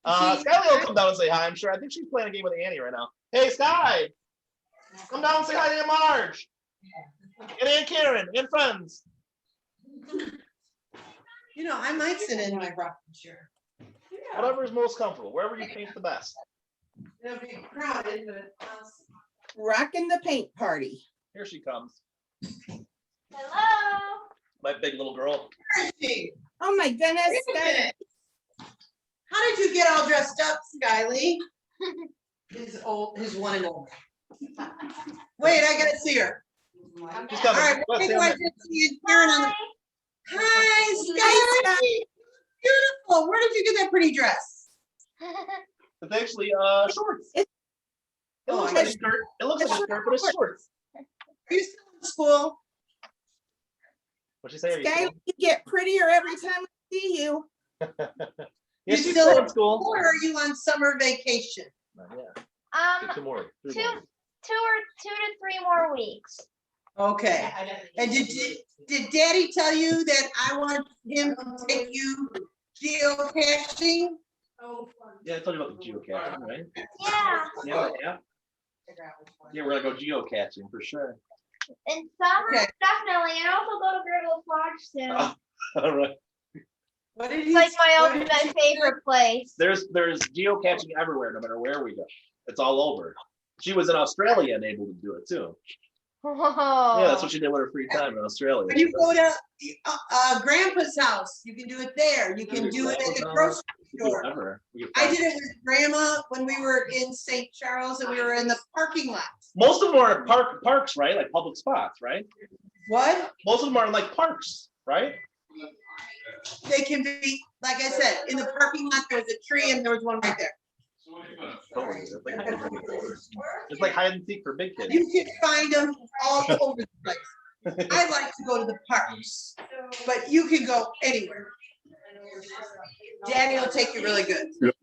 Skyly will come down and say hi, I'm sure. I think she's playing a game with Annie right now. Hey, Sky! Come down and say hi to Aunt Marge. And Aunt Karen, and friends. You know, I might sit in my rocking chair. Whatever is most comfortable, wherever you paint the best. It'll be crowded, but Rocking the paint party. Here she comes. Hello. My big little girl. where is she? Oh my goodness. Wait a minute. How did you get all dressed up, Skyly? His one and only. Wait, I gotta see her. She's All coming. right, Let's see before I her. get to you, Karen on the. Hi, Sky. Beautiful. Where did you get that pretty dress? It's actually shorts. It- It looks like a skirt. It looks like a skirt, but it's shorts. Are you still in school? What'd you say? Are you Sky, still- you get prettier every time I see you. Yeah, You she's still still in in school. Or are you on summer vacation? Yeah. Two more. Three more. 2 to 3 more weeks. Okay. And did Daddy tell you that I want him to take you geocaching? Yeah, I told you about the geocaching, right? Yeah. Yeah. Yeah, we're gonna go geocaching for sure. In summer, Okay. definitely. And also go to Gridwell Lodge soon. All right. What did It's he? like my what did ultimate he- favorite place. There's geocaching everywhere, no matter where we go. It's all over. She was in Australia and able to do it too. Whoa. Yeah, that's what she did with her free time in Australia. When you go to Grandpa's house, you can do it there. You can do it at the grocery store. Whatever. I did it with Grandma when we were in St. Charles and we were in the parking lot. Most of them are parks, right? Like public spots, right? What? Most of them are in like parks, right? They can be, like I said, in the parking lot, there was a tree and there was one right there. It's like hide and seek for big kids. You can find them all over the place. I like to go to the parks, but you can go anywhere. Daddy will take you really good. Yep.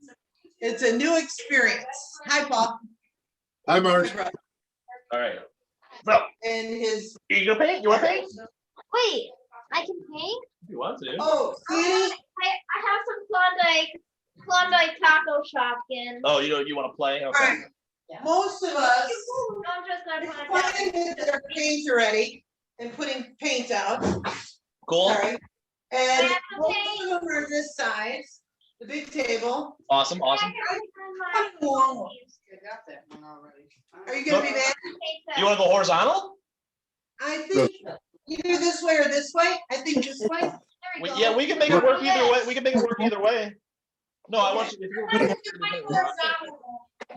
It's a new experience. Hi, Paul. Hi, Marge. All right. So, And his, you gonna paint? You want to paint? Wait, I can paint? If you want to. oh, see? I have some Klondike taco shopkin. Oh, you want to play? All Okay. right. Most of us I'm just gonna put it find down. that their paint's already and putting paint out. Cool. Sorry. And have to most paint. of them are this size, the big table. Awesome. Awesome. Come along. Are you gonna be there? You want to go horizontal? I think either this way or this way. I think this way. Yeah, we can make it work either way. We can make it work either way. No, I want you. If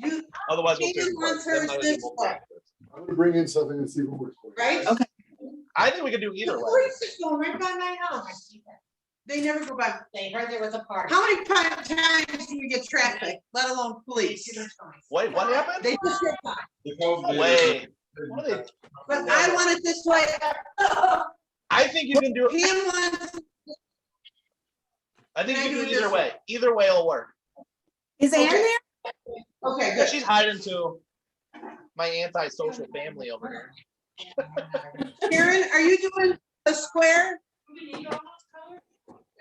You, otherwise, we'll Steven wants hers this way. I'm gonna bring in something and see what works. right? Okay. I think we can do either The way. police is going right by my house. They never go by. They heard there was a party. How many times do you get traffic, let alone police? Wait, what happened? They just get by. Wait. What are they? But I want it this way. I think you can do it. Pam wants, I think Can I you do can it do either this way. Either way will work. Is Ann Okay. there? okay, Yeah, good. she's hiding to my anti-social family over here. Karen, are you doing a square?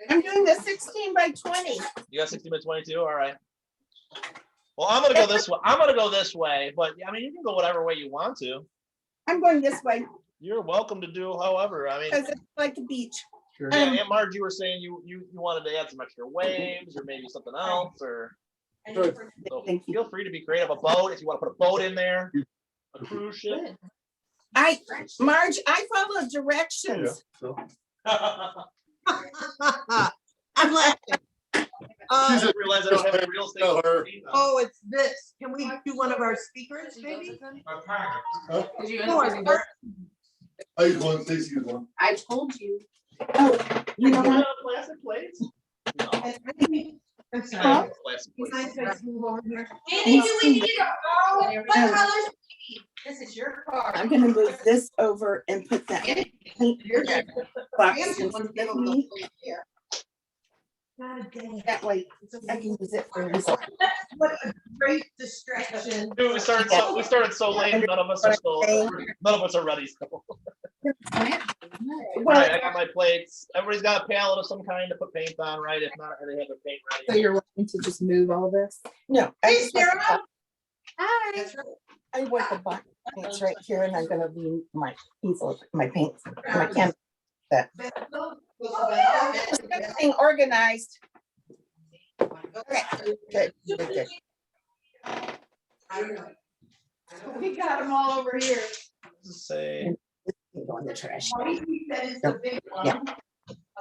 I'm doing the 16 by 20. You got 16 by 22. All right. Well, I'm gonna go this way. I'm gonna go this way, but I mean, you can go whatever way you want to. I'm going this way You're welcome to do however. I mean, because it's like the beach. Sure. yeah, Aunt Marge, you were saying you wanted to add some extra waves or maybe something else, or Good. so Thank you. feel free to be creative. A boat, if you want to put a boat in there, a cruise ship. Marge, I follow directions. So, I'm laughing. I didn't realize I don't have a real estate. Tell her. Oh, it's this. Can we do one of our speakers, maybe? Huh? No, it's first. I use one, Stacy used one. I told you. Oh, you know what? Plastic plates? No. And I think- I'm I sorry. have plastic Can plates. I just move over here? Andy, do we need to go? What colors? This is your car. I'm gonna move this over and put that paint Your jacket. box Pam in just wants to give front them of me. a here. Not a day. That way I can use it for this. What a great distraction. Dude, we started so late. None of us are still. None of us are ready still. All right, I got my plates. Everybody's got a palette of some kind to put paint on, right? If not, they have their paint So ready. you're wanting to just move all this? No. I Hey, just want the Sarah. bu- Hi. That's right. I want the buckets right here and I'm gonna leave my easel, my paint, my canvas. Everything organized. Okay, good, good, good. We got them all over here. Say, Go in the trash. He said it's the big one. Yeah.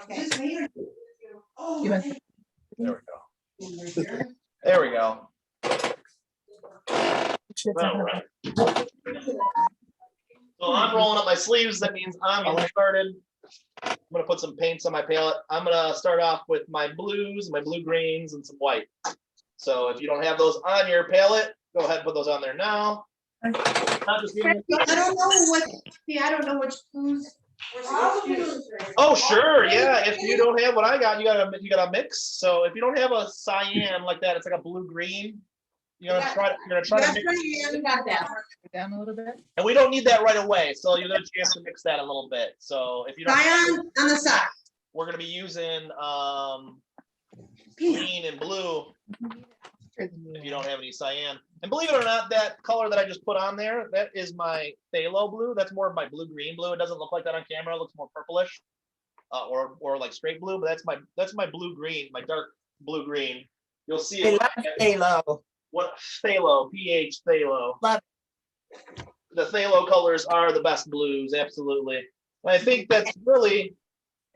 Okay. Oh. You want- there we go. There we go. All right. So I'm rolling up my sleeves. That means I'm getting started. I'm gonna put some paints on my palette. I'm gonna start off with my blues, my blue greens, and some white. So if you don't have those on your palette, go ahead and put those on there now. Not just giving you- I don't know what, see, I don't know which blues. we're supposed to use. Oh, sure, yeah. If you don't have what I got, you got a mix. So if you don't have a cyan like that, it's like a blue green. You're gonna try to That's mix, right, yeah, we got that. Down a little bit. and we don't need that right away. So you have a chance to mix that a little bit. So if you don't, Cyan on the side. we're gonna be using green and blue if you don't have any cyan. And believe it or not, that color that I just put on there, that is my phthalo blue. That's more of my blue-green blue. It doesn't look like that on camera. It looks more purplish, or like straight blue. But that's my blue-green, my dark blue-green. You'll see I it. love phthalo. What phthalo? PH phthalo. Love The phthalo colors are the best blues, absolutely. And I think that's really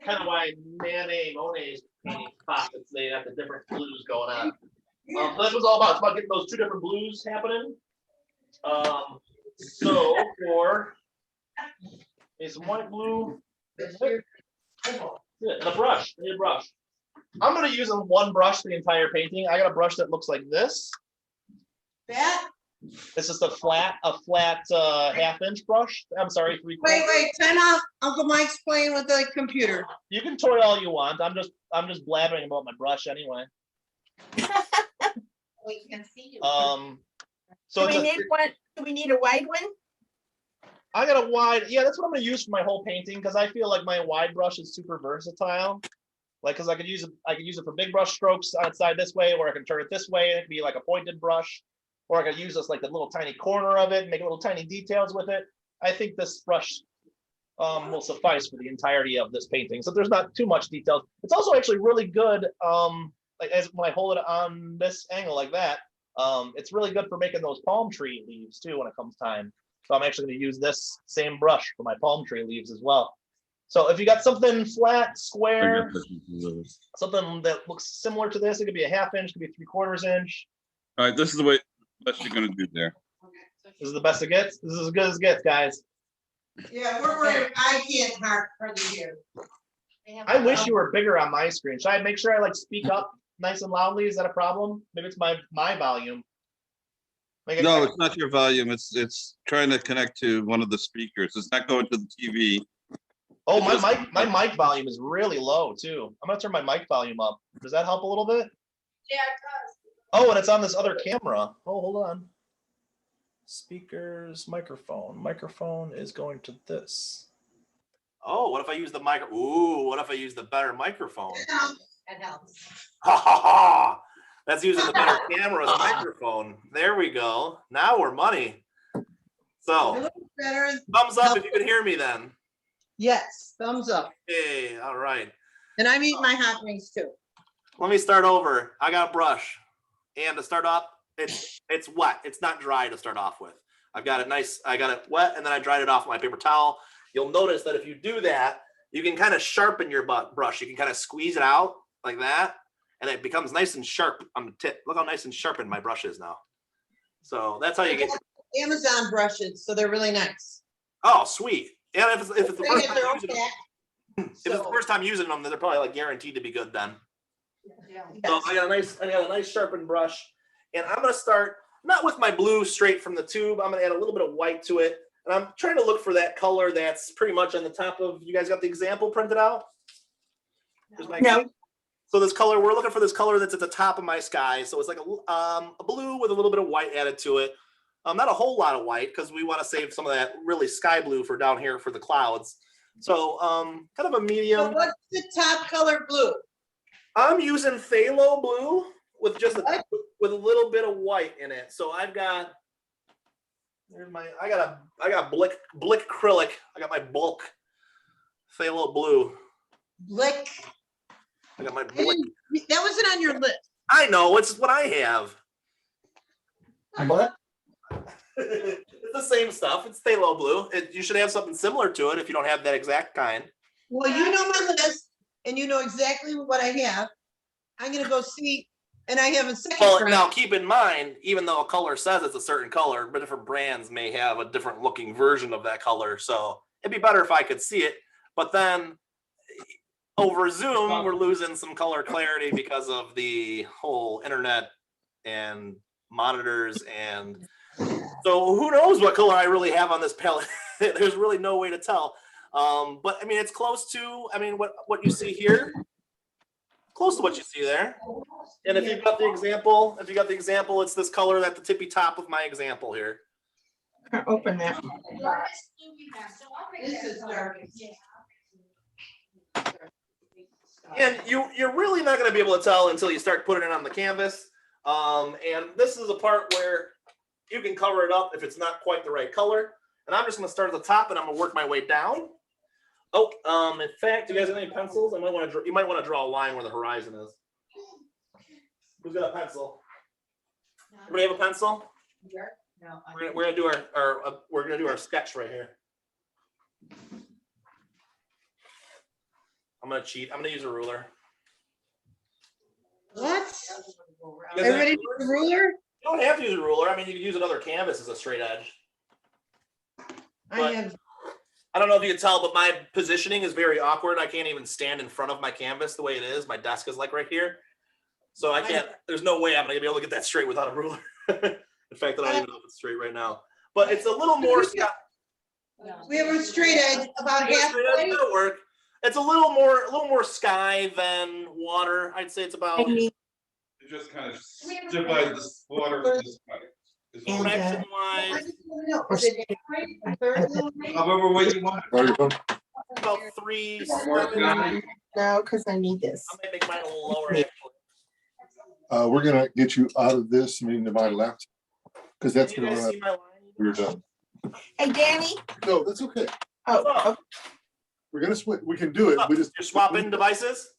kind of why Monet's painting pockets. They have the different blues going on. So that's what it's all about. It's about getting those two different blues happening. So for some white blue, yeah, and a brush. I need a brush. I'm gonna use one brush for the entire painting. I got a brush that looks like this. That, This is a flat half-inch brush. I'm sorry, 3/4. wait, time out. Uncle Mike's playing with the computer. You can toy all you want. I'm just blabbering about my brush anyway. We can see you. So Do we it's need one? Do we need a wide one? I got a wide, yeah, that's what I'm gonna use for my whole painting, because I feel like my wide brush is super versatile. Like, because I could use it for big brush strokes outside this way, or I can turn it this way and it could be like a pointed brush, or I could use this like the little tiny corner of it and make little tiny details with it. I think this brush will suffice for the entirety of this painting. So there's not too much detail. It's also actually really good, like as when I hold it on this angle like that, it's really good for making those palm tree leaves too when it comes time. So I'm actually going to use this same brush for my palm tree leaves as well. So if you got something flat, square, something that looks similar to this, it could be a half-inch, could be 3/4 inch. All right, this is the way best you're gonna do there. This is the best it gets. This is as good as it gets, guys. Yeah, I can't hardly hear. I wish you were bigger on my screen. Should I make sure I like speak up nice and loudly? Is that a problem? Maybe it's my volume. Make it- No, it's not your volume. It's trying to connect to one of the speakers. It's not going to the TV. Oh, my mic volume is really low too. I'm gonna turn my mic volume up. Does that help a little bit? Yeah, it does. Oh, and it's on this other camera. Oh, hold on. Speakers, microphone. Microphone is going to this. Oh, what if I use the mic? Ooh, what if I use the better microphone? It helps. Ha ha ha! That's using the better camera's microphone. There we go. Now we're money. So, Better. thumbs up if you can hear me then. Yes, thumbs up. Hey, all right. And I'm eating my hot wings too. Let me start over. I got a brush. And to start off, it's wet. It's not dry to start off with. I got it wet, and then I dried it off with my paper towel. You'll notice that if you do that, you can kind of sharpen your brush. You can kind of squeeze it out like that, and it becomes nice and sharp on the tip. Look how nice and sharpened my brush is now. So that's how you get. Amazon brushes, so they're really nice. Oh, sweet. And if it's the They first get time their own using them, pack. if it's the first time using them, then they're probably like guaranteed to be good then. Yeah. So I got a nice sharpened brush, and I'm gonna start not with my blue straight from the tube. I'm gonna add a little bit of white to it, and I'm trying to look for that color that's pretty much on the top of. You guys got the example printed out? Here's my No. So this color, we're looking for this color that's at the top of my sky. So it's like a blue with a little bit of white added to it. Not a whole lot of white because we want to save some of that really sky blue for down here for the clouds. So kind of a So medium. what's the top color blue? I'm using phthalo blue with just What? with a little bit of white in it. So I've got I got blick acrylic. I got my bulk phthalo blue. Blick. I got my I blick. that wasn't on your list. I know, it's what I have. What? It's the same stuff. It's phthalo blue. You should have something similar to it if you don't have that exact kind. Well, you know my list and you know exactly what I have. I'm gonna go see, and I have a second. Well, friend. now keep in mind, even though a color says it's a certain color, but different brands may have a different looking version of that color. So it'd be better if I could see it. But then over Zoom, we're losing some color clarity because of the whole internet and monitors. And so who knows what color I really have on this palette? There's really no way to tell. But I mean, it's close to, I mean, what you see here, close to what you see there. And if you've got the example, it's this color at the tippy top of my example here. Open that. This is dark. And you're really not going to be able to tell until you start putting it on the canvas. And this is a part where you can cover it up if it's not quite the right color. And I'm just going to start at the top and I'm going to work my way down. Oh, in fact, do you guys have any pencils? You might want to draw a line where the horizon is. Who's got a pencil? Everybody have a pencil? No, We're gonna do our sketch right here. I'm gonna cheat. I'm gonna use a ruler. What? You guys Everybody have- need a ruler? You don't have to use a ruler. I mean, you can use another canvas as a straight edge. I have, I don't know if you can tell, but my positioning is very awkward. I can't even stand in front of my canvas the way it is. My desk is like right here. So I can't, there's no way I'm gonna be able to get that straight without a ruler. In fact, I don't even know if it's straight right now. But it's a little more we have a straight edge about halfway. That'll work. It's a little more sky than water. I'd say it's about You just kind of divide this water with this pipe. Is all. And, fraction wise, However way you want. Sorry, phone. about 3. No, because I need this. I might make mine a little lower actually. We're gonna get you out of this, I mean, to my left, because that's Can you gonna guys run, see my line? we're done. Hey, Danny. No, that's okay. Oh, We're gonna switch, we can do it. We just, You're swapping devices?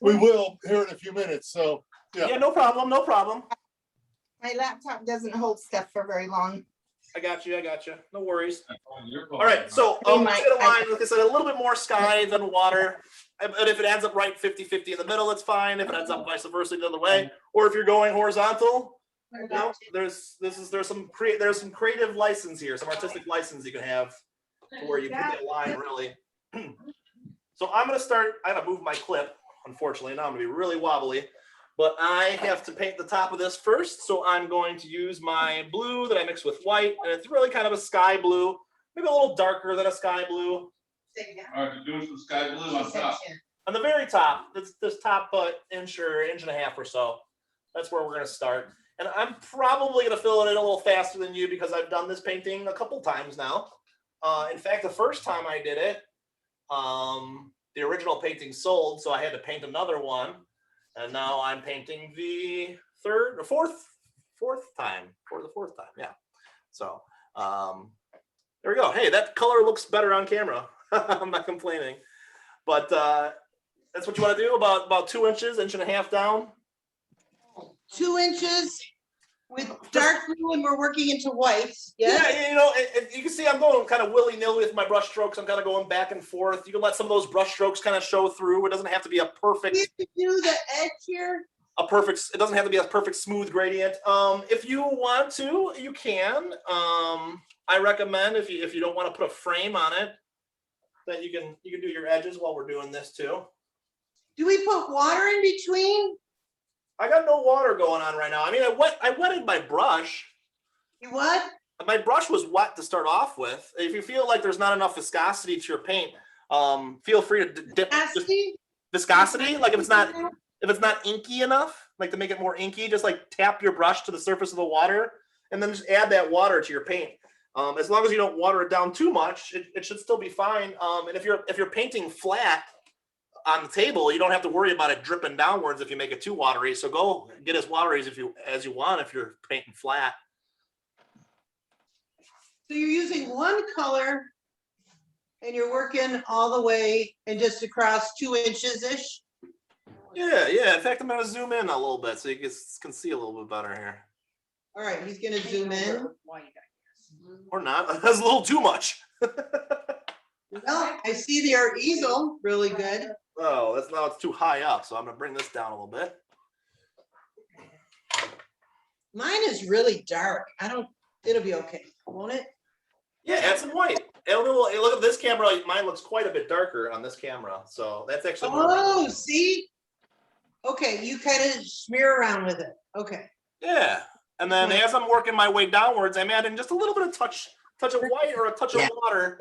we will here in a few minutes, so, yeah. Yeah, no problem, no problem. my laptop doesn't hold stuff for very long. I got you. No worries. All All right, so Hey, let's Mike, get a line, like I said, a little bit more sky than water. But if it ends up right 50-50 in the middle, it's fine. If it ends up vice versa the other way, or if you're going horizontal, you know, there's some creative license here, some artistic license you can have to where you put that line really. So I'm gonna start, I gotta move my clip, unfortunately, now I'm gonna be really wobbly. But I have to paint the top of this first, so I'm going to use my blue that I mix with white, and it's really kind of a sky blue, maybe a little darker than a sky blue. right, you're doing some sky blue on top. On the very top, this top inch or inch and a half or so, that's where we're gonna start. And I'm probably gonna fill it in a little faster than you because I've done this painting a couple times now. In fact, the first time I did it, the original painting sold, so I had to paint another one. And now I'm painting the fourth time, yeah. So there we go. Hey, that color looks better on camera. I'm not complaining, but that's what you want to do. About 2 inches, inch and a half down. 2 inches with dark blue and we're working into white. Yeah, Yes. you know, you can see I'm going kind of willy-nilly with my brush strokes. I'm kind of going back and forth. You can let some of those brush strokes kind of show through. It doesn't have to be a perfect. We have to do the edge here. It doesn't have to be a perfect smooth gradient. If you want to, you can. I recommend if you don't want to put a frame on it, that you can do your edges while we're doing this too. Do we put water in between? I got no water going on right now. I mean, I wetted my brush. You what? My brush was wet to start off with. If you feel like there's not enough viscosity to your paint, feel free to dip viscosity. Like if it's not inky enough, like to make it more inky, just like tap your brush to the surface of the water and then just add that water to your paint. As long as you don't water it down too much, it should still be fine. And if you're painting flat on the table, you don't have to worry about it dripping downwards if you make it too watery. So go get as watery as you want if you're painting flat. So you're using one color and you're working all the way and just across 2 inches-ish? Yeah. In fact, I'm gonna zoom in a little bit so you can see a little bit better here. All right, he's gonna zoom in. Or not. That's a little too much. Well, I see their easel really good. Oh, it's too high up. So I'm gonna bring this down a little bit. Mine is really dark. It'll be okay, won't it? Yeah, add some white. Look at this camera. Mine looks quite a bit darker on this camera. So that's actually. Oh, see? Okay, you kind of smear around with it. Okay. Yeah. And then as I'm working my way downwards, I'm adding just a little bit of touch of white or a touch of water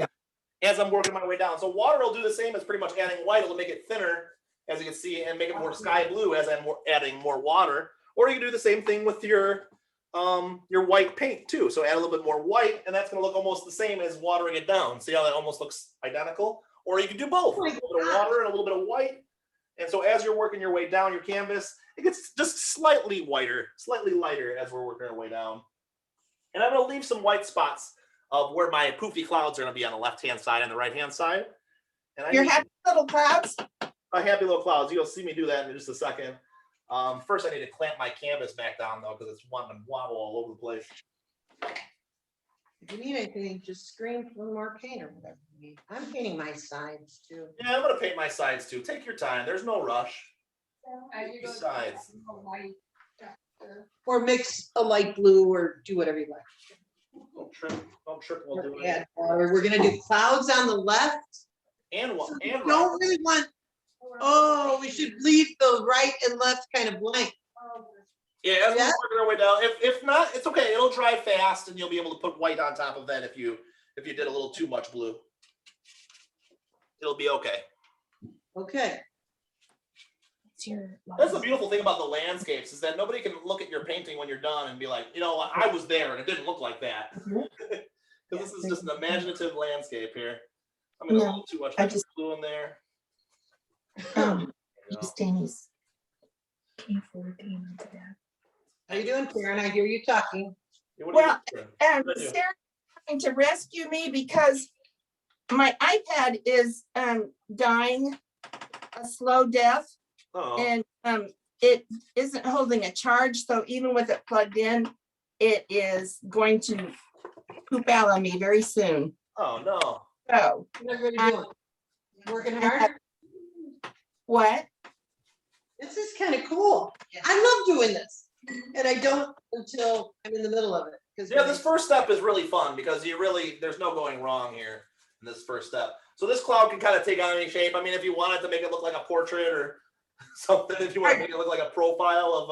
as I'm working my way down. So water will do the same as pretty much adding white. It'll make it thinner, as you can see, and make it more sky blue as I'm adding more water. Or you can do the same thing with your white paint too. So add a little bit more white, and that's going to look almost the same as watering it down. See how that almost looks identical? Or you can do both. A little bit of water and a little bit of white. And so as you're working your way down your canvas, it gets just slightly whiter, slightly lighter as we're working our way down. And I'm going to leave some white spots of where my poofy clouds are going to be on the left-hand side and the right-hand side. And Your happy little clouds? my happy little clouds. You'll see me do that in just a second. First, I need to clamp my canvas back down though, because it's wanting to wobble all over the place. If you need anything, just scream for more paint or whatever you need. I'm painting my sides too. Yeah, I'm going to paint my sides too. Take your time. There's no rush. Sides. Or mix a light blue or do whatever you like. Don't trip while doing it. Add water. We're gonna do clouds on the left. And what? And right. Don't really want, we should leave the right and left kind of blank. Yeah, as we're working our way down. If not, it's okay. It'll dry fast, and you'll be able to put white on top of that if you did a little too much blue. It'll be okay. Okay. That's the beautiful thing about the landscapes is that nobody can look at your painting when you're done and be like, I was there and it didn't look like that. Because this is just an imaginative landscape here. I'm gonna put too much blue in there. Danny's. How you doing, Karen? I hear you talking. Well, Sarah's trying to rescue me because my iPad is dying a slow death. Oh. And it isn't holding a charge, so even with it plugged in, it is going to poop out on me very soon. Oh no. So What are you doing? Working hard? what? This is kind of cool. I love doing this. And I don't until I'm in the middle of it. Yeah, this first step is really fun because there's no going wrong here in this first step. So this cloud can kind of take on any shape. I mean, if you wanted to make it look like a portrait or something, if you want to make it look like a profile of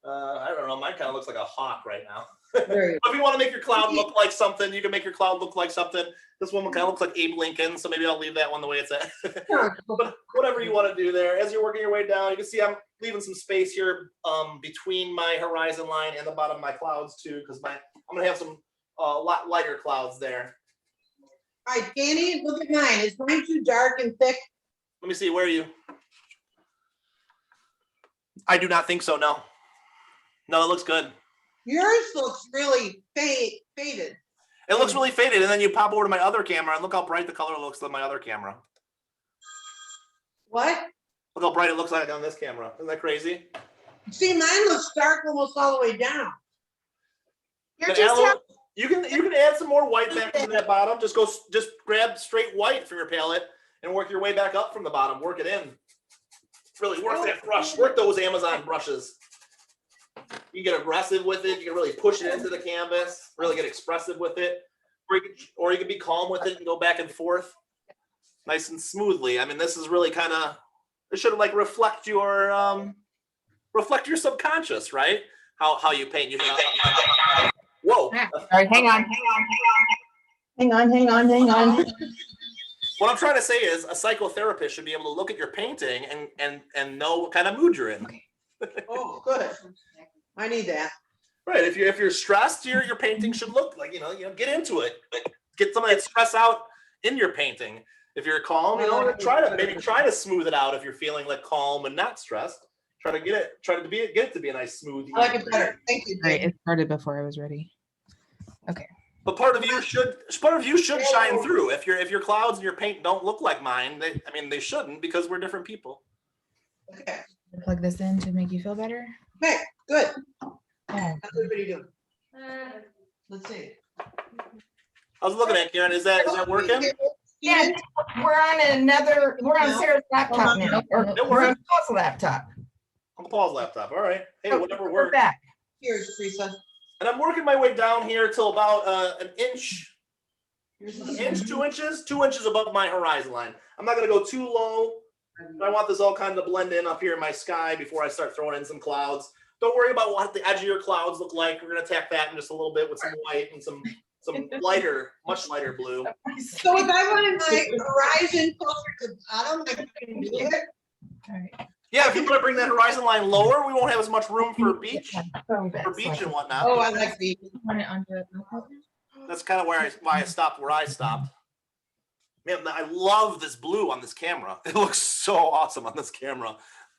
I don't know, mine kind of looks like a hawk right now. If you want to make your cloud look like something, you can make your cloud look like something. This one kind of looks like Abe Lincoln, so maybe I'll leave that one the way it's at. But whatever you want to do there, as you're working your way down, you can see I'm leaving some space here between my horizon line and the bottom of my clouds too, because I'm gonna have some lot lighter clouds there. All right, Danny, look at mine. Is mine too dark and thick? Let me see, where are you? I do not think so, no. No, it looks good. Yours looks really faded. It looks really faded, and then you pop over to my other camera and look how bright the color looks on my other camera. What? Look how bright it looks like on this camera. Isn't that crazy? See, mine looks dark almost all the way down. You're just You can add some more white back to that bottom. Just grab straight white from your palette and work your way back up from the bottom. Work it in. Really work that brush. Work those Amazon brushes. You can get aggressive with it. You can really push it into the canvas. Really get expressive with it. Or you can be calm with it and go back and forth, nice and smoothly. I mean, this is really kind of. It should like reflect your subconscious, right? How you paint. You can. Whoa. All right, hang on. What I'm trying to say is a psychotherapist should be able to look at your painting and know what kind of mood you're in. Oh, good. I need that. Right. If you're stressed, your painting should look like, get into it. Like, get some of that stress out in your painting. If you're calm, try to smooth it out if you're feeling like calm and not stressed. Try to get it to be a nice smooth. I like it better. Thank you. Right, Dave. it started before I was ready. Okay. But part of you should shine through. If your clouds and your paint don't look like mine, they shouldn't, because we're different people. Okay. Plug this in to make you feel better. Okay, good. Oh, How's everybody doing? Let's see. I was looking at Karen. Is that working? Yeah, we're on Sarah's laptop now, or we're on Paul's laptop. On Paul's laptop. All right. Hey, Oh, whatever we're works. back. Here's Teresa. And I'm working my way down here till about an inch, Here's 2 inches, 2 inches above my horizon line. I'm not gonna go too low. I want this all kind of blend in up here in my sky before I start throwing in some clouds. Don't worry about what the edge of your clouds look like. We're gonna attack that in just a little bit with some white and some lighter, much lighter blue. So if I wanted my horizon closer to the bottom, I can do it. all right. Yeah, if you want to bring that horizon line lower, we won't have as much room for beach and whatnot. Oh, I like these. Want it onto it? That's kind of why I stopped where I stopped. Man, I love this blue on this camera. It looks so awesome on this camera.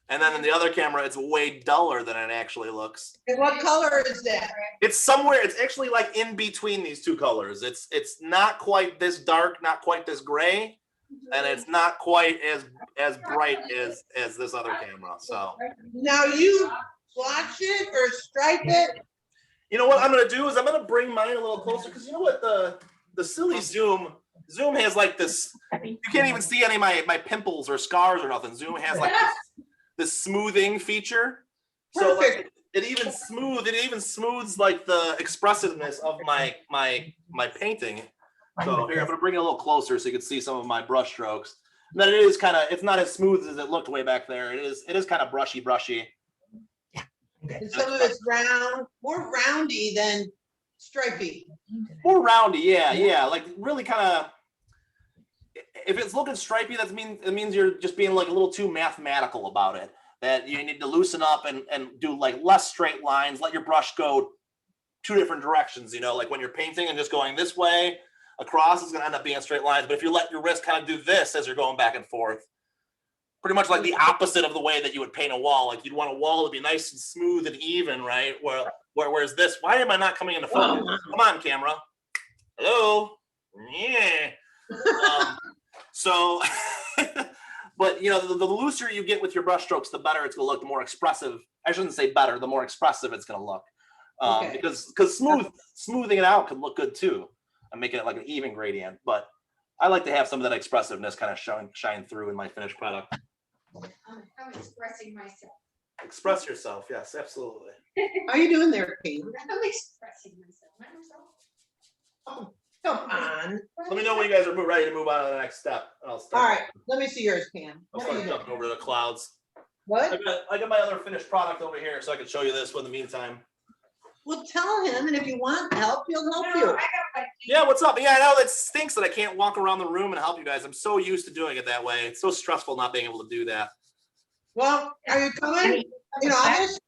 And then in the other camera, it's way duller than it actually looks. And what color is that? It's actually like in between these two colors. It's not quite this dark, not quite this gray, and it's not quite as bright as this other camera. So Now you swatch it or stripe it? you know what I'm gonna do is I'm gonna bring mine a little closer, because you know what, the silly Zoom has like this. You can't even see any of my pimples or scars or nothing. Zoom has like this smoothing feature. So like, it even smooths like the expressiveness of my painting. So here, I'm gonna bring it a little closer so you can see some of my brush strokes. And then it's not as smooth as it looked way back there. It is kind of brushy. And some of it's round, more roundy than stripey. More roundy, yeah. Like really kind of. If it's looking stripey, it means you're just being like a little too mathematical about it. That you need to loosen up and do like less straight lines. Let your brush go two different directions. Like when you're painting and just going this way across, it's gonna end up being straight lines. But if you let your wrist kind of do this as you're going back and forth, pretty much like the opposite of the way that you would paint a wall. Like you'd want a wall to be nice and smooth and even, right? Whereas this, why am I not coming into focus? Come on, camera. Hello. Yeah. So, but the looser you get with your brush strokes, the better it's gonna look. The more expressive. I shouldn't say better. The more expressive it's gonna look. Okay. Because smoothing it out could look good too, and making it like an even gradient. But I like to have some of that expressiveness kind of shine through in my finished product. I'm expressing myself. Express yourself, yes, absolutely. How you doing there, Pete? I'm expressing myself. Not myself. Oh, come on. Let me know when you guys are ready to move on to the next step. And I'll All start. right, let me see yours, Pam. I'll What are start you doing? jumping over to the clouds. What? I got my other finished product over here, so I can show you this in the meantime. Well, tell him, and if you want help, he'll help No, you. I got my Yeah, what's up? Yeah, I know that stinks that I can't walk around the room and help you guys. I'm so used to doing it that way. It's so stressful not being able to do that. Well, are you coming in August?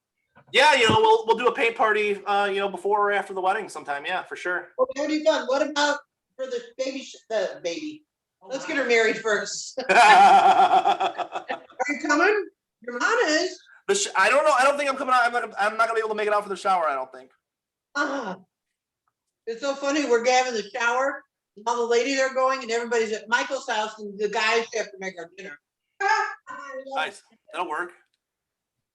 Yeah, we'll do a paint party, before or after the wedding sometime. Yeah, for sure. Well, that would be fun. What about for the baby? Let's get her married first. Are you coming? Your mom is. I don't know. I don't think I'm coming out. I'm not gonna be able to make it out for the shower. I don't think. It's so funny. We're having the shower. All the ladies are going, and everybody's at Michael's house, and the guys have to make our dinner. Nice. That'll work.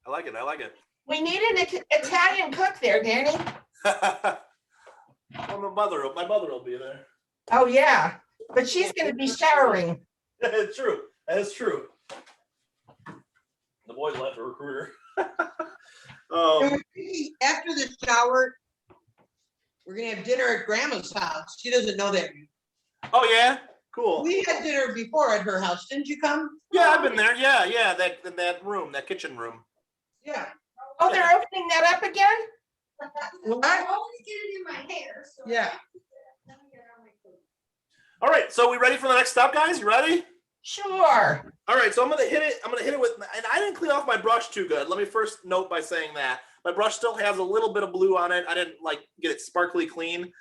I like it. We need an Italian cook there, Danny. Well, my mother will be there. Oh, yeah, but she's gonna be showering. It's true. That is true. The boys left a recruiter. And we're thinking after the shower, we're gonna have dinner at Grandma's house. She doesn't know that. Oh yeah, cool. We had dinner before at her house. Didn't you come? Yeah, I've been there. Yeah. That room, that kitchen room. Yeah. Oh, they're opening that up again? What? I'm always getting in my hair, so. Yeah. Let me get on my foot. All right, so we ready for the next step, guys? You ready? Sure. All right, so I'm gonna hit it with, and I didn't clean off my brush too good. Let me first note by saying that. My brush still has a little bit of blue on it. I didn't like get it sparkly clean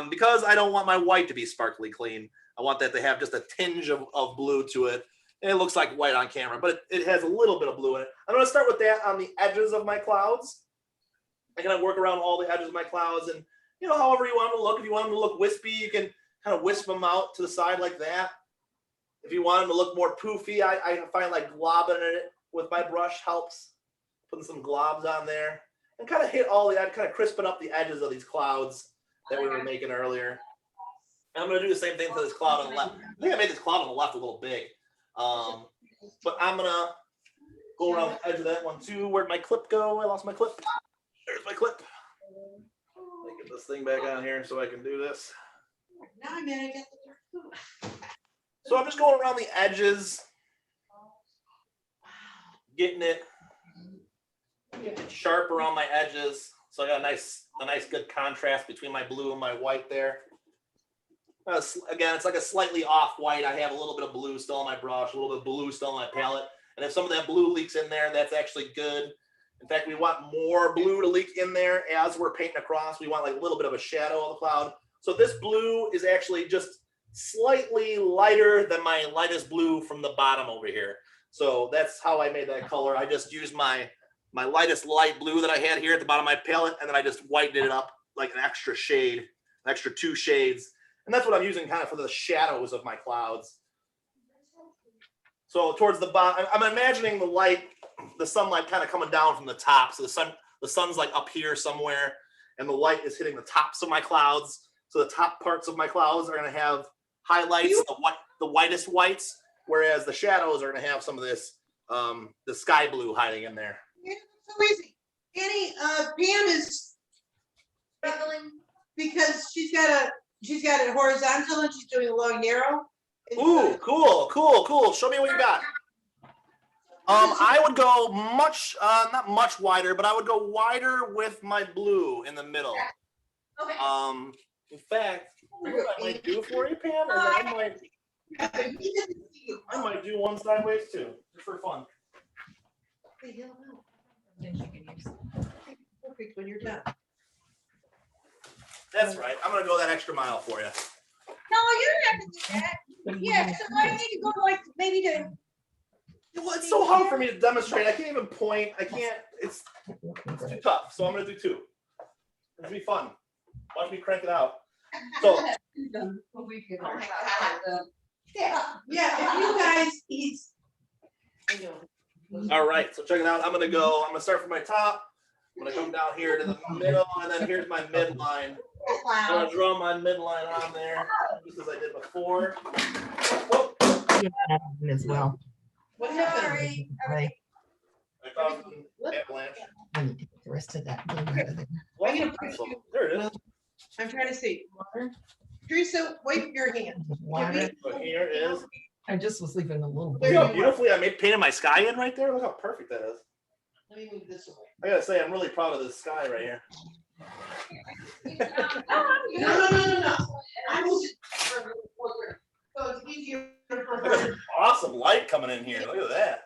because I don't want my white to be sparkly clean. I want that to have just a tinge of blue to it. And it looks like white on camera, but it has a little bit of blue in it. I'm gonna start with that on the edges of my clouds. I kind of work around all the edges of my clouds, and you know, however you want them to look. If you want them to look wispy, you can kind of wisp them out to the side like that. If you want them to look more poofy, I find like globbing it with my brush helps. Putting some globs on there and kind of hit all the, kind of crisping up the edges of these clouds that we were making earlier. And I'm gonna do the same thing to this cloud on the left. I think I made this cloud on the left a little big. But I'm gonna go around the edge of that one too. Where'd my clip go? I lost my clip. There's my clip. Let me get this thing back on here so I can do this. Now I'm gonna get the. So I'm just going around the edges, getting it sharp around my edges. So I got a nice good contrast between my blue and my white there. Again, it's like a slightly off white. I have a little bit of blue still on my brush, a little bit of blue still on my palette. And if some of that blue leaks in there, that's actually good. In fact, we want more blue to leak in there as we're painting across. We want like a little bit of a shadow of the cloud. So this blue is actually just slightly lighter than my lightest blue from the bottom over here. So that's how I made that color. I just used my lightest light blue that I had here at the bottom of my palette, and then I just whitened it up like an extra shade, an extra 2 shades. And that's what I'm using kind of for the shadows of my clouds. So towards the bottom, I'm imagining the sunlight kind of coming down from the top. So the sun's like up here somewhere, and the light is hitting the tops of my clouds. So the top parts of my clouds are going to have highlights, the whitest whites, whereas the shadows are going to have some of this, the sky blue hiding in there. Yeah, so easy. Annie, Pam is struggling because she's got it horizontal and she's doing a long narrow. Ooh, cool. Show me what you got. I would go not much wider, but I would go wider with my blue in the middle. Okay. In fact, what I might do for you, Pam, is I might do one sideways too, just for fun. Perfect when you're done. That's right. I'm gonna go that extra mile for you. No, you don't have to do that. Yeah, so I need to go like maybe to. Well, it's so hard for me to demonstrate. I can't even point. I can't. It's too tough. So I'm gonna do 2. It'll be fun. Watch me crank it out. So Yeah, if you guys, I know. all right. So check it out. I'm gonna start from my top. I'm gonna come down here to the middle, and then here's my midline. I'm gonna draw my midline on there, just as I did before. Whoop. As well. What happened? Sorry. Right. I found an avalanche. I need to get the rest of that blue out of there. I'm gonna push you. There it is. I'm trying to see. Teresa, wipe your hand. Water. So here is. I just was leaving a little. See how beautifully I painted my sky in right there? Look how perfect that is. Let me move this away. I gotta say, I'm really proud of this sky right here. No. I moved it for so it's easier for I got her. some awesome light coming in here. Look at that.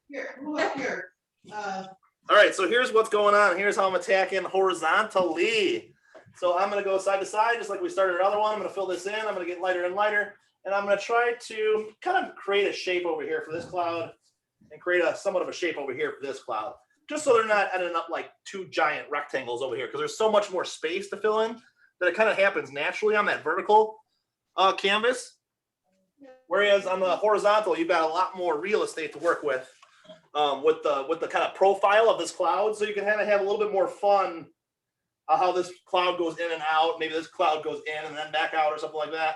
Here, move up here. All right, so here's what's going on. Here's how I'm attacking horizontally. So I'm gonna go side to side, just like we started another one. I'm gonna fill this in. I'm gonna get lighter and lighter. And I'm gonna try to kind of create a shape over here for this cloud and create a somewhat of a shape over here for this cloud. Just so they're not ending up like 2 giant rectangles over here, because there's so much more space to fill in that it kind of happens naturally on that vertical canvas. Whereas on the horizontal, you've got a lot more real estate to work with the kind of profile of this cloud. So you can kind of have a little bit more fun how this cloud goes in and out. Maybe this cloud goes in and then back out or something like that.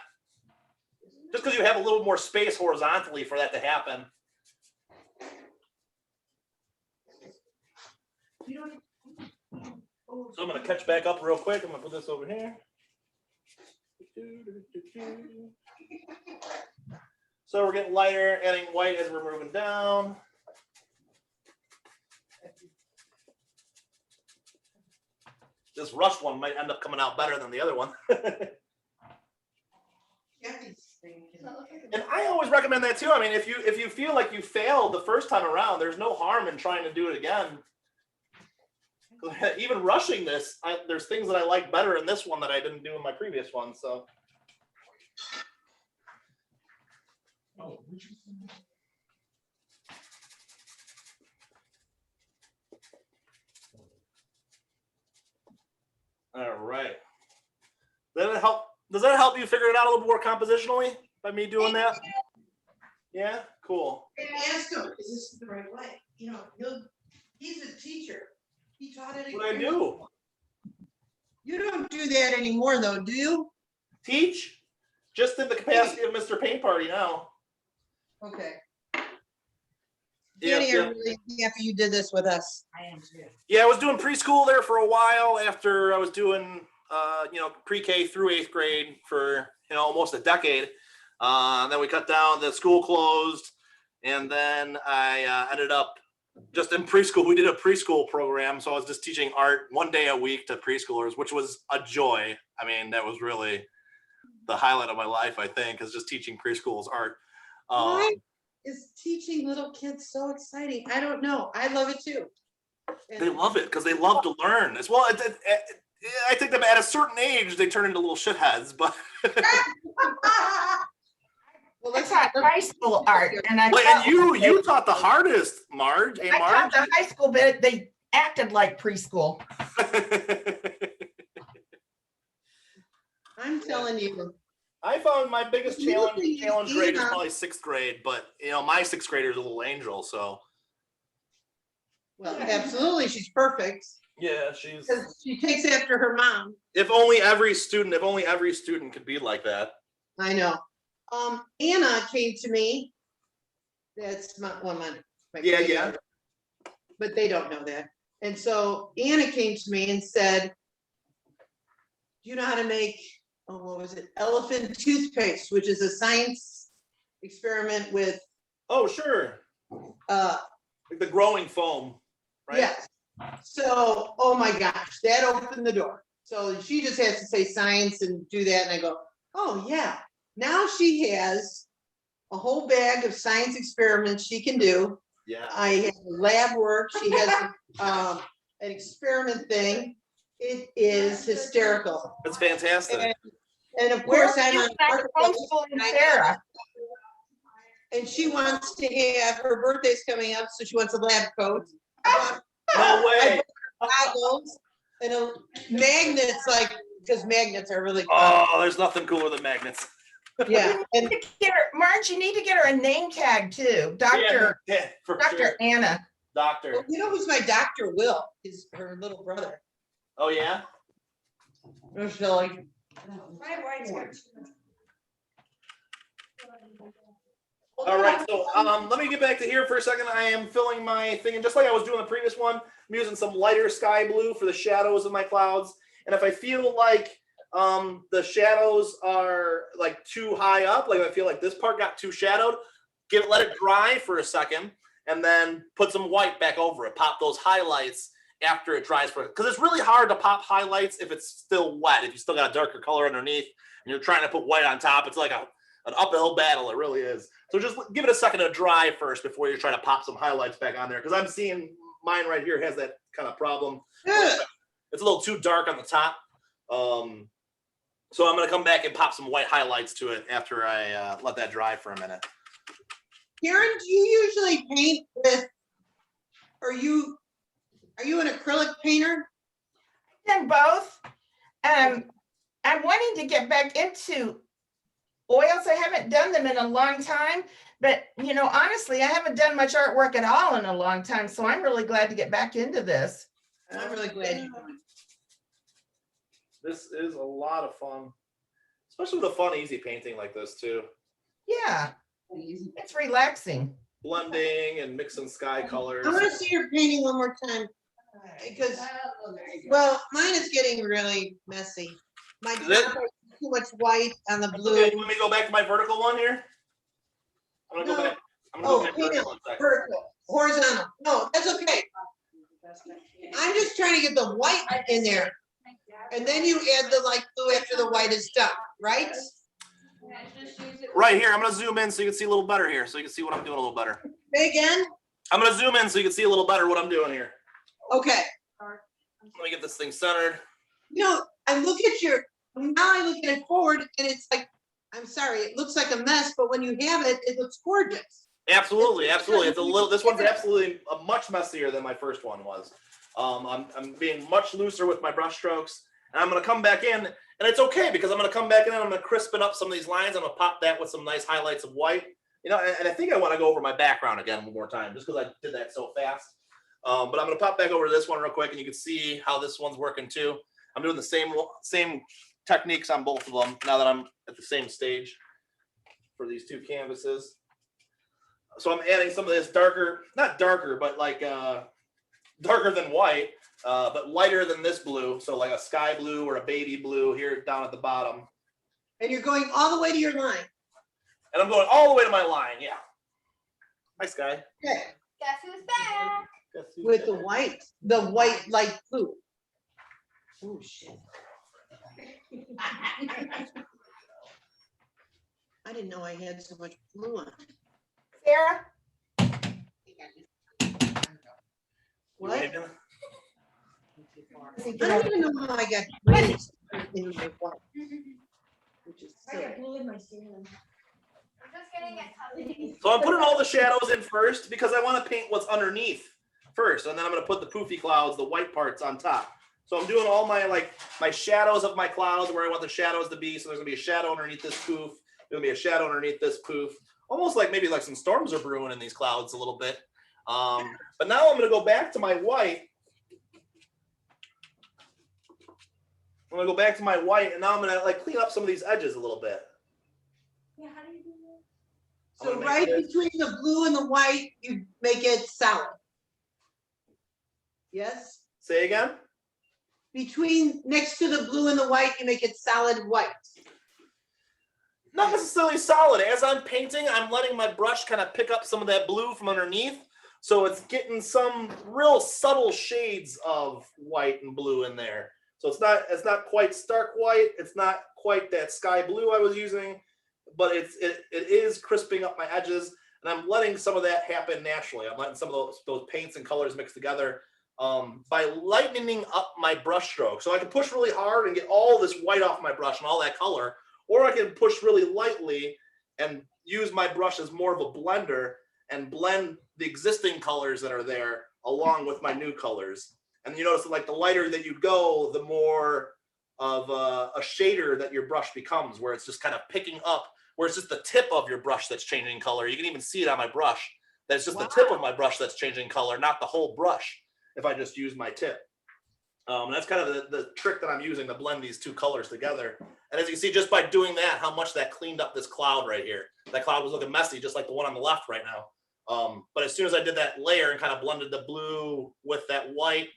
Just because you have a little more space horizontally for that to happen. So I'm going to catch back up real quick. I'm going to put this over here. So we're getting lighter, adding white as we're moving down. This rushed one might end up coming out better than the other one. And I always recommend that too. I mean, if you feel like you failed the first time around, there's no harm in trying to do it again. even rushing this, there's things that I like better in this one that I didn't do in my previous one. So. All right. Does that help you figure it out a little more compositionally by me doing that? Yeah, cool. And ask him, is this the right way? You know, he's a teacher. He taught it. What I do? You don't do that anymore though, do you? Teach? Just in the capacity of Mr. Paint Party now. Okay. Yeah, Danny, yeah. I'm really happy you did this with us. I am too. Yeah, I was doing preschool there for a while after I was doing, pre-K through 8th grade for, almost a decade. Then we cut down, the school closed, and then I ended up just in preschool. We did a preschool program, so I was just teaching art 1 day a week to preschoolers, which was a joy. I mean, that was really the highlight of my life, I think, is just teaching preschoolers art. Why is teaching little kids so exciting? I don't know. I love it too. They love it because they love to learn as well. I think that at a certain age they turn into little shitheads, but Well, I let's taught high school art, and I and felt you taught the hardest, Marge. Hey, I taught Marge. the high school bit. They acted like preschool. I'm telling you. I found my biggest You challenge can use grade is Ena. probably 6th grade, but my 6th grader is a little angel, so Well, absolutely, she's perfect. yeah, she's. Because she takes after her mom. If only every student could be like that. I know. Anna came to me. That's my Yeah, baby yeah. daughter. But they don't know that. And so Anna came to me and said, do you know how to make, what was it? Elephant toothpaste, which is a science experiment with, Oh, sure. Like the growing foam, right? yes. So, oh my gosh, that opened the door. So she just has to say science and do that. And I go, oh yeah. Now she has a whole bag of science experiments she can do. Yeah. I have lab work. She has an experiment thing. It is hysterical. That's fantastic. And of Where course, are I'm you on started homeschooling Sarah? and she wants to have, her birthday's coming up, so she wants a lab coat. No way. Goggles and magnets, because magnets are really fun. Oh, there's nothing cooler than magnets. Yeah, and Marge, you need to get her a name tag too. Dr. Yeah, for Dr. sure. Anna. Doctor. well, you know who's my doctor? Will is her little brother. Oh yeah. Oh, Shelley. My wife's got two. All right, so let me get back to here for a second. I am filling my thing, and just like I was doing the previous one, I'm using some lighter sky blue for the shadows of my clouds. And if I feel like the shadows are like too high up, like I feel like this part got too shadowed, let it dry for a second, and then put some white back over it. Pop those highlights after it dries because it's really hard to pop highlights if it's still wet. If you still got a darker color underneath and you're trying to put white on top, it's like an uphill battle. It really is. So just give it a second to dry first before you try to pop some highlights back on there. Because I'm seeing mine right here has that kind of problem. Ugh. It's a little too dark on the top. So I'm going to come back and pop some white highlights to it after I let that dry for a minute. Karen, do you usually paint with, are you an acrylic painter? Done both. I'm wanting to get back into oils. I haven't done them in a long time, but honestly, I haven't done much artwork at all in a long time. So I'm really glad to get back into this. I'm really glad you joined. This is a lot of fun, especially with a fun, easy painting like this too. Yeah, it's relaxing. Blending and mixing sky colors. I want to see your painting one more time because, well, mine is getting really messy. My Is it? too much white on the blue. Okay, let me go back to my vertical one here. I'm gonna go No. back. I'm gonna go back hang vertical on. one second. Vertical, horizontal. No, that's okay. I'm just trying to get the white in there. And then you add the light blue after the white is done, right? Right here, I'm gonna zoom in so you can see a little better here, so you can see what I'm doing a little better. Say again? I'm gonna zoom in so you can see a little better what I'm doing here. Okay. Let me get this thing centered. You know, I look at now I look at it forward and it's like, I'm sorry, it looks like a mess, but when you have it, it looks gorgeous. Absolutely, absolutely. It's a little. This one's absolutely much messier than my first one was. I'm being much looser with my brush strokes, and I'm going to come back in, and it's okay because I'm going to come back in and I'm going to crispen up some of these lines. I'm going to pop that with some nice highlights of white. You know, and I think I want to go over my background again one more time, just because I did that so fast. But I'm going to pop back over to this one real quick, and you can see how this one's working too. I'm doing the same techniques on both of them now that I'm at the same stage for these two canvases. So I'm adding some of this darker, not darker, but like darker than white, but lighter than this blue. So like a sky blue or a baby blue here down at the bottom. And you're going all the way to your line. And I'm going all the way to my line, yeah. Hi, Sky. Okay. Guess who's back? Guess who's With the back? white light blue. Oh, shit. I didn't know I had so much blue on. Sarah, What? Waving? I don't even know how I got green in my white. Which is I silly. got blue in my skin. I'm just getting it. So I'm putting all the shadows in first because I want to paint what's underneath first, and then I'm going to put the poofy clouds, the white parts on top. So I'm doing all my shadows of my clouds where I want the shadows to be. So there's going to be a shadow underneath this poof. There's going to be a shadow underneath this poof. Almost like maybe like some storms are brewing in these clouds a little bit. But now I'm going to go back to my white. I'm going to go back to my white, and now I'm going to like clean up some of these edges a little bit. Yeah, how do you do that? I'm So gonna make right this- between the blue and the white, you make it solid. Yes? Say again? Next to the blue and the white, you make it solid white. Not necessarily solid. As I'm painting, I'm letting my brush kind of pick up some of that blue from underneath. So it's getting some real subtle shades of white and blue in there. So it's not quite stark white. It's not quite that sky blue I was using, but it is crisping up my edges, and I'm letting some of that happen naturally. I'm letting some of those paints and colors mix together by lightening up my brush stroke. So I can push really hard and get all this white off my brush and all that color, or I can push really lightly and use my brush as more of a blender and blend the existing colors that are there along with my new colors. And you notice that like the lighter that you go, the more of a shader that your brush becomes, where it's just kind of picking up, where it's just the tip of your brush that's changing color. You can even see it on my brush. That's just the tip of my brush that's changing color, not the whole brush, if I just use my tip. That's kind of the trick that I'm using to blend these two colors together. And as you can see, just by doing that, how much that cleaned up this cloud right here. That cloud was looking messy, just like the one on the left right now. But as soon as I did that layer and kind of blended the blue with that white,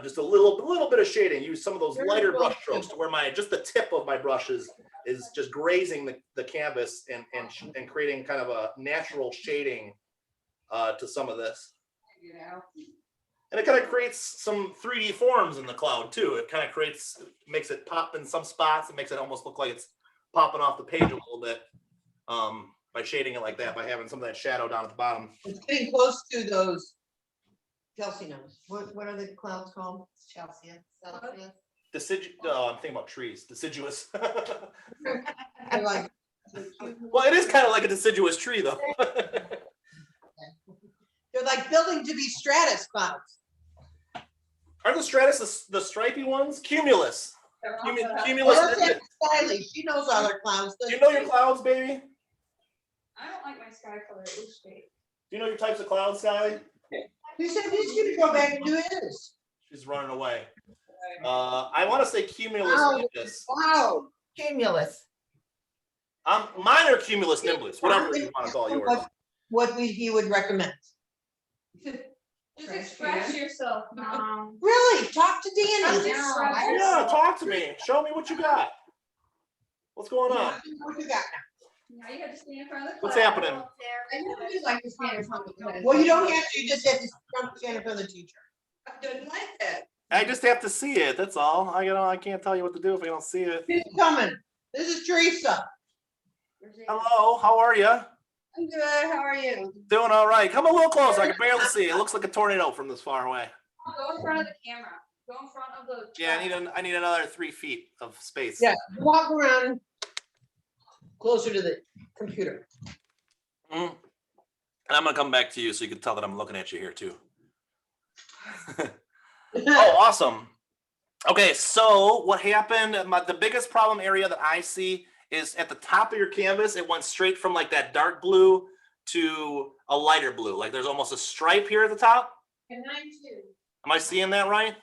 just a little bit of shading, use some of those lighter brush strokes to where just the tip of my brush is just grazing the canvas and creating kind of a natural shading to some of this. And it kind of creates some 3D forms in the cloud too. It kind of makes it pop in some spots. It makes it almost look like it's popping off the page a little bit by shading it like that, by having some of that shadow down at the bottom. It's getting close to those. Chelsea knows. What are the clouds called? Chelsea. I'm thinking about trees. Deciduous. They're like, Well, it is kind of like a deciduous tree though. they're like building to be stratus clouds. Aren't the stratus the stripy ones? Cumulus. Cumulus. Well, that's Kylie. She knows all her clouds. Do you know your clouds, baby? I don't like my sky color. It looks fake. Do you know your types of clouds, Sally? He said he's gonna go back and do his. She's running away. I want to say cumulus Wow. nimbus. Wow. cumulus. Mine are cumulus nimbus, whatever you want to call yours. What he would recommend. Just express yourself. Really? Talk to Just Danny. express Yeah, yourself. talk to me. Show me what you got. What's going on? What you got Now you have to stand in front of the What's class. happening? I never do like to stand in front of the class. now? Well, you don't have to. You just have to stand in front of the teacher. I didn't like that. I just have to see it. That's all. I can't tell you what to do if I don't see it. Who's coming? This is Teresa. Hello, how are you? I'm good. How are you? Doing all right. Come a little closer. I can barely see. It looks like a tornado from this far away. I'll go in front of the camera. Go in front of the. Yeah, I need another 3 feet of space. Yeah, walk around closer to the computer. Mhm. And I'm gonna come back to you so you can tell that I'm looking at you here too. Oh, awesome. Okay, so what happened, the biggest problem area that I see is at the top of your canvas, it went straight from like that dark blue to a lighter blue. Like there's almost a stripe here at the top. And mine too. Am I seeing that right?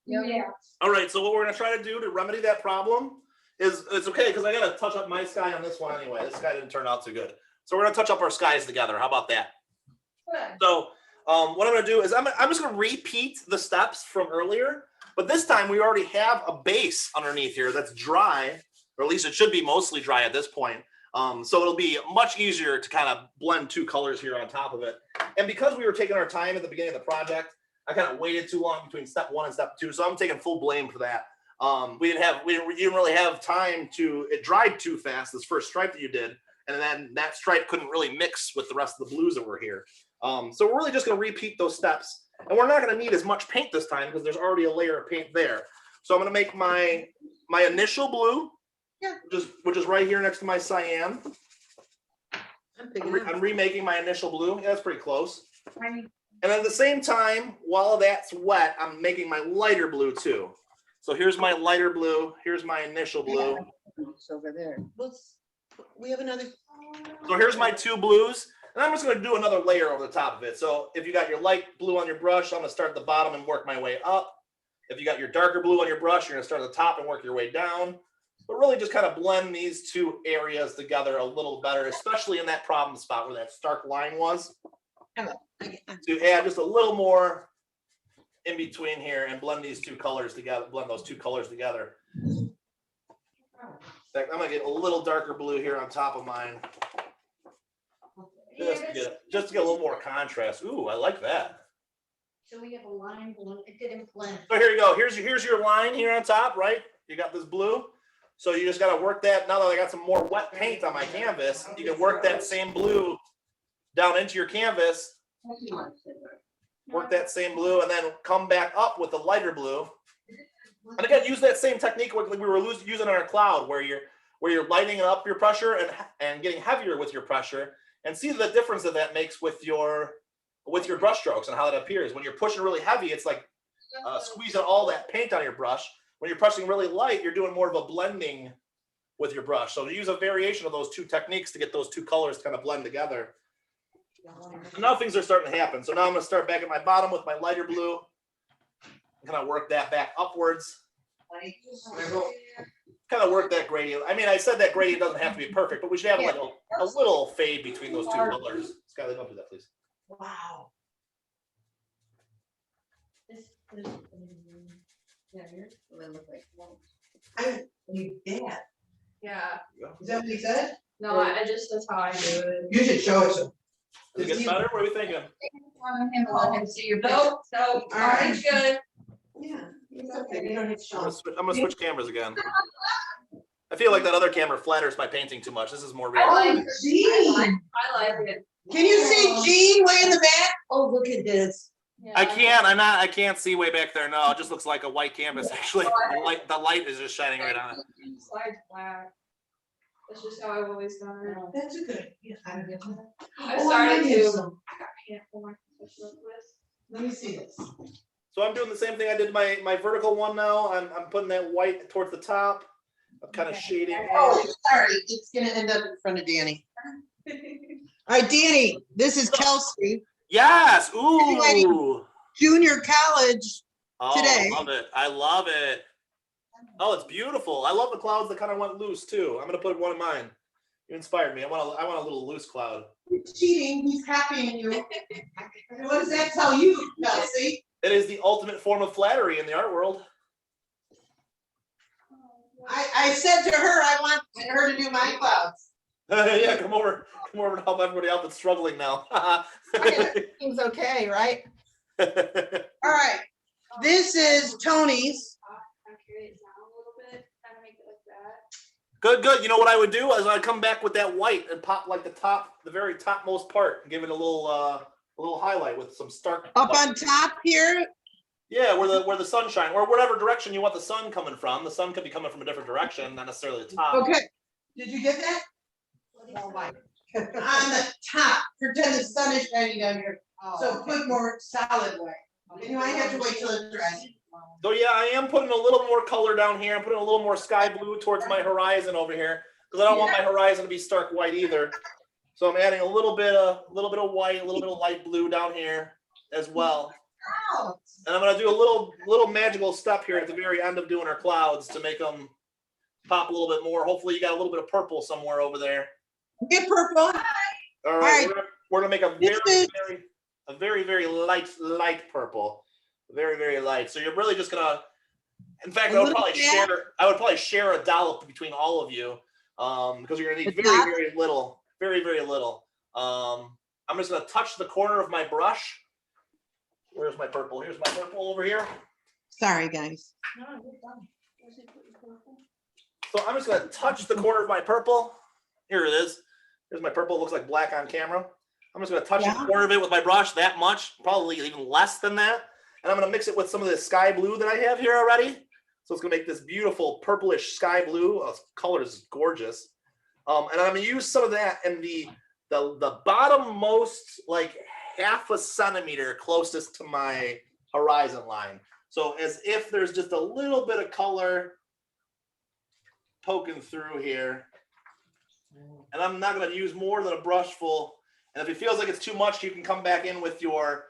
Yeah. All right, so what we're gonna try to do to remedy that problem is, it's okay, because I gotta touch up my sky on this one anyway. This guy didn't turn out too good. So we're gonna touch up our skies together. How about that? Good. So what I'm gonna do is I'm just gonna repeat the steps from earlier, but this time we already have a base underneath here that's dry, or at least it should be mostly dry at this point. So it'll be much easier to kind of blend 2 colors here on top of it. And because we were taking our time at the beginning of the project, I kind of waited too long between step 1 and step 2, so I'm taking full blame for that. We didn't really have time to, it dried too fast, this first stripe that you did, and then that stripe couldn't really mix with the rest of the blues that were here. So we're really just going to repeat those steps, and we're not going to need as much paint this time because there's already a layer of paint there. So I'm going to make my initial blue, which is right here next to my cyan. I'm remaking my initial blue. Yeah, that's pretty close. And at the same time, while that's wet, I'm making my lighter blue too. So here's my lighter blue. Here's my initial blue. It's over there. We have another. So here's my 2 blues. And I'm just going to do another layer over the top of it. So if you got your light blue on your brush, I'm going to start at the bottom and work my way up. If you got your darker blue on your brush, you're going to start at the top and work your way down. But really just kind of blend these 2 areas together a little better, especially in that problem spot where that stark line was. To add just a little more in between here and blend these 2 colors together, blend those 2 colors together. In fact, I'm going to get a little darker blue here on top of mine. Just to get a little more contrast. Ooh, I like that. So we have a line blue. It didn't blend. So here you go. Here's your line here on top, right? You got this blue. So you just got to work that. Now that I got some more wet paint on my canvas, you can work that same blue down into your canvas. Work that same blue and then come back up with the lighter blue. And again, use that same technique like we were using on our cloud, where you're lightening up your pressure and getting heavier with your pressure, and see the difference that makes with your brush strokes and how that appears. When you're pushing really heavy, it's like squeezing all that paint on your brush. When you're pressing really light, you're doing more of a blending with your brush. So use a variation of those 2 techniques to get those 2 colors to kind of blend together. And now things are starting to happen. So now I'm going to start back at my bottom with my lighter blue. Kind of work that back upwards. Kind of work that gradient. I mean, I said that gradient doesn't have to be perfect, but we should have like a little fade between those 2 colors. Skylar, don't do that, please. Wow. Yeah, yours will look like. You did. Yeah. Is that what you said? No, that's how I do it. You should show it to. Does it get better? What are we thinking? Let him see your bill. So, orange good. Yeah, it's okay. You don't need to show us. I'm gonna switch cameras again. I feel like that other camera flatters my painting too much. This is more I real. like Gene. I like it. Can you see Gene way in the back? Oh, look at this. Yeah. I can't see way back there. No, it just looks like a white canvas actually. The light is just shining right on it. Slide black. That's just how I've always done it. That's a good. Yeah, I get that. I Oh, started need to. some. I got paint for my special list. Let me see this. So I'm doing the same thing I did my vertical one now. I'm putting that white towards the top. I'm kind of shading. Oh, sorry, it's gonna end up in front of Danny. All right, Danny, this is Kelsey, Yes. Ooh. junior college. Oh, Today. I love it. I love it. Oh, it's beautiful. I love the clouds that kind of went loose too. I'm gonna put one in mine. You inspired me. I want a little loose cloud. He's cheating, he's copying you. What does that tell you, Kelsey? It is the ultimate form of flattery in the art world. I said to her, I want her to do my clouds. Yeah, come over and help everybody out that's struggling now. Seems okay, right? All right, this is Tony's. I create down a little bit, kind of make it like that. Good. You know what I would do is I'd come back with that white and pop like the very topmost part, and give it a little highlight with some stark. Up on top here, Yeah, where the sun shine, or whatever direction you want the sun coming from. The sun could be coming from a different direction, not necessarily the top. Okay, did you get that? All right. On the top, pretend the sun is shining down here, so put more solid way. And you might have to wait till it dries. So yeah, I am putting a little more color down here. I'm putting a little more sky blue towards my horizon over here, because I don't want my horizon to be stark white either. So I'm adding a little bit of white, a little bit of light blue down here as well. And I'm gonna do a little magical step here at the very end of doing our clouds to make them pop a little bit more. Hopefully you got a little bit of purple somewhere over there. Get purple. All right, right. we're gonna make a This is- very light purple, very light. So you're really just gonna, in fact, A I would little probably dab. share a dollop between all of you, because you're gonna need A dot? very little, very little. I'm just gonna touch the corner of my brush. Where's my purple? Here's my purple over here. Sorry, guys. So I'm just gonna touch the corner of my purple. Here it is. Here's my purple. It looks like black on camera. I'm just gonna touch the corner of it with my brush that much, probably even less than that. And I'm gonna mix it with some of the sky blue that I have here already. So it's gonna make this beautiful purplish sky blue. Oh, color is gorgeous. And I'm gonna use some of that in the bottommost, like half a centimeter closest to my horizon line. So as if there's just a little bit of color poking through here. And I'm not gonna use more than a brush full. And if it feels like it's too much, you can come back in with your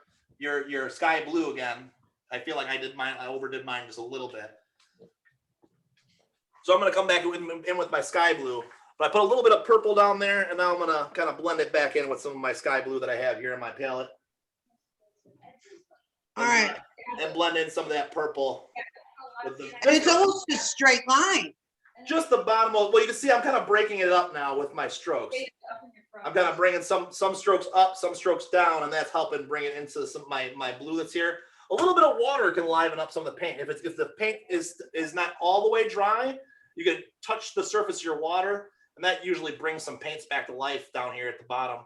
sky blue again. I feel like I overdid mine just a little bit. So I'm gonna come back in with my sky blue. But I put a little bit of purple down there, and now I'm gonna kind of blend it back in with some of my sky blue that I have here in my palette. All right. And blend in some of that purple. With It's almost a straight line. just the bottom of, well, you can see I'm kind of breaking it up now with my strokes. I'm kind of bringing some strokes up, some strokes down, and that's helping bring it into some my blue that's here. A little bit of water can liven up some of the paint. If the paint is not all the way dry, you can touch the surface of your water, and that usually brings some paints back to life down here at the bottom.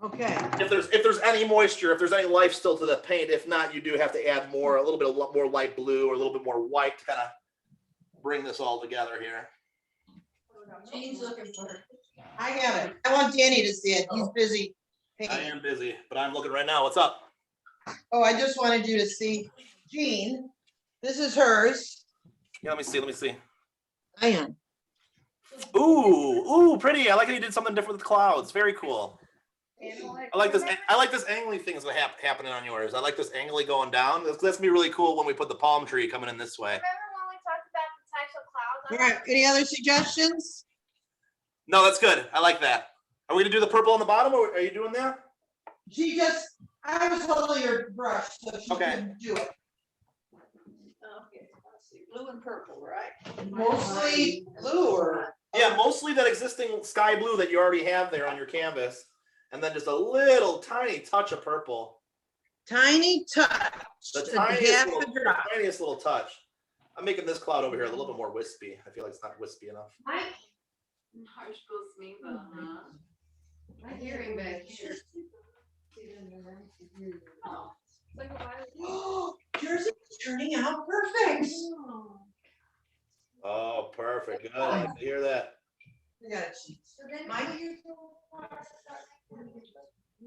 Okay. If there's any moisture, if there's any life still to the paint, if not, you do have to add more, a little bit of more light blue or a little bit more white to kind of bring this all together here. Jean's looking for it. I got it. I want Danny to see it. He's busy. I painting. am busy, but I'm looking right now. What's up? Oh, I just wanted you to see Jean. This is hers. Yeah, let me see. I am. Ooh, pretty. I like how you did something different with the clouds. Very cool. I like this angly thing that's happening on yours. I like this angly going down. That's gonna be really cool when we put the palm tree coming in this way. Remember when we talked about the types of clouds? All right. Any other suggestions? No, that's good. I like that. Are we gonna do the purple on the bottom, or are you doing that? I was holding your brush so she Okay. could do it. Okay, let's see, blue and purple, right? Mostly blue or. Yeah, mostly that existing sky blue that you already have there on your canvas, and then just a little tiny touch of purple. Tiny touch. The Half a drop. tiniest little touch. I'm making this cloud over here a little bit more wispy. I feel like it's not wispy enough. My hearing back here. Yours is turning out perfect. Oh, perfect. Good. I like to hear that. I got it. So then Mine?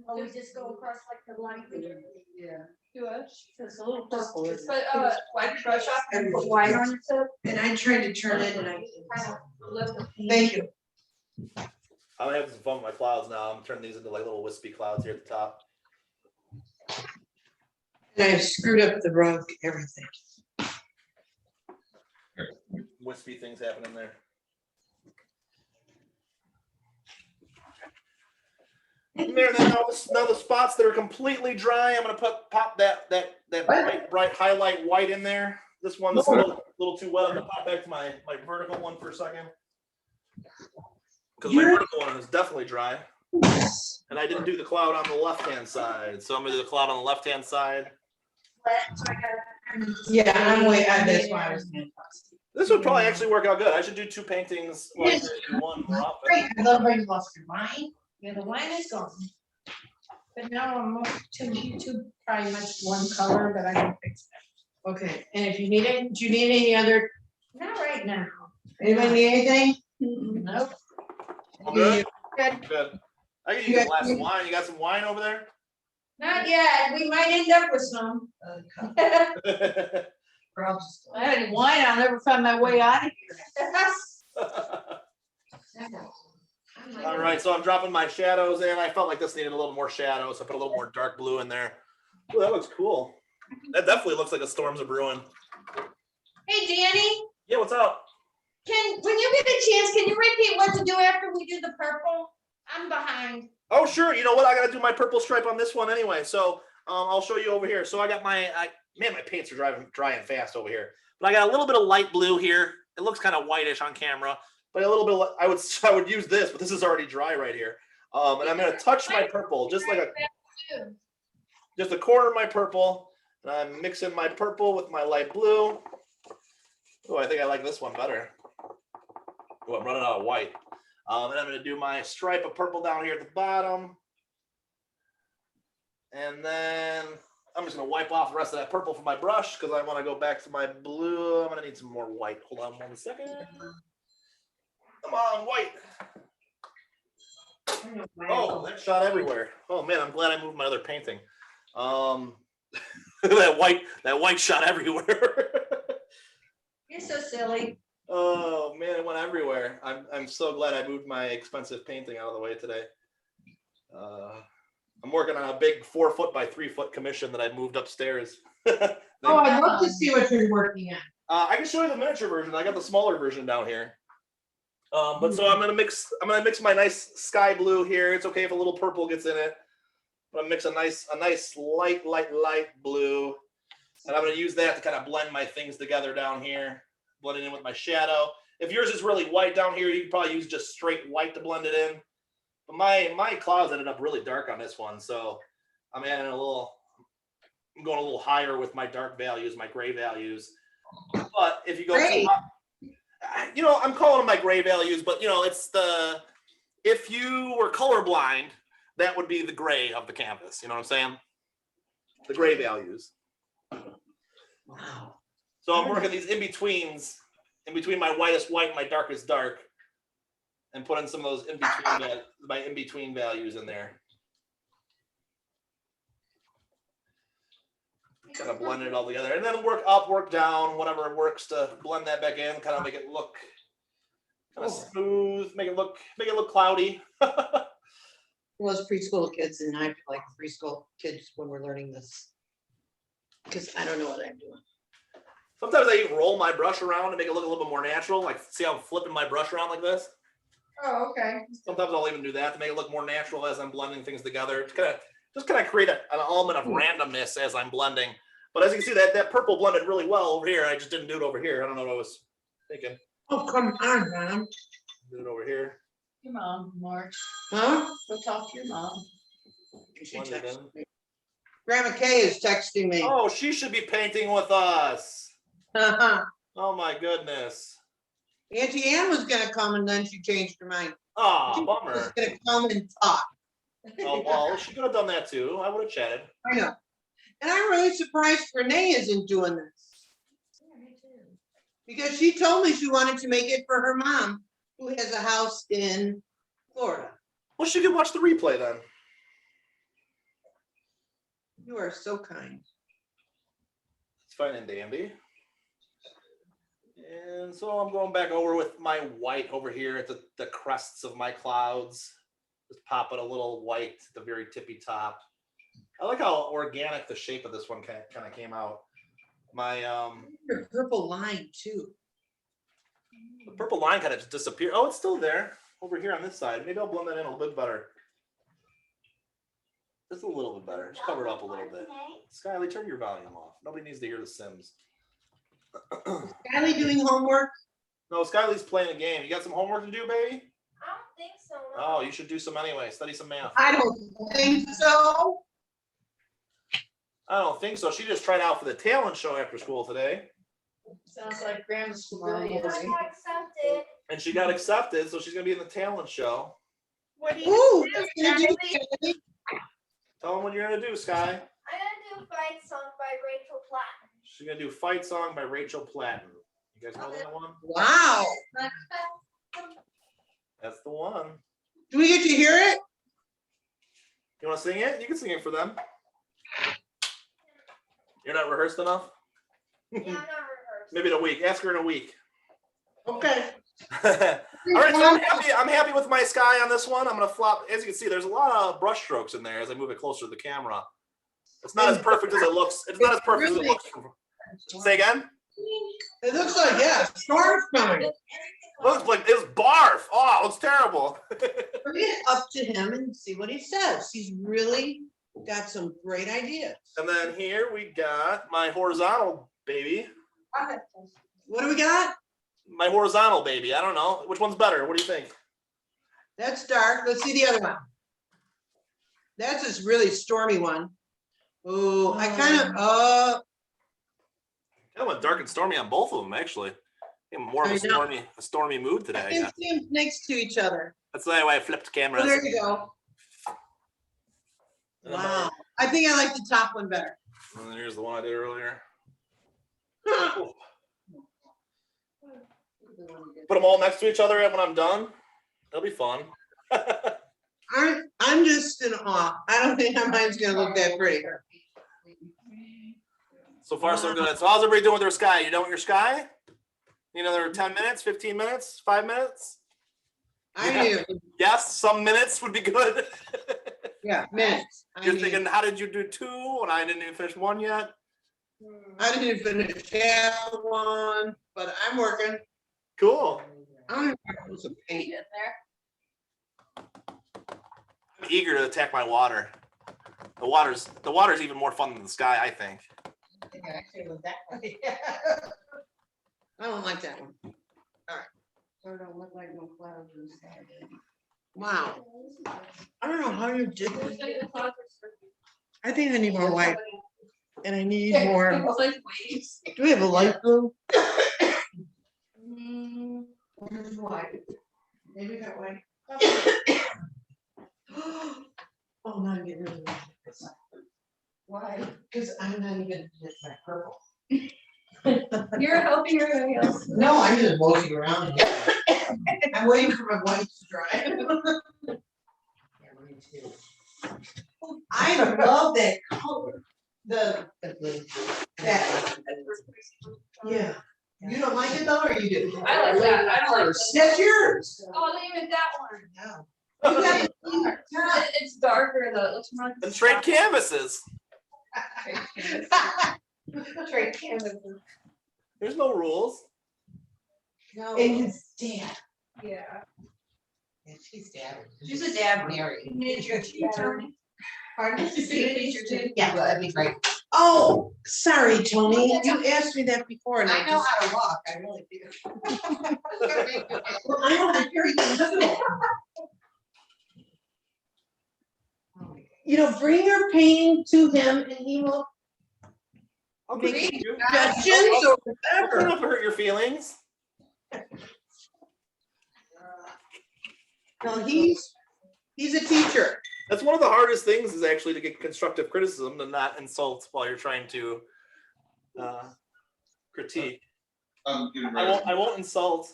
Oh, we just go across like the line. Yeah. Do it. It's a little purple. Just isn't it? put white brush off and put white on yourself. And I tried to turn it and I. Kind of lift the paint. Thank you. I'm having some fun with my clouds now. I'm turning these into like little wispy clouds here at the top. And I've screwed up the rug, everything. Wispy things happening there. There, now the spots that are completely dry, I'm gonna pop that bright highlight white in there. This one's a little too wet. I'm gonna pop back to my vertical one for a second. Because my vertical one is definitely dry. And I didn't do the cloud on the left-hand side. So I'm gonna do the cloud on the left-hand side. Yeah, that's why I was. This would probably actually work out good. I should do two paintings like in one more often. I love how you lost your mind. Yeah, the line is gone. But now I'm too probably much one color, but I can fix that. Okay, and if you need it, do you need any other, Not right now. anybody need anything? Nope. All good? Good. Good. I can use a glass of wine. You got some wine over there? Not yet. We might end up with some. I had wine. I'll never find my way out of here. All right, so I'm dropping my shadows in. I felt like this needed a little more shadow, so I put a little more dark blue in there. Ooh, that looks cool. That definitely looks like a storm's a brewing. Hey, Danny, Yeah, what's up? when you get a chance, can you repeat what to do after we do the purple? I'm behind. Oh, sure. You know what? I got to do my purple stripe on this one anyway. So I'll show you over here. So I got my paints are drying fast over here. But I got a little bit of light blue here. It looks kind of whitish on camera, but a little bit of, I would use this, but this is already dry right here. And I'm going to touch my purple, just a corner of my purple. And I'm mixing my purple with my light blue. Oh, I think I like this one better. Oh, I'm running out of white. And I'm going to do my stripe of purple down here at the bottom. And then I'm just going to wipe off the rest of that purple from my brush because I want to go back to my blue. I'm going to need some more white. Hold on 1 second. Come on, white. Oh, that shot everywhere. Oh, man, I'm glad I moved my other painting. that white shot everywhere. You're so silly. Oh man, it went everywhere. I'm so glad I moved my expensive painting out of the way today. I'm working on a big 4 foot by 3 foot commission that I moved upstairs. Oh, I'd love to see what you're working on. I can show you the miniature version. I got the smaller version down here. But so I'm gonna mix my nice sky blue here. It's okay if a little purple gets in it. But I'm gonna mix a nice light blue. And I'm gonna use that to kind of blend my things together down here. Blend it in with my shadow. If yours is really white down here, you can probably use just straight white to blend it in. But my clouds ended up really dark on this one, so I'm adding I'm going a little higher with my dark values, my gray values. But if you go too high, I'm calling them my gray values, but it's if you were colorblind, that would be the gray of the canvas. You know what I'm saying? The gray values. Wow. So I'm working these in-betweens, in between my whitest white and my darkest dark, and putting some of those my in-between values in there. Kind of blend it all together, and then work up, work down, whatever works to blend that back in, kind of make it look kind of smooth, make it look cloudy. Was preschool kids, and I feel like preschool kids when we're learning this, because I don't know what I'm doing. Sometimes I even roll my brush around to make it look a little bit more natural. Like, see how I'm flipping my brush around like this? Oh, okay. Sometimes I'll even do that to make it look more natural as I'm blending things together. Just kind of create an element of randomness as I'm blending. But as you can see, that purple blended really well over here. I just didn't do it over here. I don't know what I was thinking. Oh, come on, Mom. Do it over here. Your mom, Marge. Huh? Go talk to your mom. She Blend it texted in. me. Grandma Kay is texting me. Oh, she should be painting with us. Oh. Oh my goodness. Auntie Ann was gonna come and then she changed her mind. Oh, She was bummer. gonna come and talk. Oh, well, she could have done that too. I would have chatted. I know. And I'm really surprised Renee isn't doing this. Yeah, me too. Because she told me she wanted to make it for her mom, who has a house in Florida. Well, she could watch the replay then. You are so kind. It's fine and dandy. And so I'm going back over with my white over here at the crests of my clouds. Just popping a little white at the very tippy top. I like how organic the shape of this one kind of came out. My Your purple line too. the purple line kind of just disappeared. Oh, it's still there over here on this side. Maybe I'll blend that in a little bit better. Just a little bit better. Just cover it up a little bit. Skyly, turn your volume off. Nobody needs to hear the Sims. Kylie doing homework? No, Skyly's playing a game. You got some homework to do, baby? I don't think so. Oh, you should do some anyway. Study some math. I don't think so. I don't think so. She just tried out for the talent show after school today. Sounds like grandma's school. I got accepted. And she got accepted, so she's gonna be in the talent show. What do you Ooh, do, that's gonna do Skyly? it. Tell them what you're gonna do, Sky. I'm gonna do Fight Song by Rachel Platten. She's gonna do Fight Song by Rachel Platten. You guys know that one? Wow. That's the one. Do we get to hear it? You wanna sing it? You can sing it for them. You're not rehearsed enough? Yeah, I'm not rehearsed. Maybe in a week. Ask her in a week. Okay. All right, so I'm happy with my Sky on this one. I'm gonna flop. As you can see, there's a lot of brush strokes in there as I move it closer to the camera. It's not as perfect as it looks. It's not as perfect as it looks. Say again? It looks like, yeah, storm's coming. Looks like it's barf. Oh, it looks terrible. Bring it up to him and see what he says. He's really got some great ideas. And then here we got my horizontal baby. What do we got? My horizontal baby. I don't know. Which one's better? What do you think? That's dark. Let's see the other one. That's this really stormy one. Oh, I kind of, I went dark and stormy on both of them, actually. I'm more of I know. a stormy mood I today. I can guess. see them next to each other. That's the way I flipped cameras. Oh, there you go. Wow. I think I like the top one better. And then here's the one I did earlier. Put them all next to each other when I'm done. That'll be fun. I'm just in awe. I don't think mine's gonna look that pretty. So far, so good. So how's everybody doing with their Sky? You done with your Sky? You know, there 10 minutes, 15 minutes, 5 minutes? I do. Yes, some minutes would be good. Yeah, minutes. You're thinking, how did you do 2 when I didn't even finish 1 yet? I didn't even finish half one, but I'm working. Cool. I'm some paint. In there. I'm eager to attack my water. The water's even more fun than the Sky, I think. I don't like that one. Or don't look like no clouds inside. Wow. I don't know how you did this. I think I need more white. And I need more. Do we have a light blue? Where's white? Maybe that white. Oh, no, I'm getting rid of this. Why? Because I'm not even hit that purple. You're helping everybody else. No, I'm just walking around. I'm waiting for my white to dry. I love that color. That. Yeah. You don't like it though, or you do? I like that. I don't like that. That's yours. Oh, leave it that one. No. You got it. It's darker though. It looks more. like And trade canvases. Trade canvas. There's no rules. No. And his dad. Yeah. Yeah, she's dad. She's a dad. Mary. Nature too, Tony. Pardon? Nature too. Yeah, that'd be great. Oh, sorry, Tony. You asked me that before and I know how to walk. I really do. Well, I want to hear you do it. You know, bring your pain to him and he will I'll make critique you. suggestions or I'll try whatever. not to hurt your feelings. No, he's a teacher. That's one of the hardest things is actually to get constructive criticism and not insult while you're trying to critique. I won't insult.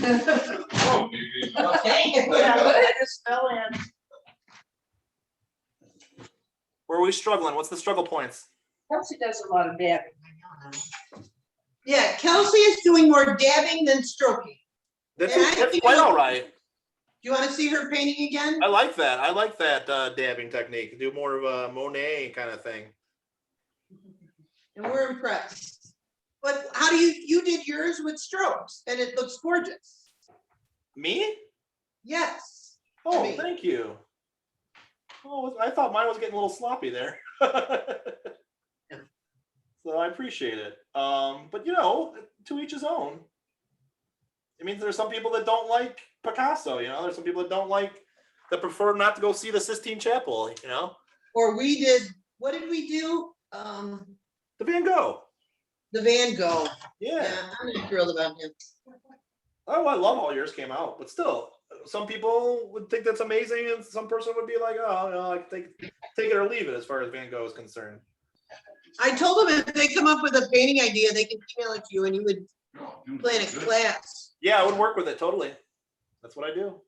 Oh, Okay. Just fell in. Where are we struggling? What's the struggle points? Kelsey does a lot of dabbing. Yeah, Kelsey is doing more dabbing than stroking. That's Yeah, quite all right. Do you want to see her painting again? I like that. I like that dabbing technique. Do more of a Monet kind of thing. And we're impressed. But how do you did yours with strokes and it looks gorgeous. Me? Yes. Oh, Me. thank you. Oh, I thought mine was getting a little sloppy there. So I appreciate it. But you know, to each his own. It means there's some people that don't like Picasso, you know, there's some people that prefer not to go see the Sistine Chapel, you know. Or we did, what did we do? The Van Gogh. The Van Gogh. Yeah. Yeah, I'm not thrilled about him. Oh, I love how yours came out, but still, some people would think that's amazing, and some person would be like, oh, no, I can take it or leave it as far as Van Gogh is concerned. I told them if they come up with a painting idea, they can email it to you and you would plan a class. Yeah, I would work with it totally. That's what I do.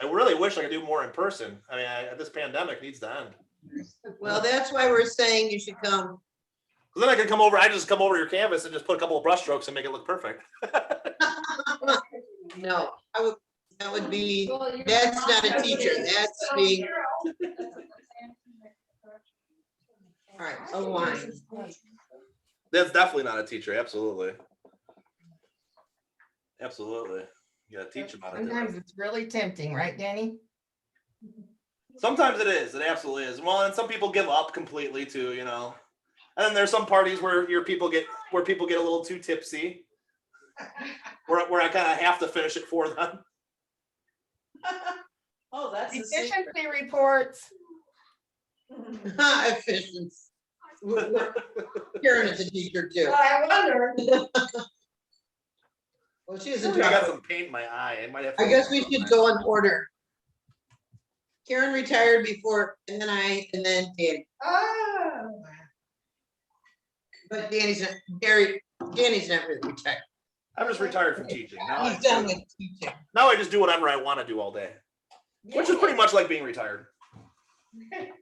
I really wish I could do more in person. I mean, this pandemic needs to end. Well, that's why we're saying you should come. Because then I can come over. I just come over your canvas and just put a couple of brush strokes and make it look perfect. No, that would be, that's not a teacher, that's being, all right, a line. That's definitely not a teacher. Absolutely. Absolutely. You gotta teach them how to do it. Sometimes it's really tempting, right, Danny? Sometimes it is. It absolutely is. Well, and some people give up completely too, you know. And then there's some parties where people get a little too tipsy, where I kind of have to finish it for them. Oh, that's the secret. Efficiency reports. Efficiency. Karen is a teacher too. I wonder. Well, she isn't. I got some paint in my eye. I might have. I guess we should go in order. Karen retired before, and then Danny. Oh. But Danny's not really retired. I'm just retired from teaching. Now He's done with teaching. now I just do whatever I want to do all day, which is pretty much like being retired.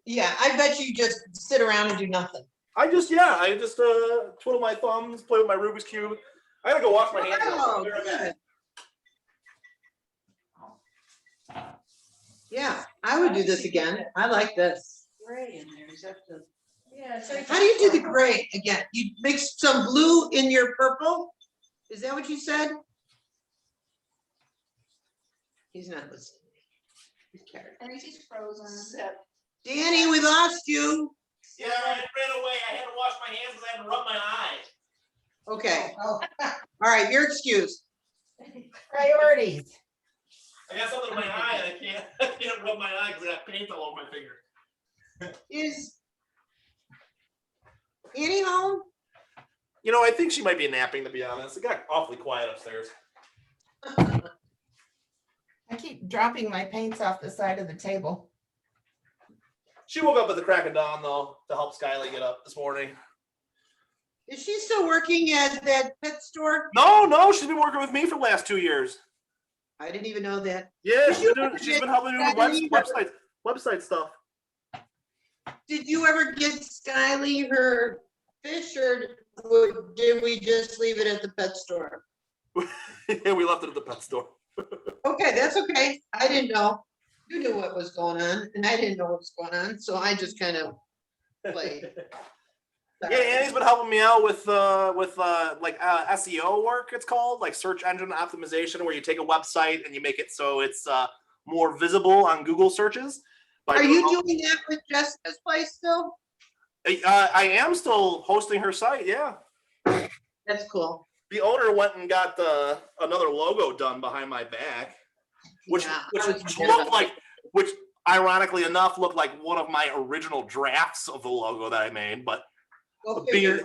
Yeah, I bet you just sit around and do nothing. I just twiddle my thumbs, play with my Rubik's Cube. I gotta go wash my hands. Oh, good. Yeah, I would do this again. I like this. Gray in there, is that the? Yeah, so. How do you do the gray again? You mix some blue in your purple? Is that what you said? He's not listening. He's tired. I think she's frozen. Danny, we lost you. Yeah, I ran away. I had to wash my hands because I had to rub my eye. Okay. All right, you're excused. Priorities. I got something in my eye and I can't rub my eye because I got paint all over my finger. Is Annie home? You know, I think she might be napping, to be honest. It got awfully quiet upstairs. I keep dropping my paints off the side of the table. She woke up at the crack of dawn, though, to help Skylar get up this morning. Is she still working at that pet store? No, she's been working with me for the last 2 years. I didn't even know that. Yeah, Did you ever she's get been helping me with website stuff. Did you ever get Skyly her fish, or did we just leave it at the pet store? Yeah, we left it at the pet store. Okay, that's okay. I didn't know. You knew what was going on, and I didn't know what was going on, so I just kind of played. Yeah, Annie's been helping me out with SEO work. It's called like search engine optimization, where you take a website and you make it so it's more visible on Google searches. Are you doing that with Jessica's place still? I am still hosting her site. Yeah, That's cool. the owner went and got another logo done behind my back, which ironically enough looked like one of my original drafts of the logo that I made. But be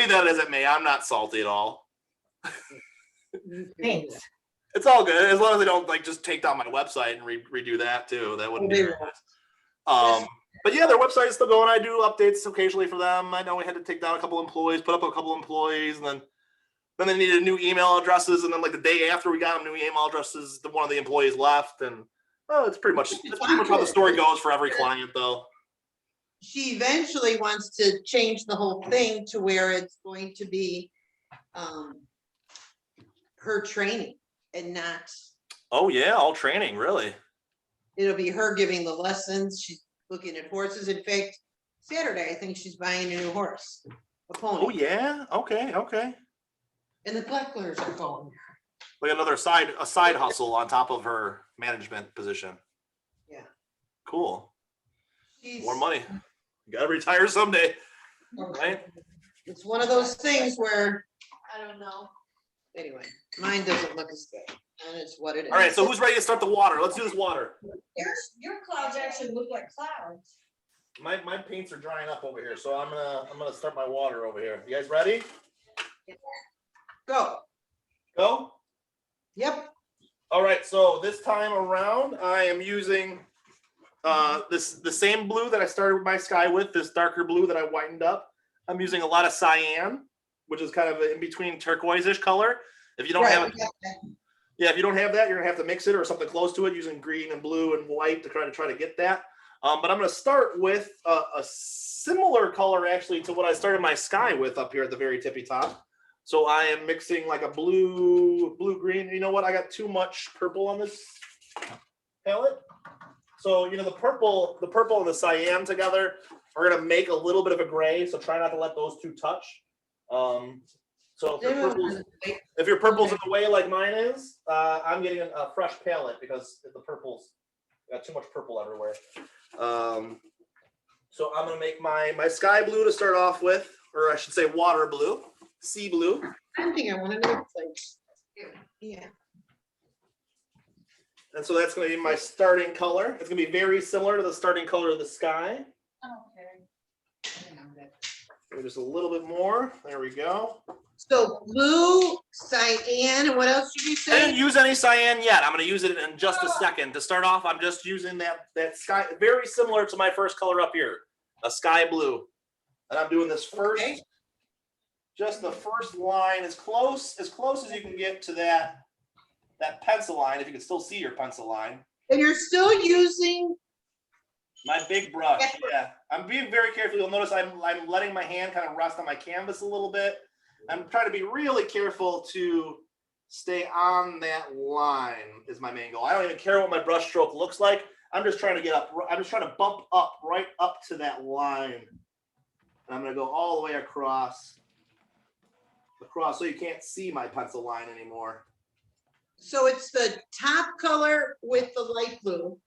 that as it may, I'm not salty at all. Thanks. It's all good as long as they don't like just take down my website and redo that too. That wouldn't be very nice. But yeah, their website is still going. I do updates occasionally for them. I know we had to take down a couple employees, put up a couple employees, and then they needed new email addresses. And then like the day after we got them new email addresses, one of the employees left. And it's pretty much how the story goes for every client, though. She eventually wants to change the whole thing to where it's going to be her training and not. Oh yeah, all training, really. It'll be her giving the lessons. She's looking at horses. In fact, Saturday, I think she's buying a new horse, a pony. Oh yeah, okay. And the Bucklers are calling her. Like another side hustle on top of her management position. Yeah. Cool. She's- More money. You gotta retire someday, right? It's one of those things where, I don't know. anyway, mine doesn't look as good, and it's what it is. All right, so who's ready to start the water? Let's do this water. Your clouds actually look like clouds. My paints are drying up over here, so I'm gonna start my water over here. You guys ready? Go. Go. Yep. All right. so this time around, I am using the same blue that I started my sky with, this darker blue that I whitened up. I'm using a lot of cyan, which is kind of an in between turquoise-ish color. If you don't Right, have we it, got that. yeah, if you don't have that, you're gonna have to mix it or something close to it using green and blue and white to try to get that. But I'm gonna start with a similar color actually to what I started my sky with up here at the very tippy top. So I am mixing like a blue green. You know what? I got too much purple on this palette. So you know the purple and the cyan together are gonna make a little bit of a gray. So try not to let those two touch. So if your purple's in the way like mine is, I'm getting a fresh palette because the purple's got too much purple everywhere. So I'm gonna make my sky blue to start off with, or I should say water blue, sea blue. I think I want another place. Yeah. And so that's gonna be my starting color. It's gonna be very similar to the starting color of the sky. Maybe just a little bit more. There we go. So blue, cyan, and what else did you I didn't say? use any cyan yet. I'm gonna use it in just a second. To start off, I'm just using that sky, very similar to my first color up here, a sky blue. And I'm doing this first, Okay. just the first line as close as you can get to that pencil line, if you can still see your pencil line. And you're still using, My big brush, yeah. I'm being very careful. You'll notice I'm letting my hand kind of rest on my canvas a little bit. I'm trying to be really careful to stay on that line is my main goal. I don't even care what my brush stroke looks like. I'm just trying to get up. I'm just trying to bump up right up to that line. And I'm going to go all the way across so you can't see my pencil line anymore. so it's the top color with the light blue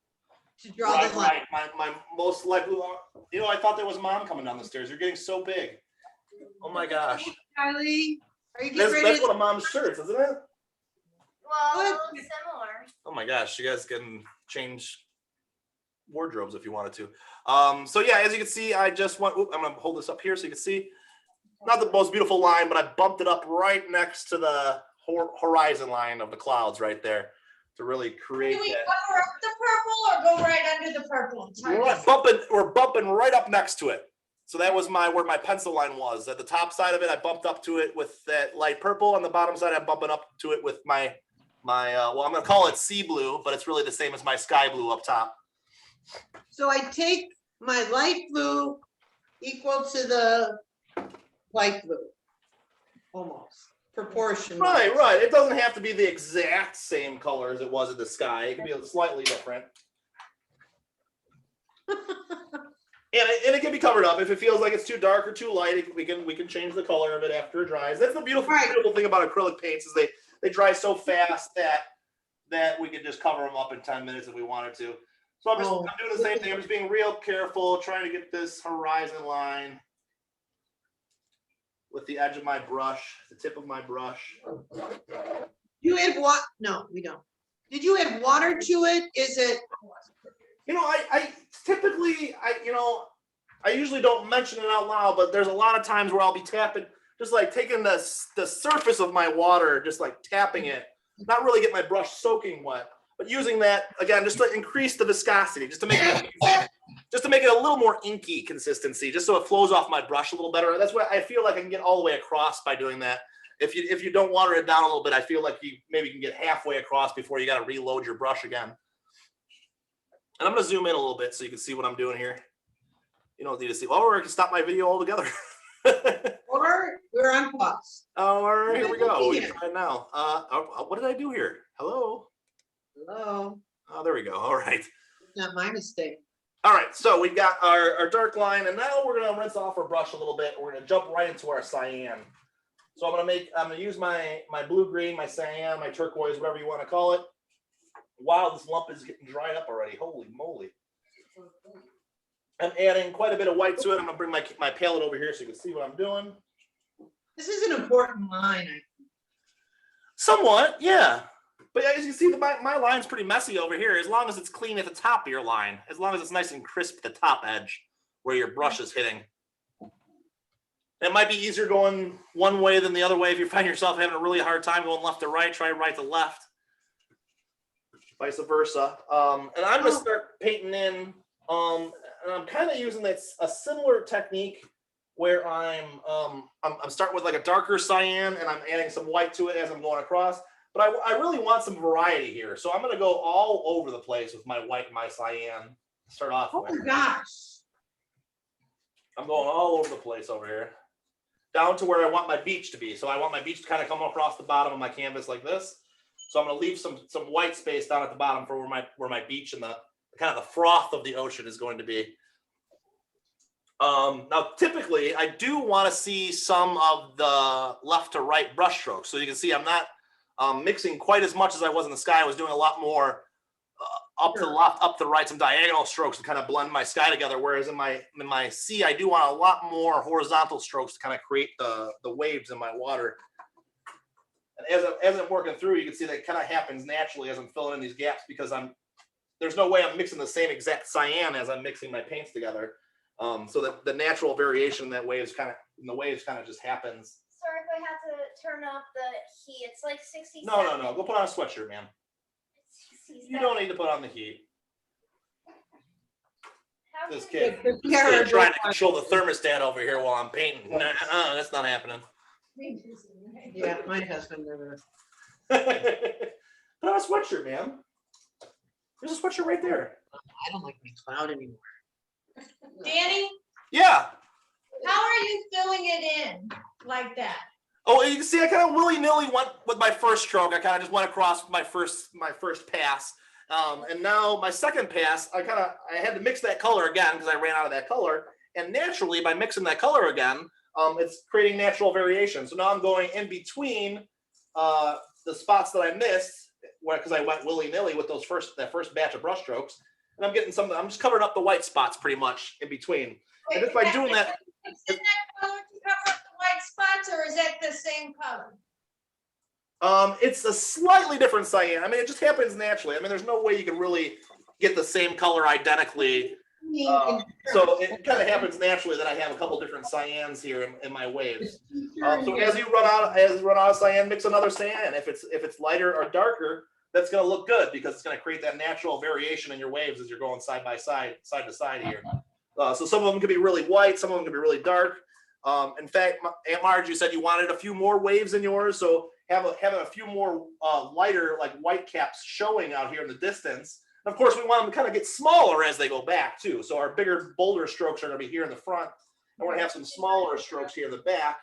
to draw the line. Right. My most likely, you know, I thought there was Mom coming down the stairs. You're getting so big. Oh my gosh. Kylie, are you getting That's ready? one of Mom's shirts, isn't it? Well, similar. Oh my gosh, you guys can change wardrobes if you wanted to. So yeah, as you can see, I just went, I'm gonna hold this up here so you can see. Not the most beautiful line, but I bumped it up right next to the horizon line of the clouds right there to really create Do we that. cover up the purple or go right under the purple? It's hard to see. We're bumping right up next to it. So that was where my pencil line was. At the top side of it, I bumped up to it with that light purple. On the bottom side, I'm bumping up to it with my well, I'm gonna call it sea blue, but it's really the same as my sky blue up top. So I take my light blue equal to the light blue, almost proportion. Right. It doesn't have to be the exact same color as it was in the sky. It can be slightly different. And it can be covered up if it feels like it's too dark or too light. We can change the color of it after it dries. That's the beautiful thing about acrylic paints is they dry so fast that we can just cover them up in 10 minutes if we wanted to. So I'm doing the same thing. I'm just being real careful, trying to get this horizon line with the edge of my brush, the tip of my brush. You add what? No, we don't. Did you add water to it? Is it? You know, I typically, I usually don't mention it out loud, but there's a lot of times where I'll be tapping, just like taking the surface of my water, just like tapping it, not really get my brush soaking wet, but using that again, just to increase the viscosity, just to make it a little more inky consistency, just so it flows off my brush a little better. That's what I feel like I can get all the way across by doing that. If you don't water it down a little bit, I feel like you maybe can get halfway across before you got to reload your brush again. And I'm going to zoom in a little bit so you can see what I'm doing here. You don't need to see, or I can stop my video altogether. Or we're on pause. All right, here we go. We can try it now. What did I do here? Hello? Hello, Oh, there we go. All right. it's not my mistake. All right, so we've got our dark line, and now we're going to rinse off our brush a little bit. We're going to jump right into our cyan. So I'm going to use my blue-green, my cyan, my turquoise, whatever you want to call it. Wow, this lump is getting dried up already. Holy moly. I'm adding quite a bit of white to it. I'm going to bring my palette over here so you can see what I'm doing. This is an important line. Somewhat, yeah. But as you can see, my line's pretty messy over here. As long as it's clean at the top of your line, as long as it's nice and crisp at the top edge where your brush is hitting. It might be easier going one way than the other way. If you find yourself having a really hard time going left to right, try right to left. vice versa. And I'm gonna start painting in, and I'm kind of using a similar technique where I'm starting with like a darker cyan and I'm adding some white to it as I'm going across. But I really want some variety here. So I'm gonna go all over the place with my white and my cyan to start off Oh with. my gosh. I'm going all over the place over here, down to where I want my beach to be. So I want my beach to kind of come across the bottom of my canvas like this. So I'm going to leave some white space down at the bottom for where my beach and the kind of the froth of the ocean is going to be. Now, typically, I do want to see some of the left to right brush strokes. So you can see I'm not mixing quite as much as I was in the sky. I was doing a lot more up to the left, up to the right, some diagonal strokes to kind of blend my sky together. Whereas in my sea, I do want a lot more horizontal strokes to kind of create the waves in my water. And as I'm working through, you can see that it kind of happens naturally as I'm filling in these gaps because there's no way I'm mixing the same exact cyan as I'm mixing my paints together. So that the natural variation in the waves kind of just happens. Sorry if I have to turn off the heat. It's like 67. No. Go put on a sweatshirt, man. You don't need to put on the heat. How This can- kid is trying to control the thermostat over here while I'm painting. That's not happening. Yeah, my husband never. Put on a sweatshirt, man. There's a sweatshirt right there. I don't like my cloud anymore. Danny, Yeah. how are you filling it in like that? Oh, you can see I kind of willy-nilly went with my first stroke. I kind of just went across my first pass. And now my second pass, I had to mix that color again because I ran out of that color. And naturally, by mixing that color again, it's creating natural variation. So now I'm going in between the spots that I missed because I went willy-nilly with that first batch of brush strokes. And I'm getting I'm just covering up the white spots pretty much in between. And just by doing that. Is that color to cover up the white spots, or is that the same color? It's a slightly different cyan. I mean, it just happens naturally. I mean, there's no way you can really get the same color identically. So it kind of happens naturally that I have a couple different cyans here in my waves. So as you run out of cyan, mix another cyan. If it's lighter or darker, that's going to look good because it's going to create that natural variation in your waves as you're going side by side, side to side here. So some of them can be really white, some of them can be really dark. In fact, Aunt Marge, you said you wanted a few more waves in yours, so having a few more lighter, like white caps showing out here in the distance. And of course, we want them to kind of get smaller as they go back too. So our bigger, bolder strokes are going to be here in the front, and we're going to have some smaller strokes here in the back.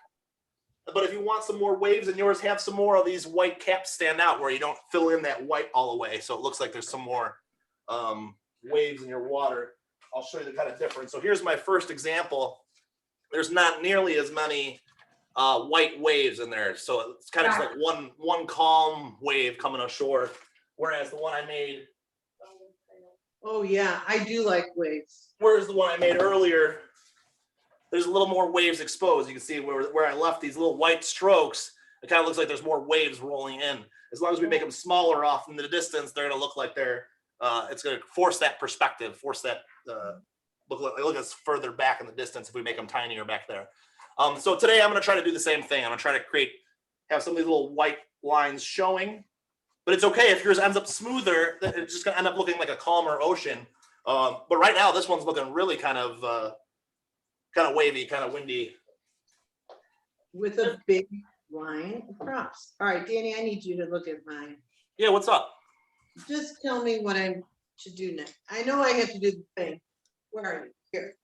But if you want some more waves in yours, have some more of these white caps stand out where you don't fill in that white all the way. So it looks like there's some more waves in your water. I'll show you the kind of difference. So here's my first example. There's not nearly as many white waves in there. So it's kind of just like one calm wave coming ashore. Whereas the one I made. Oh yeah, I do like waves. Whereas the one I made earlier, there's a little more waves exposed. You can see where I left these little white strokes, it kind of looks like there's more waves rolling in. As long as we make them smaller off in the distance, they're going to look like it's going to force that perspective, force that look us further back in the distance if we make them tinier back there. So today I'm going to try to do the same thing. I'm going to try to have some of these little white lines showing, but it's okay if yours ends up smoother. It's just going to end up looking like a calmer ocean. But right now, this one's looking really kind of wavy, kind of windy. With a big line across. All right, Danny, I need you to look at mine. Yeah, what's up? Just tell me what I should do next. I know I have to do the thing. Where are you? Here.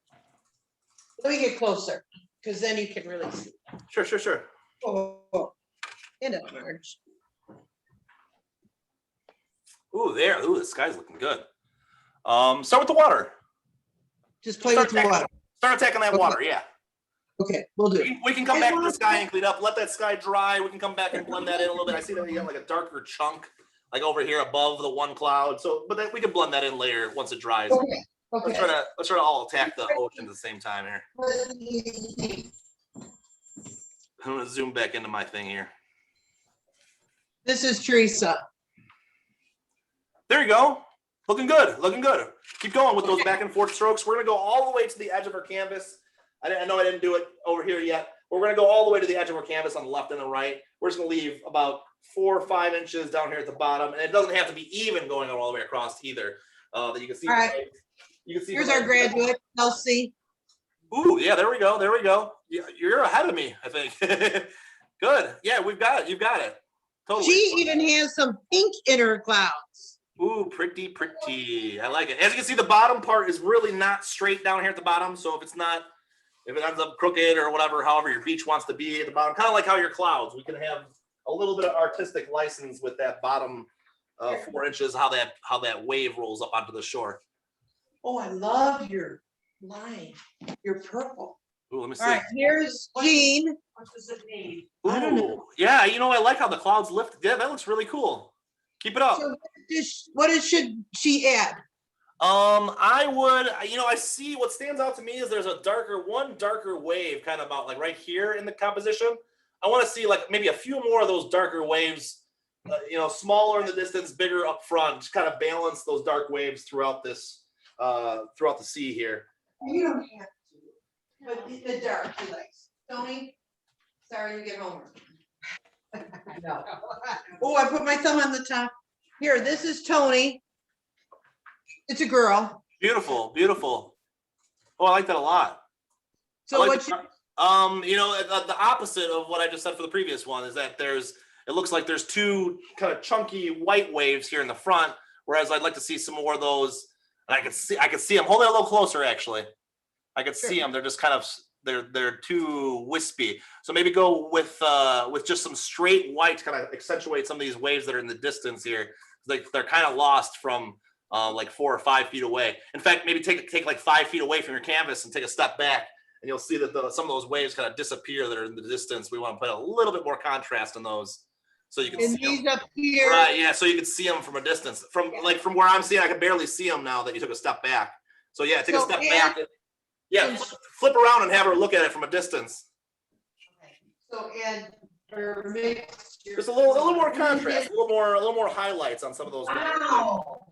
Let me get closer, because then you can really see. Sure. Oh, and up, Marge. Ooh, the sky's looking good. Start with the water. Just play with the water. Start attacking that water, yeah. Okay, we'll do it. We can come back to the sky and clean up. Let that sky dry. We can come back and blend that in a little bit. I see that you got like a darker chunk, like over here above the one cloud. So, but then we can blend that in later once it dries. Okay. Let's try to all attack the ocean at the same time here. I'm gonna zoom back into my thing here. This is Teresa. There you go. Looking good. Keep going with those back and forth strokes. We're gonna go all the way to the edge of our canvas. I know I didn't do it over here yet. We're gonna go all the way to the edge of our canvas on the left and the right. We're just gonna leave about 4 or 5 inches down here at the bottom, and it doesn't have to be even going all the way across either. That you can see. All right. You can see. Here's our graduate, Elsie. Ooh, yeah, there we go. There we go. You're ahead of me, I think. Good. Yeah, we've got it. You've got it. Totally. She even has some pink in her clouds. Ooh, pretty, pretty. I like it. As you can see, the bottom part is really not straight down here at the bottom. So if it ends up crooked or whatever, however your beach wants to be at the bottom, kind of like how your clouds, we can have a little bit of artistic license with that bottom 4 inches, how that wave rolls up onto the shore. Oh, I love your line, your purple. Ooh, let me see. All right, here's Jean. What does it mean? Ooh, I don't know. yeah, I like how the clouds lift. Yeah, that looks really cool. Keep it up. So what should she add? I would, I see what stands out to me is there's one darker wave kind of about like right here in the composition. I want to see like maybe a few more of those darker waves, smaller in the distance, bigger up front, just kind of balance those dark waves throughout this, throughout the sea here. You don't have to, but the dark he likes. Tony, sorry you get homework. No. Oh, I put my thumb on the top. Here, this is Tony. It's a girl. Beautiful, beautiful. Oh, I like that a lot. So I like what the opposite of what I just said for the previous one is that it looks like there's 2 kind of chunky white waves here in the front, whereas I'd like to see some more of those. And I could see them. Hold it a little closer, actually. I could see them. They're just kind of they're too wispy. So maybe go with just some straight white to kind of accentuate some of these waves that are in the distance here. They're kind of lost from like 4 or 5 feet away. In fact, maybe take like 5 feet away from your canvas and take a step back, and you'll see that some of those waves kind of disappear that are in the distance. We want to put a little bit more contrast in those, so you can see these them. up here. Right, yeah, so you can see them from a distance. From where I'm seeing, I can barely see them now that you took a step back. So yeah, take a step back. Yeah, flip around and have her look at it from a distance. So add or mix. Just a little more contrast, a little more highlights on some of those. Wow.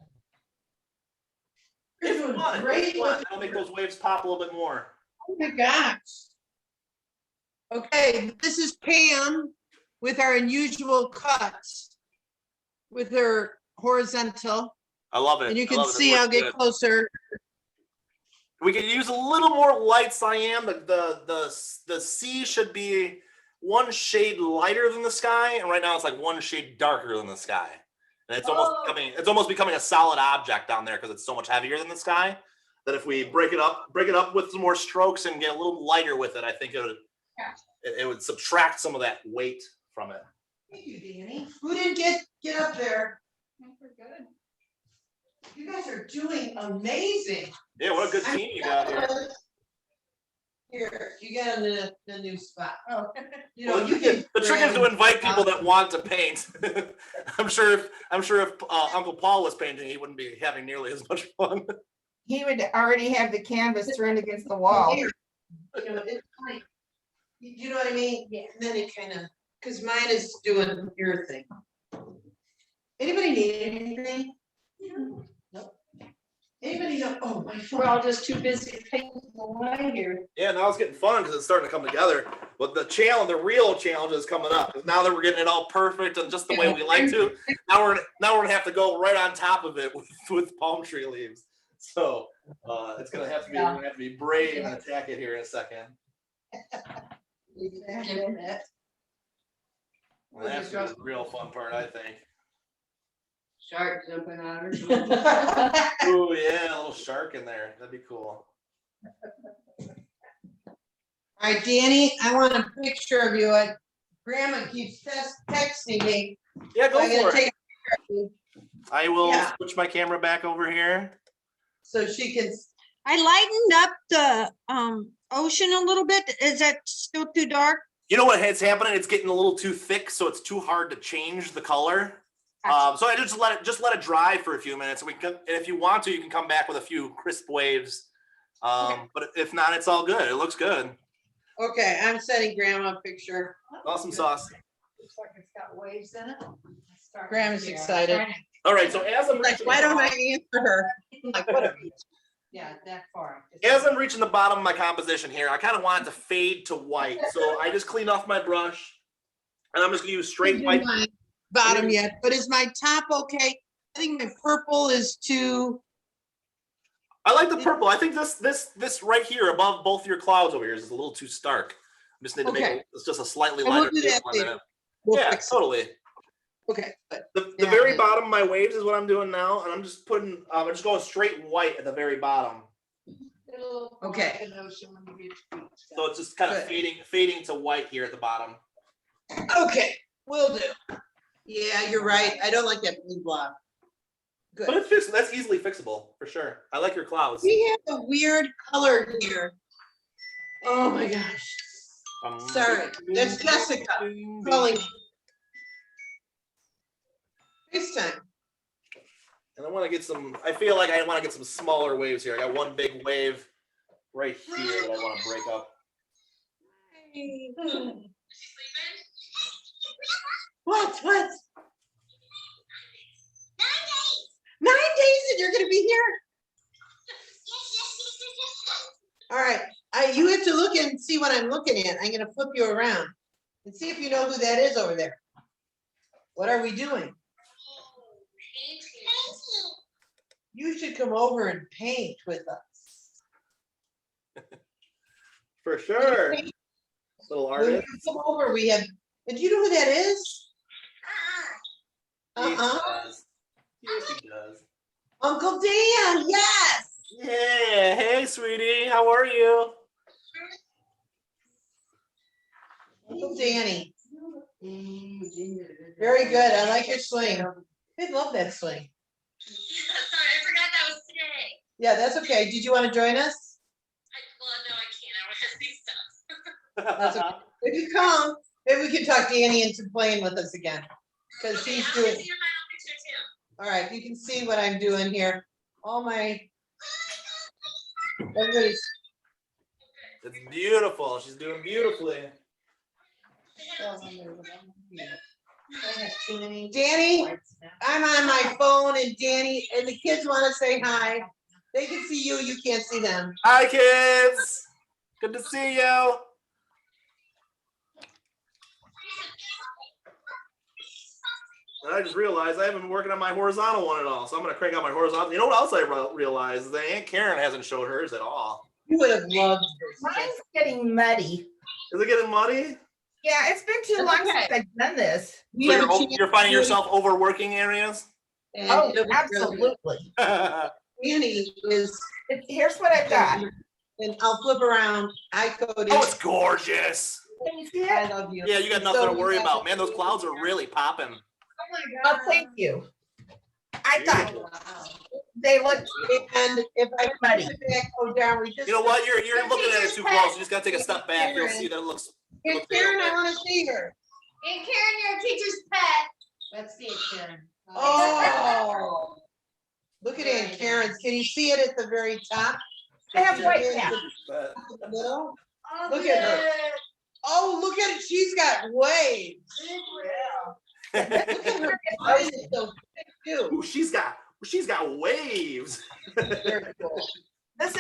It's You're doing fun. great. It'll make those waves pop a little bit more. Oh my gosh. Okay, this is Pam with our unusual cuts with her horizontal. I love it. And you I can love it. It see, works I'll get good. closer. We can use a little more light cyan. The sea should be 1 shade lighter than the sky, and right now it's like 1 shade darker than the sky. And it's almost becoming a solid object down there because it's so much heavier than the sky. That if we break it up with some more strokes and get a little lighter with it, I think it would subtract some of that weight from it. Thank you, Danny. Who didn't get up there? We're good. You guys are doing amazing. Yeah, what a good team you got here. Here, you got the new spot. Oh. Well, the trick is to invite people that want to paint. I'm sure if Uncle Paul was painting, he wouldn't be having nearly as much fun. He would already have the canvas thrown against the wall. Here. It's like, you know what I mean? Yeah. And then it kind of, because mine is doing your thing. Anybody need anything? Nope. Anybody know? Oh, my phone. We're all just too busy painting away here. Yeah, now it's getting fun because it's starting to come together. But the real challenge is coming up. Now that we're getting it all perfect and just the way we like to, now we're gonna have to go right on top of it with palm tree leaves. So it's gonna have to be we're gonna have to be brave and attack it here in a second. Well, that's the real fun part, I think. Shark jumping on her. Ooh, yeah, a little shark in there. That'd be cool. All right, Danny, I want a picture of you. Grandma keeps texting me. Yeah, go I'm gonna for it. take a picture of you I will Yeah. switch my camera back over here. so she can. I lightened up the ocean a little bit. Is that still too dark? You know what is happening? It's getting a little too thick, so it's too hard to change the color. So I just let it dry for a few minutes. And if you want to, you can come back with a few crisp waves. But if not, it's all good. It looks good. Okay, I'm sending Grandma a picture. Awesome sauce. Looks like it's got waves in it. Grandma's excited. All right. So as I'm Like, reaching why don't I answer her? I'm like, what? Yeah, that far. as I'm reaching the bottom of my composition here, I kind of want it to fade to white. So I just cleaned off my brush, and I'm just gonna use straight white. bottom yet, but is my top okay? I think my purple is too, I like the purple. I think this right here above both your clouds over here is a little too stark. I just need to make Okay. it's just a slightly And we'll lighter do shade that one than later. it. we'll Yeah, fix it. totally. Okay, but The Yeah. very bottom of my waves is what I'm doing now, and I'm just putting I'm just going straight white at the very bottom. Okay. So it's just kind of Good. fading to white here at the bottom. okay, will do. Yeah, you're right. I don't like that blue block. But Good. it's fixable. That's easily fixable for sure. I like your clouds. We have a weird color here. Oh my gosh. Sorry, that's Jessica calling. FaceTime. And I want to get some. I feel like I want to get some smaller waves here. I got one big wave right here that I want to break up. What? 9 days and you're gonna be here? All right, you have to look and see what I'm looking at. I'm gonna flip you around and see if you know who that is over there. What are we doing? You should come over and paint with us. For sure. Little When you artist. come over, we have, and do you know who that is? Yes, he does. Yes, he does. Uncle Dan, yes. Yeah. Hey, sweetie. How are you? Uncle Danny. Very good. I like your swing. I love that swing. Sorry, I forgot that was today. Yeah, that's okay. Did you want to join us? Well, no, I can't. I was That's okay. If you come, maybe we can talk Danny into playing with us again. Because Okay, he's I'm doing, gonna see your final picture too. all right, you can see what I'm doing here. All my. Everybody's. It's beautiful. She's doing beautifully. Danny, I'm on my phone and Danny and the kids want to say hi. They can see you, you can't see them. Hi, kids. Good to see you. And I just realized I haven't been working on my horizontal one at all, so I'm gonna crank out my horizontal. You know what else I realized? That Aunt Karen hasn't showed hers at all. You would have loved this. Mine's getting muddy. Is it getting muddy? Yeah, it's been too long since I've done this. We So have a chance you're finding to- yourself overworking areas? and Oh, it'll be really good. absolutely. Danny is, Here's what I've got. and I'll flip around. I coded. Oh, it's gorgeous. Can you see I it? love you. Yeah, you got And nothing so to worry you guys- about. Man, those clouds are really popping. Oh, thank you. I thought they looked And if I muddy. put it back, oh darn, we just. You know what? You're looking at it too close. You just gotta take a step back. You'll see that it looks. Hey, Karen, I want to see her. And Karen, you're a teacher's pet. Let's see it, Karen. Oh. Look at Aunt Karen's. Can you see it at the very top? I have white In cap. the middle? Oh, Look at her. good. Oh, look at it. She's got waves. Look at her. Mine is so thick too. Ooh, she's got waves. Very cool. This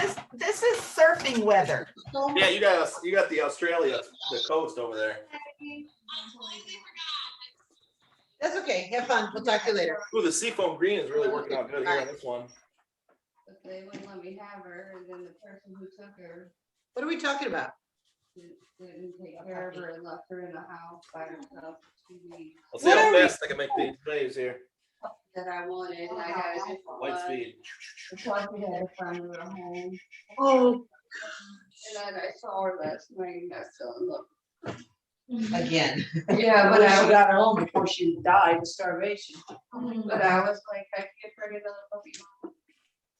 is surfing weather. So much. Yeah, you got the Australia, the coast over there. That's okay. Have fun. We'll talk to you later. Ooh, the seafoam green is really working out good here on this one. But they wouldn't let me have her, and then the person who took her What are we talking about? didn't take care of her and left her in the house by herself for 2 weeks. Let's see What how are we- fast I can make these waves here. That I wanted, and I got a different Light one. speed. Plus we had to find her a home, Oh, and then I saw her last night, and I still look. again. Yeah, but I got her home before she died of starvation. But I was like, I can't bring another puppy.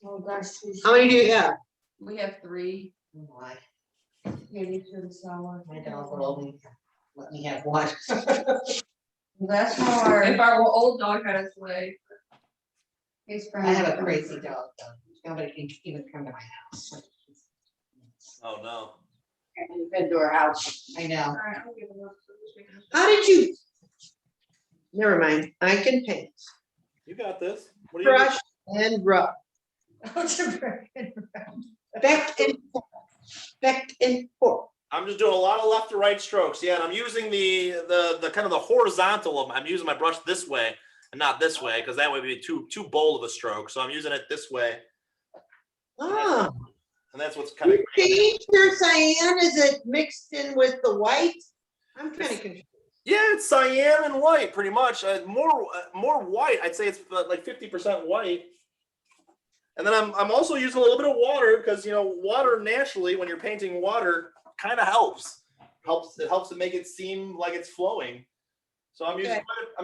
Oh, gosh. How many do you have? We have 3. Maybe 2 in the summer. My dog will only let me have one. That's hard. If our old dog had his way. He's I have a crazy dog though. Nobody can even come to my house. Oh no. He's been to our house. I know. Alright, I'll give him up to this weekend. How did you? Never mind. I can paint. You got this. What do you Brush and rub. Back and forth. Back and forth. I'm just doing a lot of left to right strokes. Yeah, and I'm using the kind of the horizontal of. I'm using my brush this way and not this way because that would be too bold of a stroke. So I'm using it this way, Oh, and that's what's kind of. you changed your cyan, is it mixed in with the white? I'm kind of confused. Yeah, it's cyan and white, pretty much. More white. I'd say it's like 50% white. And then I'm also using a little bit of water because water naturally when you're painting water kind of helps. It helps to make it seem like it's flowing. So I'm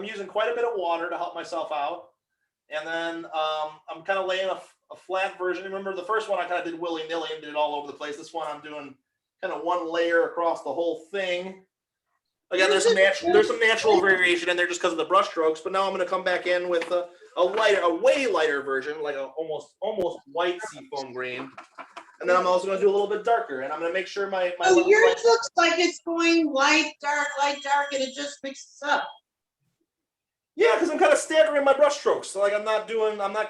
using quite a bit of water to help myself out. And then I'm kind of laying a flat version. Remember the first one I kind of did willy-nilly and did it all over the place. This one I'm doing kind of one layer across the whole thing. Again, there's some natural variation in there just because of the brush strokes, but now I'm going to come back in with a way lighter version, like a almost white seafoam green. And then I'm also going to do a little bit darker, and I'm going to make sure my Oh, yours looks like it's going light, dark, and it just mixes up. Yeah, because I'm kind of staggering my brush strokes. So like I'm not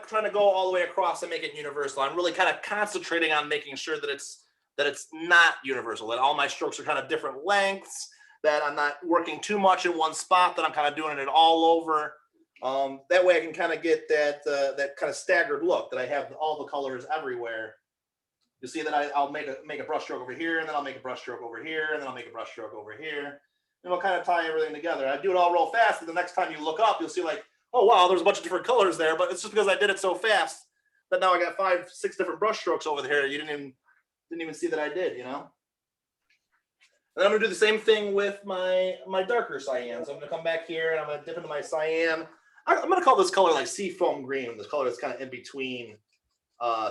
trying to go all the way across and make it universal. I'm really kind of concentrating on making sure that it's not universal, that all my strokes are kind of different lengths, that I'm not working too much in one spot, that I'm kind of doing it all over. That way I can kind of get that kind of staggered look, that I have all the colors everywhere. You see that I'll make a brush stroke over here, and then I'll make a brush stroke over here, and then I'll make a brush stroke over here. And I'll kind of tie everything together. I do it all real fast, and the next time you look up, you'll see like, oh wow, there's a bunch of different colors there, but it's just because I did it so fast that now I got 5, 6 different brush strokes over here. You didn't even see that I did, And then I'm gonna do the same thing with my darker cyan. So I'm gonna come back here and I'm gonna dip into my cyan. I'm gonna call this color like seafoam green. This color is kind of in between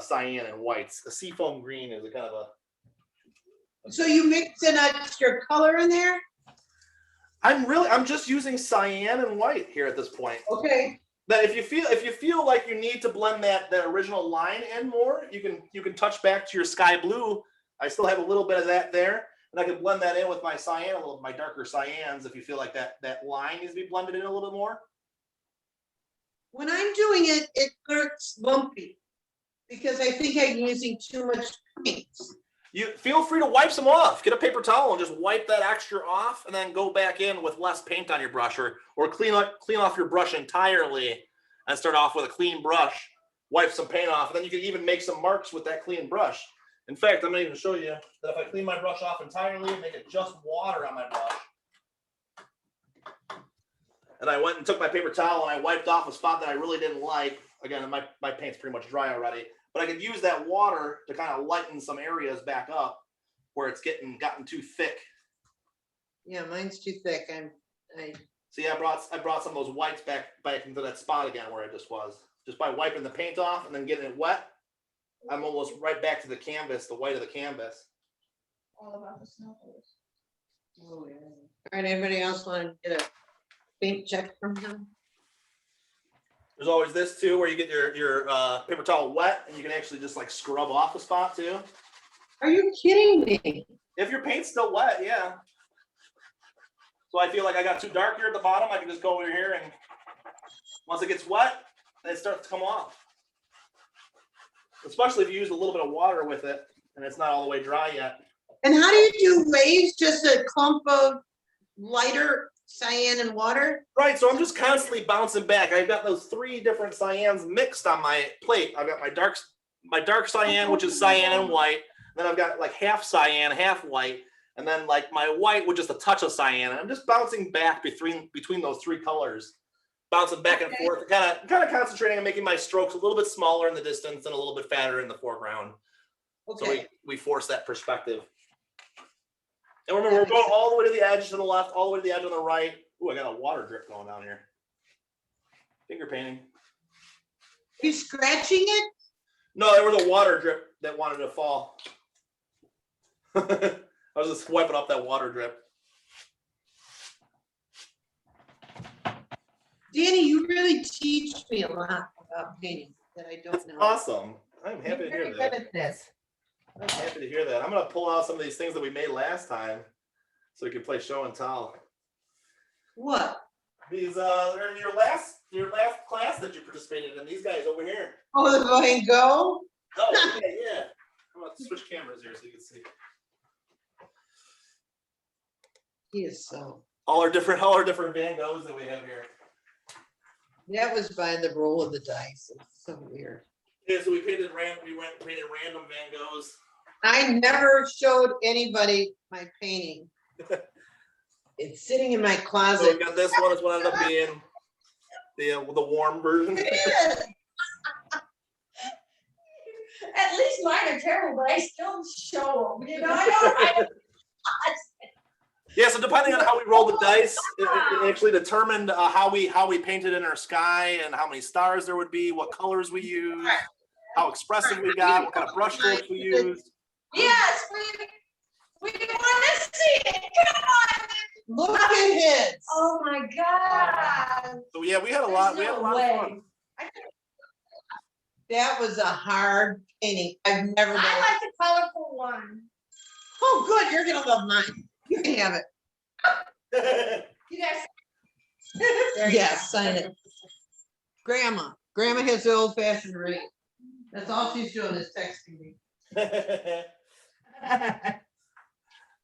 cyan and whites. The seafoam green is a kind of a. So you mix an extra color in there? I'm just using cyan and white here at this point. Okay. But if you feel like you need to blend that original line in more, you can touch back to your sky blue. I still have a little bit of that there, and I can blend that in with my cyan, a little my darker cyans. If you feel like that line needs to be blended in a little bit more. When I'm doing it, it looks lumpy because I think I'm using too much paint. You feel free to wipe some off. Get a paper towel and just wipe that extra off, and then go back in with less paint on your brush, or clean off your brush entirely and start off with a clean brush. Wipe some paint off, and then you can even make some marks with that clean brush. In fact, I'm gonna even show you that if I clean my brush off entirely and make it just water on my brush, and I went and took my paper towel and I wiped off a spot that I really didn't like. Again, my paint's pretty much dry already. But I could use that water to kind of lighten some areas back up where it's gotten too thick. Yeah, mine's too thick. See, I brought some of those whites back into that spot again where it just was. Just by wiping the paint off and then getting it wet, I'm almost right back to the canvas, the white of the canvas. All about the snow. Oh, yeah. All right, anybody else want to get a paint check from him? There's always this too, where you get your paper towel wet and you can actually just like scrub off a spot too. Are you kidding me? If your paint's still wet, yeah. So I feel like I got too dark here at the bottom, I can just go over here, and once it gets wet, it starts to come off. Especially if you use a little bit of water with it and it's not all the way dry yet. And how do you do waves? Just a clump of lighter cyan and water? Right, so I'm just constantly bouncing back. I've got those 3 different cyans mixed on my plate. I've got my dark cyan, which is cyan and white. Then I've got like half cyan, half white, and then like my white with just a touch of cyan. And I'm just bouncing back between those 3 colors, bouncing back and forth, kind of concentrating on making my strokes a little bit smaller in the distance and a little bit fatter in the foreground. Okay. So we force that perspective. And remember, we're going all the way to the edge to the left, all the way to the edge on the right. Ooh, I got a water drip going down here. Finger painting. You scratching it? No, there was a water drip that wanted to fall. I was just wiping off that water drip. Danny, you really teach me a lot about painting that I don't know. Awesome. I'm happy to hear Very good that. at this. I'm happy to hear that. I'm going to pull out some of these things that we made last time so we can play show and tell. What? These are your last class that you participated in. These guys over here. Oh, the Van Gogh? Oh, yeah. I'm going to switch cameras here so you can see. He is so, all our different Van Goghs that we have here. that was by the roll of the dice. It's so weird. Yeah, so we painted random Van Goghs. I never showed anybody my painting. It's sitting in my So closet. we got this one. This one ended up being the warm version. At least mine are terrible, but I still show them, you know, I don't. Yeah, so depending on how we rolled the dice, it actually determined how we painted in our sky and how many stars there would be, what colors we used, how expressive we got, what kind of brush strokes we used. Yes, we want to see it, come on. Look at his. Oh my God. So yeah, we had a lot. We had a lot of fun. That was a hard painting. I've never done. I like the colorful one. Oh, good. You're gonna love mine. You can have it. You guys. Yes, sign it. Grandma has the old fashioned ring. That's all she's doing is texting me.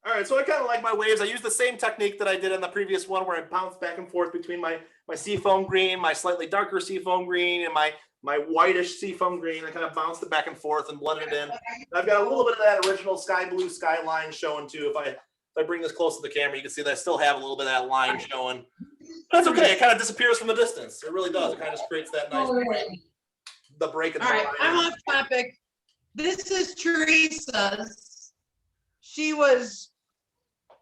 All right, so I kind of like my waves. I use the same technique that I did in the previous one, where I bounce back and forth between my seafoam green, my slightly darker seafoam green, and my whitish seafoam green. I kind of bounced it back and forth and blended it in. And I've got a little bit of that original sky blue skyline showing too. If I bring this close to the camera, you can see that I still have a little bit of that line showing. That's okay. It kind of disappears from the distance. It really does. It kind of just creates that nice break. The break in the All right, line. I'm off topic. This is Teresa's. She was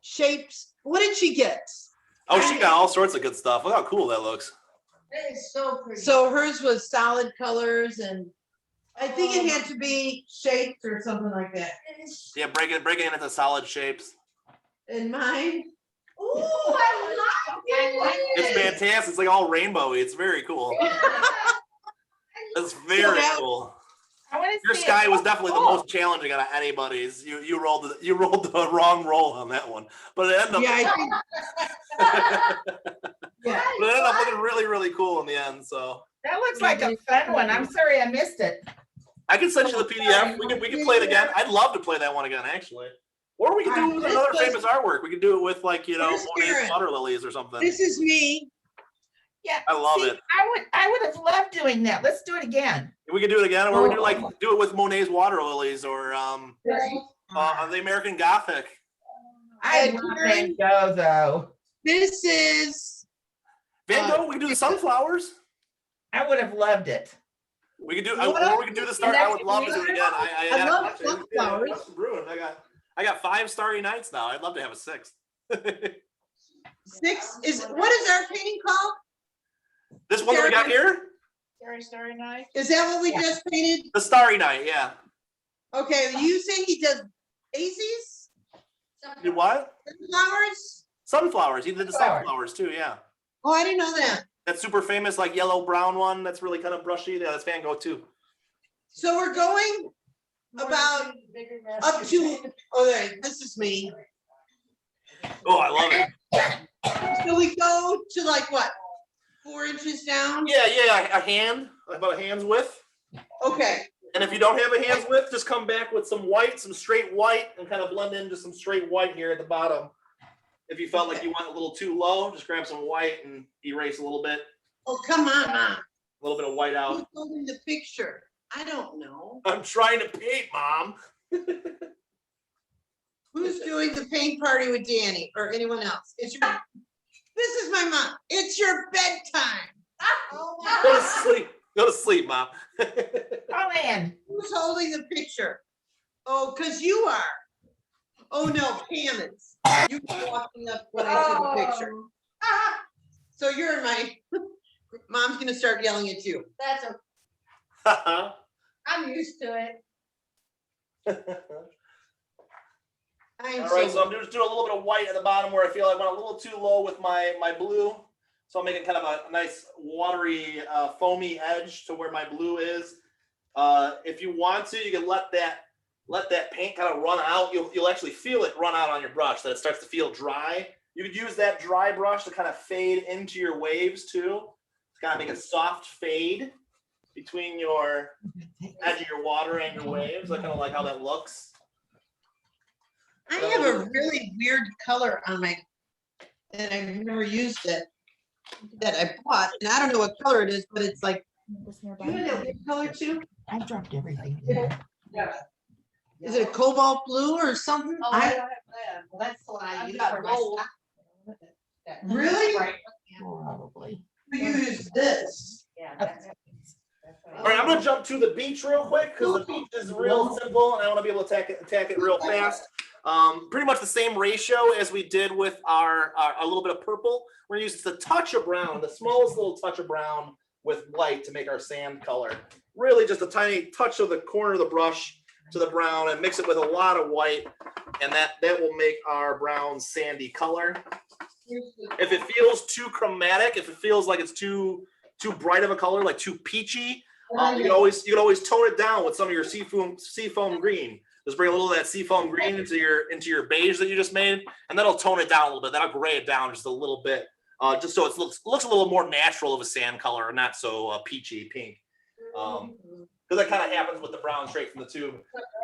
shapes. What did she get? Oh, she got all sorts of good stuff. Look how cool that looks. That is so pretty. So hers was solid colors, and I think it had to be shaped or something like that. Yeah, break it into solid shapes. And mine, Ooh, I like it. It's fantastic. It's like all rainbowy. It's very cool. It's very cool. I want to Your see it. sky was definitely the most challenging out of anybody's. You rolled the wrong roll on that one, but it ended up yeah, I think, yeah. but it ended up looking really, really cool in the end. So That looks like a fun one. I'm sorry I missed it. I can send you the PDF. We can play it again. I'd love to play that one again, actually. Or we could do it with another famous artwork. We could do it with, like, Monet's water lilies or something. This is me. Yeah. I love see, it. I would have loved doing that. Let's do it again. We could do it again, or we could do it with Monet's water lilies, or the American Gothic. I love Van Gogh though. This is Van Gogh. We could do the sunflowers. I would have loved it. We could do, or we could do the star. I would love to do it again. I love sunflowers. I got 5 starry nights now. I'd love to have a 6th. 6 is, what is our painting called? This one that we got here? Starry night. Is that what we just painted? The Starry Night, yeah. Okay, you say he does daisies? You what? Flowers? Sunflowers. He did the sunflowers too, yeah. Oh, I didn't know that. That super famous, like, yellow brown one. That's really kind of brushy. Yeah, that's Van Gogh too. So we're going about up to, okay, this is me. Oh, I love it. So we go to like what? 4 inches down? Yeah, a hand, about a hand's width. Okay. And if you don't have a hand's width, just come back with some white, some straight white, and kind of blend into some straight white here at the bottom. If you felt like you went a little too low, just grab some white and erase a little bit. Oh, come on, Mom. A little bit of white out. Who's holding the picture? I don't know. I'm trying to paint, Mom. Who's doing the paint party with Danny or anyone else? It's your, this is my mom. It's your bedtime. Go to sleep. Go to sleep, Mom. Call in. Who's holding the picture? Oh, because you are. Oh, no, Pam is. You were walking up when I took the picture. So you're my, Mom's gonna start yelling at you. That's okay. I'm used to it. I'm All right, so I'm just doing a little bit of white at the bottom where I feel I went a little too low with my blue. So I'm making kind of a nice watery, foamy edge to where my blue is. If you want to, you can let that paint kind of run out. You'll actually feel it run out on your brush, that it starts to feel dry. You could use that dry brush to kind of fade into your waves too. To kind of make a soft fade between your edge of your water and your waves. I kind of like how that looks. I have a really weird color on my and I've never used it, that I bought, and I don't know what color it is, but it's like, you know that weird color too? I dropped everything. Is it a cobalt blue or something? Oh, I don't have that. Well, that's the one I I've use got for my gold. stock. Really? Right. Probably. You use this. Yeah, that's. All right, I'm gonna jump to the beach real quick because the beach is real simple and I want to be able to attack it real fast. Pretty much the same ratio as we did with our a little bit of purple. We're gonna use just a touch of brown, the smallest little touch of brown with white to make our sand color. Really just a tiny touch of the corner of the brush to the brown and mix it with a lot of white, and that will make our brown sandy color. If it feels too chromatic, if it feels like it's too bright of a color, like too peachy, you can always tone it down with some of your seafoam green. Just bring a little of that seafoam green into your beige that you just made, and that'll tone it down a little bit. That'll gray it down just a little bit, just so it looks a little more natural of a sand color and not so peachy pink. Because that kind of happens with the brown straight from the tube.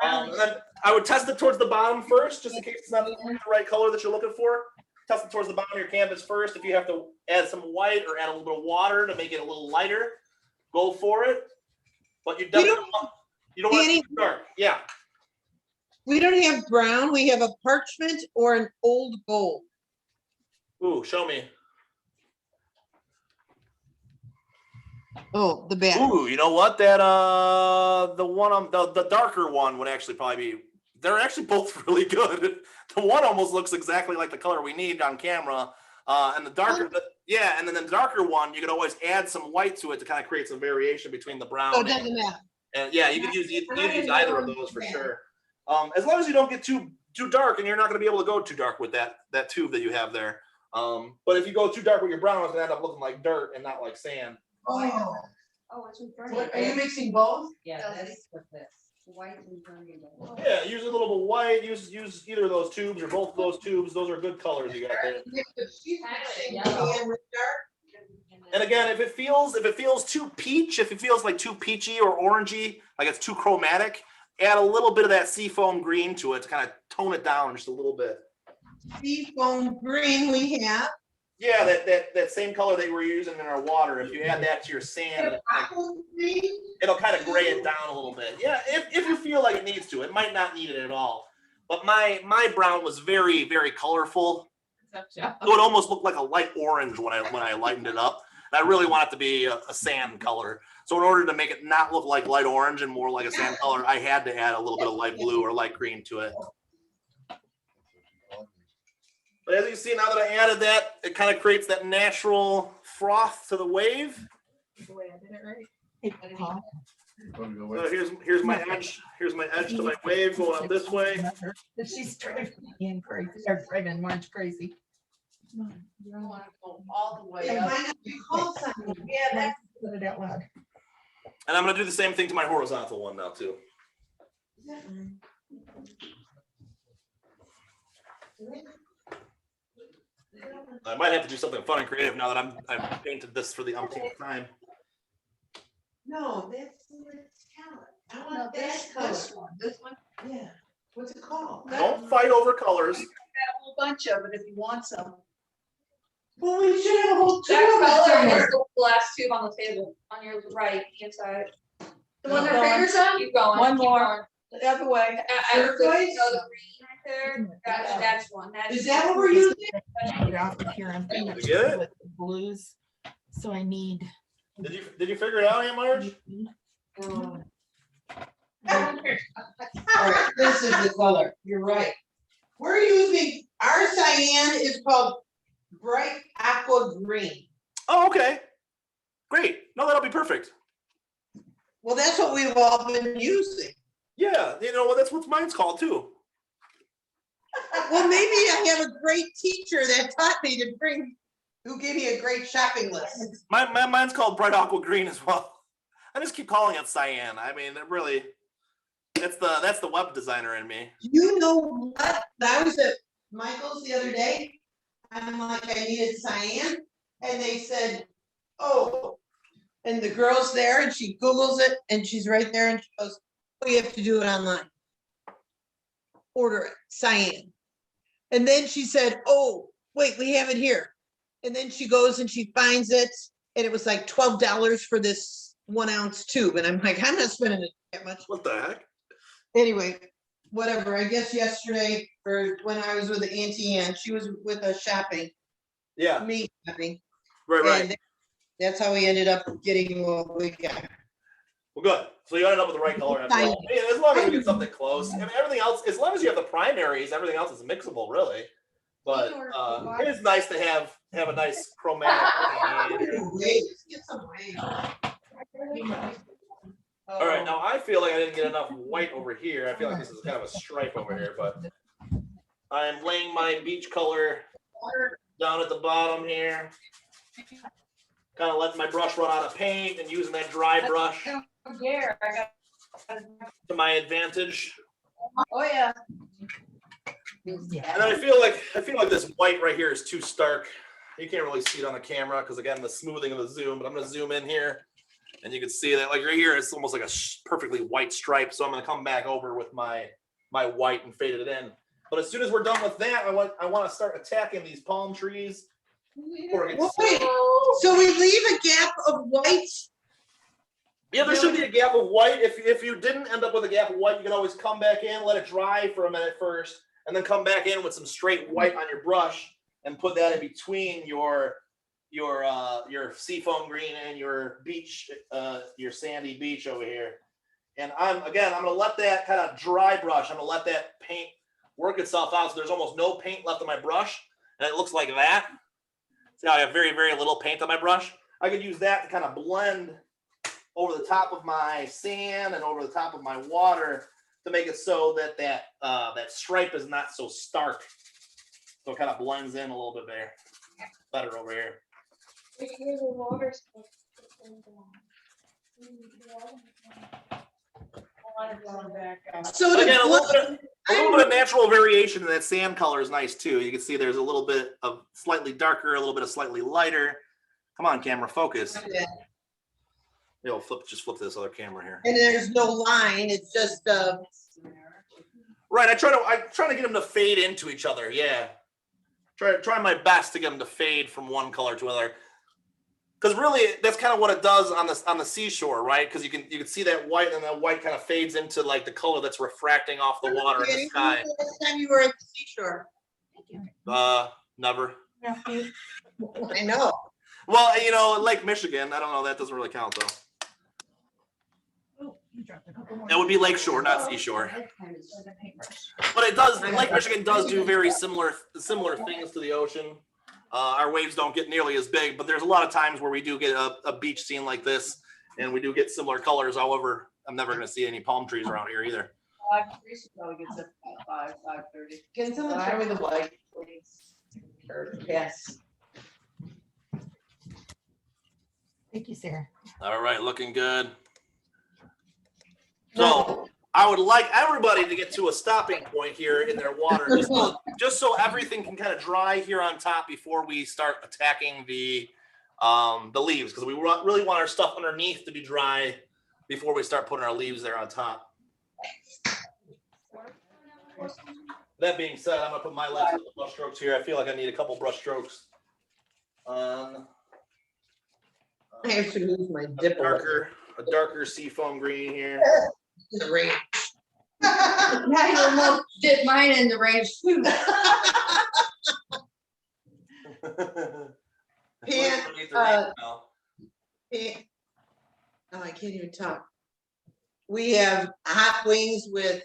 And then I would test it towards the bottom first, just in case it's not the right color that you're looking for. Test it towards the bottom of your canvas first. If you have to add some white or add a little bit of water to make it a little lighter, go for it. But you don't want it too dark. Yeah. We don't have brown, we have a parchment or an old gold. Ooh, show me. Oh, the back. Ooh, you know what? That the one on the darker one would actually probably be. They're actually both really good. The one almost looks exactly like the color we need on camera, and the darker, and then the darker one, you could always add some white to it to kind of create some variation between the brown. So it doesn't matter. And yeah, you could use either of those for sure. As long as you don't get too dark, and you're not going to be able to go too dark with that tube that you have there. But if you go too dark with your brown, it's going to end up looking like dirt and not like sand. Oh, It's in front what, are you mixing both? Yeah, that's with this. White and green. Yeah, use a little bit of white. Use either of those tubes or both of those tubes. Those are good colors you got there. And again, if it feels too peach, if it feels like too peachy or orangey, like it's too chromatic, add a little bit of that seafoam green to it to kind of tone it down just a little bit. Seafoam green we have. Yeah, that same color that we were using in our water. If you add that to your sand, it'll kind of gray it down a little bit. Yeah, if you feel like it needs to, it might not need it at all. But my brown was very, very colorful. So it almost looked like a light orange when I lightened it up. And I really want it to be a sand color. So in order to make it not look like light orange and more like a sand color, I had to add a little bit of light blue or light green to it. But as you see, now that I added that, it kind of creates that natural froth to the wave. The way I did it right. So here's my edge. Here's my edge to my wave going up this way. She's driving Ian crazy. Or driving Marge crazy. You don't want to go all the way It up. might not be called something. Yeah, that's put it out loud. And I'm going to do the same thing to my horizontal one now too. I might have to do something fun and creative now that I've painted this for the umpteenth time. No, that's talent. I No, want this that color. color. This one. Yeah. What's it called? Don't fight over colors. Got a whole bunch of it if you want some. Well, we should have a whole tube That of color it. is the last tube on the table, on your right hand side. The one Keep that going. fingers on? Keep going. One keep more. The other way. going. Turquoise? The green right there, that's one. Is that what we're using? Get off of here. I'm You get it? with the blues. So I need. Did you figure it out, Aunt Marge? All right, this is the color. You're right. We're using, our cyan is called bright aqua green. Oh, okay. Great. No, that'll be perfect. Well, that's what we've all been using. Yeah, you know what? That's what mine's called too. Well, maybe I have a great teacher that taught me to bring, who gave me a great shopping list. Mine's called bright aqua green as well. I just keep calling it cyan. I mean, it really, that's the web designer in me. You know what? I was at Michael's the other day. I'm like, I needed cyan. And they said, oh, and the girl's there and she Googles it and she's right there and she goes, oh, you have to do it online. Order it, cyan. And then she said, oh, wait, we have it here. And then she goes and she finds it, and it was like $12 for this 1 ounce tube. And I'm like, I'm not spending it that much. What the heck? Anyway, whatever. I guess yesterday, or when I was with Auntie Ann, she was with us shopping, Yeah, me shopping. right. And that's how we ended up getting what we got. Well, good. So you ended up with the right color. After all. I mean, as long as we get something close. I mean, everything else, as long as you have the primaries, everything else is mixable, really. But it is nice to have a nice chromatic. Get some wave. All right, now I feel like I didn't get enough white over here. I feel like this is kind of a stripe over here, but I'm laying my beach color down at the bottom here. Kind of letting my brush run out of paint and using that dry brush Yeah, I got. to my advantage. Oh, yeah. And then I feel like this white right here is too stark. You can't really see it on the camera because again the smoothing of the zoom. But I'm going to zoom in here, and you can see that like right here it's almost like a perfectly white stripe. So I'm going to come back over with my white and fade it in. But as soon as we're done with that, I want to start attacking these palm trees. Wait, so we leave a gap of white? Yeah, there should be a gap of white. If you didn't end up with a gap of white, you can always come back in, let it dry for a minute first, and then come back in with some straight white on your brush and put that in between your seafoam green and your beach, your sandy beach over here. And I'm gonna let that kind of dry brush. I'm gonna let that paint work itself out. So there's almost no paint left on my brush, and it looks like that. See how I have very, very little paint on my brush? I could use that to kind of blend over the top of my sand and over the top of my water to make it so that that stripe is not so stark. So it kind of blends in a little bit better over here. So Again, a little bit of natural variation in that sand color is nice too. You can see there's a little bit of slightly darker, a little bit of slightly lighter. Come on, camera, focus. You'll just flip this other camera here. And there's no line, it's just Right, I try to get them to fade into each other. Yeah, try my best to get them to fade from one color to another. Because really, that's kind of what it does on the seashore, right? Because you can see that white, and that white kind of fades into like the color that's refracting off the water in the sky. Last time you were at the seashore. Never. I know. Well, Lake Michigan. I don't know. That doesn't really count though. That would be lakeshore, not seashore. But it does. Lake Michigan does do very similar things to the ocean. Our waves don't get nearly as big, but there's a lot of times where we do get a beach scene like this, and we do get similar colors. However, I'm never going to see any palm trees around here either. Probably gets up at 5:30. Can someone show me the white, please? Yes. Thank you, Sarah. All right, looking good. So I would like everybody to get to a stopping point here in their water, just so everything can kind of dry here on top before we start attacking the leaves, because we really want our stuff underneath to be dry before we start putting our leaves there on top. That being said, I'm gonna put my last couple brush strokes here. I feel like I need a couple brush strokes on I have to use my dipper. a darker seafoam green here. Ranch. I almost did mine in the range too. Pan, Pan- oh, I can't even talk. We have hot wings with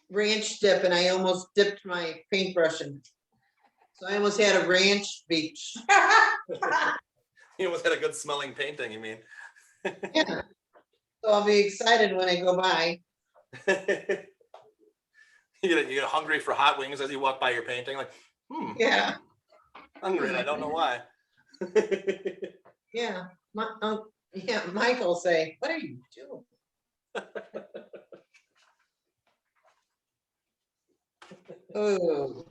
ranch dip, and I almost dipped my paintbrush in. So I almost had a ranch beach. You almost had a good smelling painting, you mean? Yeah. So I'll be excited when I go by. You get hungry for hot wings as you walk by your painting, like, Yeah, hungry, and I don't know why. yeah. Yeah, Michael will say, what are you doing? Oh,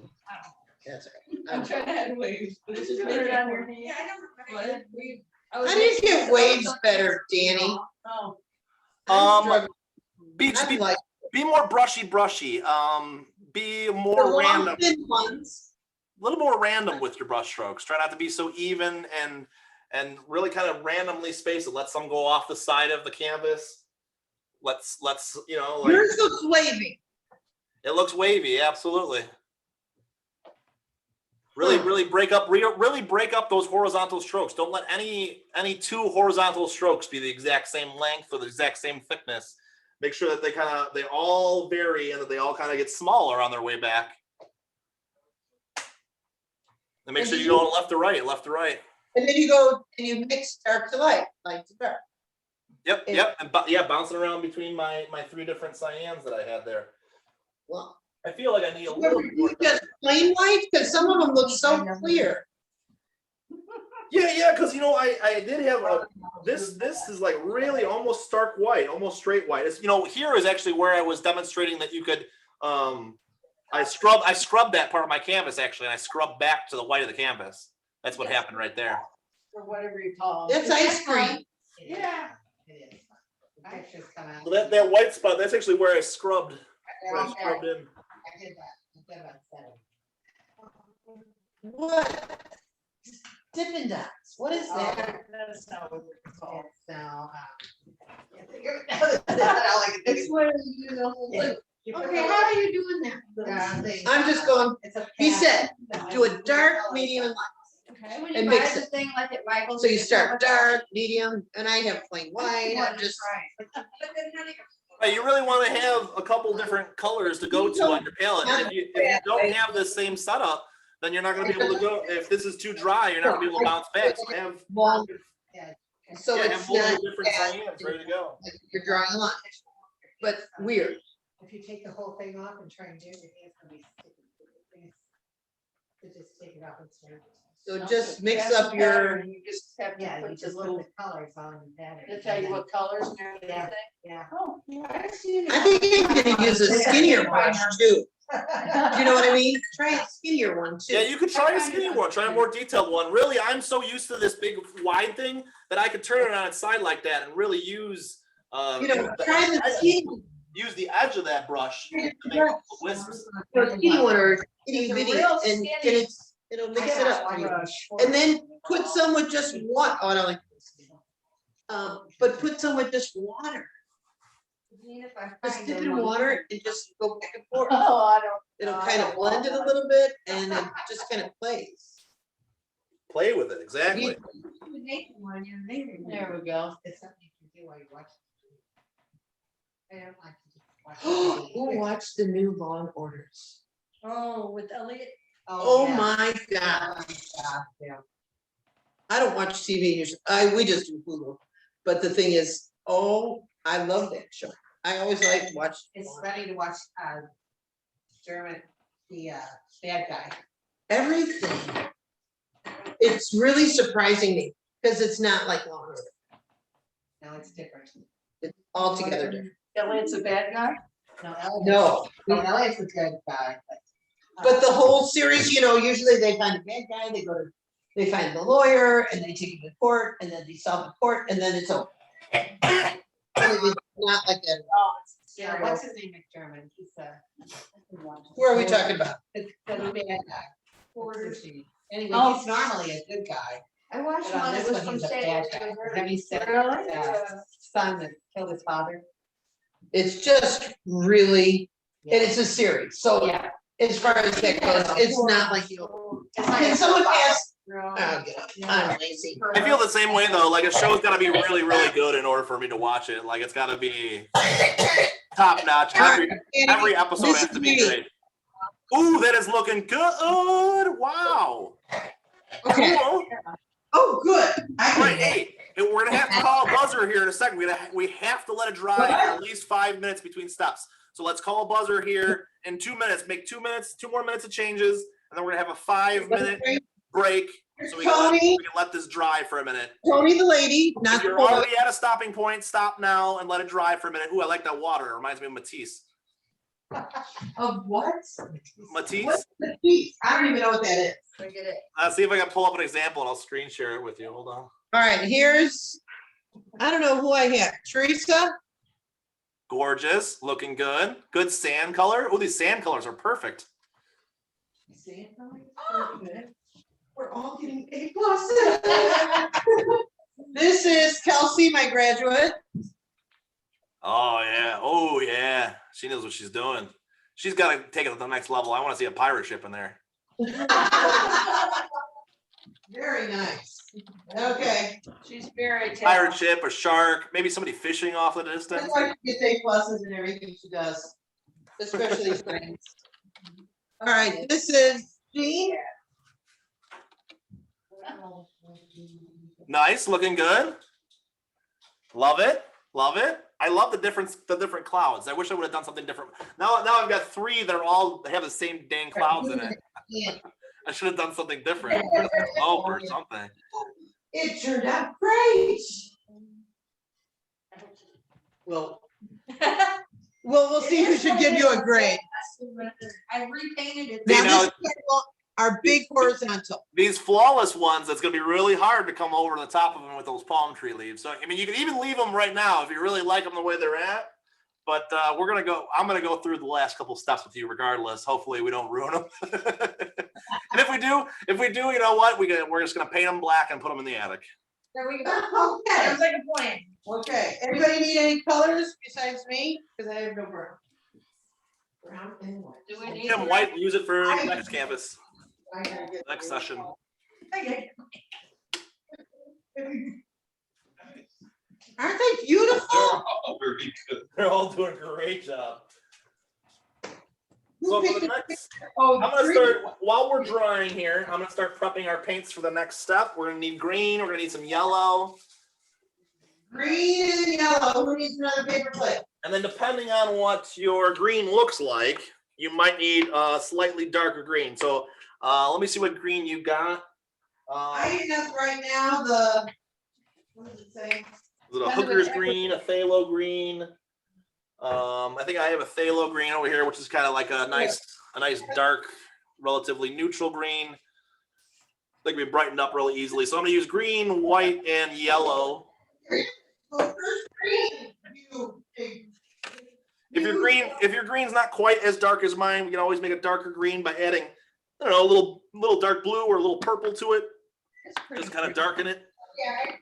that's I'm right. trying to have waves, but it's just better down your knee. How do you get waves better, Danny? Oh. Be more brushy. Be more The long, random. thin ones. little more random with your brush strokes. Try not to be so even and really kind of randomly space it. Let some go off the side of the canvas. Let's you know, like Yours looks wavy. it looks wavy, absolutely. Really break up those horizontal strokes. Don't let any two horizontal strokes be the exact same length or the exact same thickness. Make sure that they all vary and that they all kind of get smaller on their way back. And make sure you go left to right, left to right. And then you go and you mix dark to light to dark. Yep. And bouncing around between my 3 different cyans that I had there. Well, I feel like I need a little bit more. just plain white, because some of them look so clear. Yeah, because I did have this is like really almost stark white, almost straight white. It's, here is actually where I was demonstrating that you could I scrubbed that part of my canvas actually, and I scrubbed back to the white of the canvas. That's what happened right there. Or whatever you call. That's ice cream. Yeah. It is. The pictures come out. So that white spot, that's actually where I scrubbed. Where I Okay. scrubbed in. I did that. I did about 7. What? Dippin' Dots, what is that? That's not what it's called. It's now, It's where you do the whole thing. Okay, how are you doing that? I'm just going, It's a he pattern. said, do a dark, medium, and light. Okay, when And you buy mix the it. thing like it rivals. So you start dark, medium, and I have plain white, I'm just. Right, you really want to have a couple different colors to go to on your palette. And if you don't have the same setup, then you're not going to be able to go. If this is too dry, you're not going to be able to bounce back. So have Long. So have it's multiple not different bad, cyans ready to go. like you're drawing a line, but weird. If you take the whole thing off and try and do it, it's gonna be sticky. To just take it off and turn it. So just mix up your, You just have to Yeah, you put the just little, put the colors on the pattern. to tell you what colors and Yeah. everything. Yeah. Oh, yeah, I've seen it. I think I'm gonna use a skinnier brush too. Do you know what I mean? Try a skinnier one too. Yeah, you could try a skinny one, try a more detailed one. Really, I'm so used to this big wide thing that I could turn it on its side like that and really use You know, try the skinny, use the edge of that brush to make Yeah. wisps. the skinny one or itty It's a bitty, real and skinny- it'll mix it up for you. And then put some with just water, oh, no, like, but put some with just water. Just dip it in water and just go back and forth. Oh, I don't. It'll kind of blend it a little bit and it just kind of plays. Play with it, exactly. There we go. It's something you can do while you watch. I don't like to just watch TV. Who watched the new Law and Orders? Oh, with Elliot. Oh yeah. my God. Yeah. I don't watch TV usually. We just do Hulu. But the thing is, I love that show. I always like to watch. It's funny to watch, Dermot, the, bad guy. Everything. It's really surprising me because it's not like Law and Order. No, it's different. It's altogether different. Elliot's a bad guy. No, Elliot. No, No, Elliot's a good guy, but the whole series, usually they find a bad guy, they find the lawyer and they take him to court and then they solve the court and then it's over. It's not like that. Yeah, what's his name, McDermott? He's Who are we talking about? the bad guy. Porter's. Anyway, Oh. he's normally a good guy. I watched But on one this that was one, from he's a St. bad guy. Have you seen Really? son that killed his father? It's just really, and it's a series, so Yeah. as far as that goes, it's not like It's Can like- someone ask? No. Oh, get up. I'm lazy. I feel the same way though. Like a show's got to be really, really good in order for me to watch it. Like it's got to be top notch. Every episode This has is to be me. great. Ooh, that is looking good. Wow. Okay. Cool. Oh, good. I All right, can, hey, we're gonna have to call a buzzer here in a second. We have to let it dry for at least 5 minutes between steps. So let's call a buzzer here in 2 minutes. Make 2 minutes, 2 more minutes of changes, and then we're gonna have a 5-minute break so we can let this dry for a minute. Tony the lady, not If the you're boy. already at a stopping point, stop now and let it dry for a minute. Ooh, I like that water. It reminds me of Matisse. Of what? Matisse? What's the piece? I don't even know what that is. Forget it. See if I can pull up an example and I'll screen share it with you. Hold on. All right, I don't know who I have. Teresa? Gorgeous, looking good. Good sand color. Oh, these sand colors are perfect. You see it? We're all getting A pluses. This is Kelsey, my graduate. Oh yeah. She knows what she's doing. She's got to take it to the next level. I want to see a pirate ship in there. Very nice. Okay. She's very Pirate talented. ship, a shark, maybe somebody fishing off the distance. That's why she gets A pluses in everything she does, especially science. All right, this is Jean. Nice, looking good. Love it. Love it. I love the different clouds. I wish I would have done something different. Now I've got 3 that are all have the same dang clouds in it. Yeah. I should have done something different. Put a globe or something. It turned out great. Well, we'll see who should give you a grade. I repainted it. See, Now, now- this is our big horizontal. These flawless ones, it's going to be really hard to come over the top of them with those palm tree leaves. So, I mean, you can even leave them right now if you really like them the way they're at. But I'm going to go through the last couple steps with you regardless. Hopefully we don't ruin them. And if we do, you know what? We're just going to paint them black and put them in the attic. There we go. Okay, Sounds like a plan. okay. Anybody need any colors besides me? Because I have no brown. Brown and white. Do we need? Tim White, use it for next campus, I gotta get next the- session. Aren't they beautiful? Oh, very good. They're all doing a great job. Who So for picked the it? next, Oh, I'm gonna green. start while we're drying here. I'm gonna start prepping our paints for the next step. We're gonna need green. We're gonna need some yellow, Green and yellow. Who needs another paper plate? and then depending on what your green looks like, you might need a slightly darker green. So let me see what green you got. I have right now the, what does it say? Is it a hooker's green, a phthalo green? I think I have a phthalo green over here, which is kind of like a nice dark, relatively neutral green. They can be brightened up really easily. So I'm gonna use green, white, and yellow. Oh, first green. You big- If your green's not quite as dark as mine, we can always make a darker green by adding, I don't know, a little dark blue or a little purple to it. Just kind of darken it. Yeah,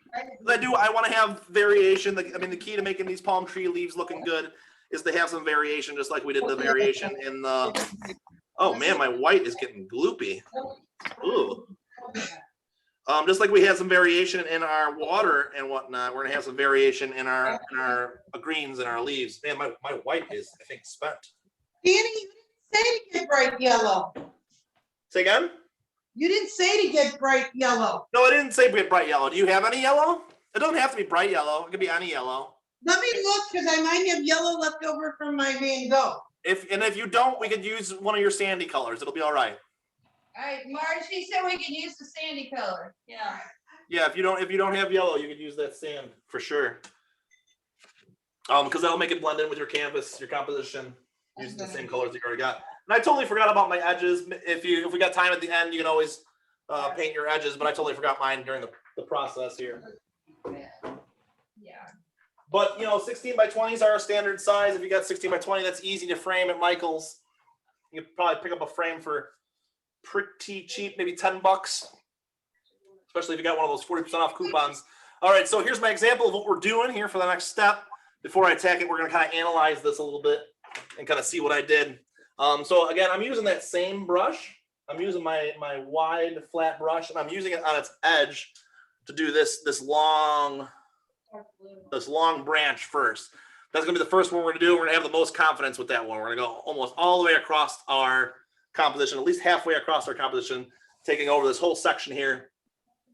I want to have variation. I mean, the key to making these palm tree leaves looking good is to have some variation, just like we did the variation in the. Oh man, my white is getting gloopy. Ooh. Just like we had some variation in our water and whatnot, we're gonna have some variation in our greens and our leaves. Man, my white is, I think, spent. Danny, you didn't say to get bright yellow. Say again? You didn't say to get bright yellow. No, I didn't say bright yellow. Do you have any yellow? It doesn't have to be bright yellow. It could be any yellow. Let me look, because I might have yellow left over from my Van Gogh. If you don't, we could use one of your sandy colors. It'll be all right. all right, Marge, she said we can use the sandy color. Yeah. Yeah, if you don't have yellow, you could use that sand for sure. Because that'll make it blend in with your canvas, your composition, using the same colors that you already got. And I totally forgot about my edges. If we got time at the end, you can always paint your edges, but I totally forgot mine during the process here. Yeah. But 16 by 20s are our standard size. If you got 16 by 20, that's easy to frame at Michael's. You could probably pick up a frame for pretty cheap, maybe $10, especially if you got one of those 40% off coupons. All right, so here's my example of what we're doing here for the next step. Before I attack it, we're gonna kind of analyze this a little bit and kind of see what I did. So again, I'm using that same brush. I'm using my wide flat brush, and I'm using it on its edge to do this long branch first. That's gonna be the first one we're gonna do. We're gonna have the most confidence with that one. We're gonna go almost all the way across our composition, at least halfway across our composition, taking over this whole section here.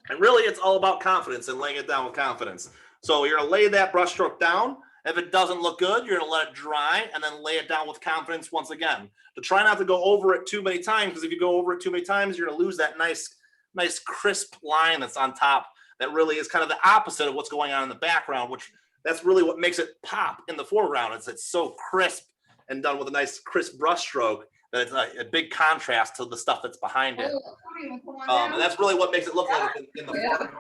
And really, it's all about confidence and laying it down with confidence. So you're gonna lay that brush stroke down. If it doesn't look good, you're gonna let it dry and then lay it down with confidence once again. To try not to go over it too many times, because if you go over it too many times, you're gonna lose that nice crisp line that's on top. That really is kind of the opposite of what's going on in the background, which that's really what makes it pop in the foreground. It's so crisp and done with a nice crisp brush stroke that it's a big contrast to the stuff that's behind it. And that's really what makes it look like in the foreground.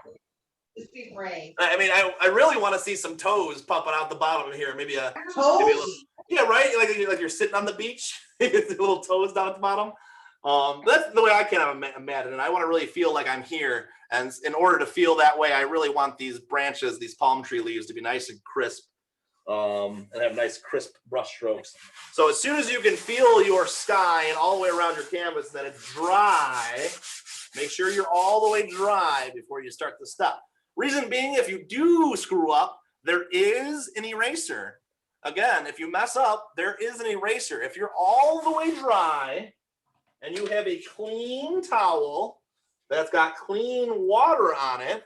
Just be brave. I mean, I really want to see some toes popping out the bottom of here. Maybe a Toes? little, yeah, right. Like you're sitting on the beach, you get the little toes down at the bottom. That's the way I kind of imagine it. I want to really feel like I'm here. And in order to feel that way, I really want these branches, these palm tree leaves to be nice and crisp and have nice crisp brush strokes. So as soon as you can feel your sky and all the way around your canvas that it's dry, make sure you're all the way dry before you start the step. Reason being, if you do screw up, there is an eraser. Again, if you mess up, there is an eraser. If you're all the way dry and you have a clean towel that's got clean water on it,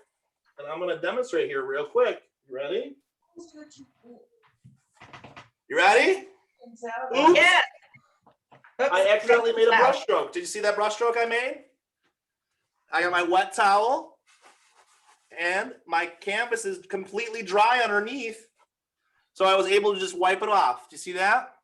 and I'm going to demonstrate here real quick. You ready? You ready? Oops. Yeah. I accidentally made a brush stroke. Did you see that brush stroke I made? I got my wet towel and my canvas is completely dry underneath. So I was able to just wipe it off. Do you see that?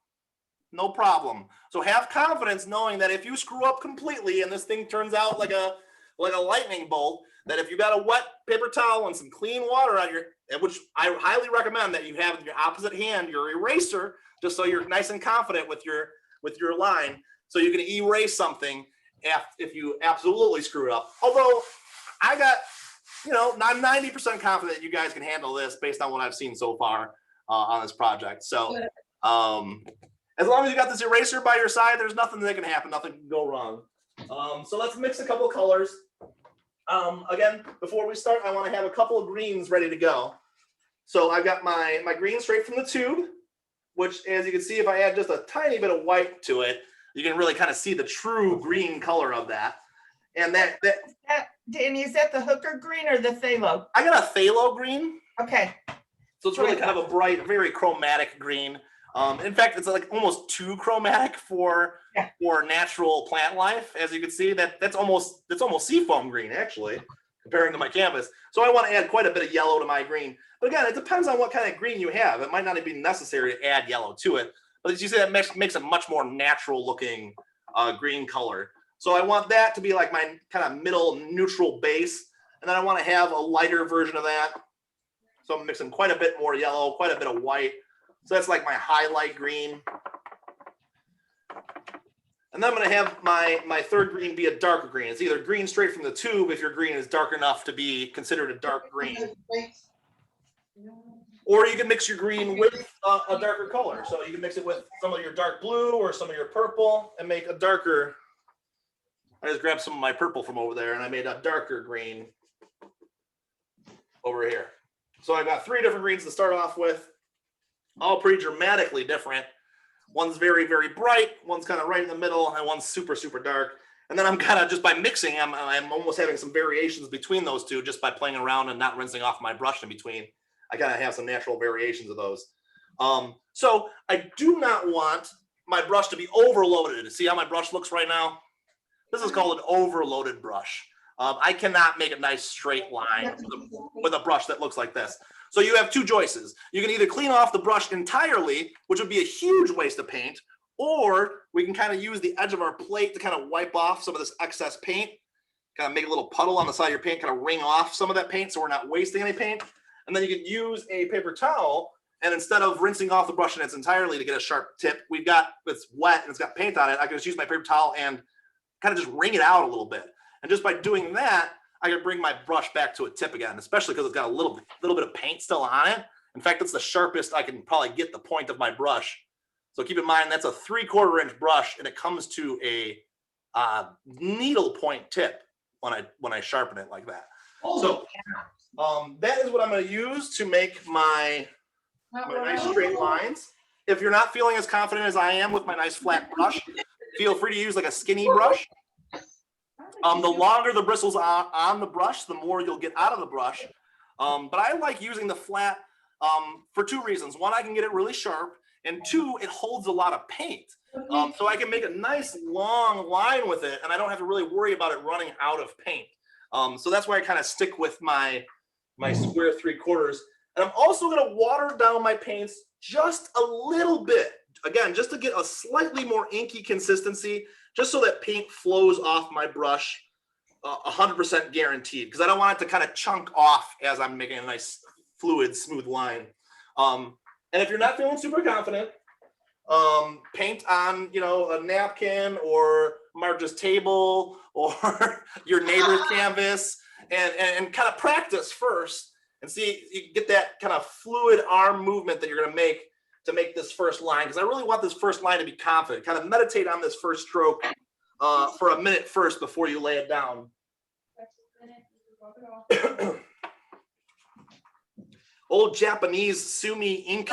No problem. So have confidence knowing that if you screw up completely and this thing turns out like a lightning bolt, that if you got a wet paper towel and some clean water on your, which I highly recommend that you have in your opposite hand, your eraser, just so you're nice and confident with your line, so you can erase something if you absolutely screw it up. Although I got, I'm 90% confident you guys can handle this based on what I've seen so far on this project. So as long as you got this eraser by your side, there's nothing that can happen, nothing can go wrong. So let's mix a couple colors. Again, before we start, I want to have a couple of greens ready to go. So I've got my green straight from the tube, which, as you can see, if I add just a tiny bit of white to it, you can really kind of see the true green color of that. And Danny, is that the hooker green or the phthalo? I got a phthalo green. Okay. So it's really kind of a bright, very chromatic green. In fact, it's like almost too chromatic for natural plant life. As you can see, that's almost seafoam green, actually, comparing to my canvas. So I want to add quite a bit of yellow to my green. But again, it depends on what kind of green you have. It might not be necessary to add yellow to it. But as you see, that makes a much more natural looking green color. So I want that to be like my kind of middle neutral base. And then I want to have a lighter version of that. So I'm mixing quite a bit more yellow, quite a bit of white. So that's like my highlight green. And then I'm going to have my third green be a darker green. It's either green straight from the tube if your green is dark enough to be considered a dark green. Or you can mix your green with a darker color. So you can mix it with some of your dark blue or some of your purple and make a darker. I just grabbed some of my purple from over there and I made a darker green over here. So I've got 3 different greens to start off with, all pretty dramatically different. One's very, very bright, one's kind of right in the middle, and one's super, super dark. And then I'm kind of just by mixing, I'm almost having some variations between those two just by playing around and not rinsing off my brush in between. I kind of have some natural variations of those. So I do not want my brush to be overloaded. See how my brush looks right now? This is called an overloaded brush. I cannot make a nice straight line with a brush that looks like this. So you have 2 choices. You can either clean off the brush entirely, which would be a huge waste of paint, or we can kind of use the edge of our plate to kind of wipe off some of this excess paint, kind of make a little puddle on the side of your paint, kind of wring off some of that paint so we're not wasting any paint. And then you can use a paper towel, and instead of rinsing off the brush in its entirely to get a sharp tip, it's wet and it's got paint on it, I can just use my paper towel and kind of just wring it out a little bit. And just by doing that, I can bring my brush back to a tip again, especially because it's got a little bit of paint still on it. In fact, it's the sharpest I can probably get the point of my brush. So keep in mind, that's a 3/4 inch brush and it comes to a needle point tip when I sharpen it like that. So that is what I'm going to use to make my nice straight lines. If you're not feeling as confident as I am with my nice flat brush, feel free to use like a skinny brush. The longer the bristles are on the brush, the more you'll get out of the brush. But I like using the flat for 2 reasons. 1, I can get it really sharp, and 2, it holds a lot of paint. So I can make a nice long line with it, and I don't have to really worry about it running out of paint. So that's why I kind of stick with my square 3/4. And I'm also going to water down my paints just a little bit. Again, just to get a slightly more inky consistency, just so that paint flows off my brush 100% guaranteed, because I don't want it to kind of chunk off as I'm making a nice fluid, smooth line. And if you're not feeling super confident, paint on, a napkin or Marge's table or your neighbor's canvas and kind of practice first and see you get that kind of fluid arm movement that you're going to make this first line, because I really want this first line to be confident. Kind of meditate on this first stroke for a minute first before you lay it down. Old Japanese sumi ink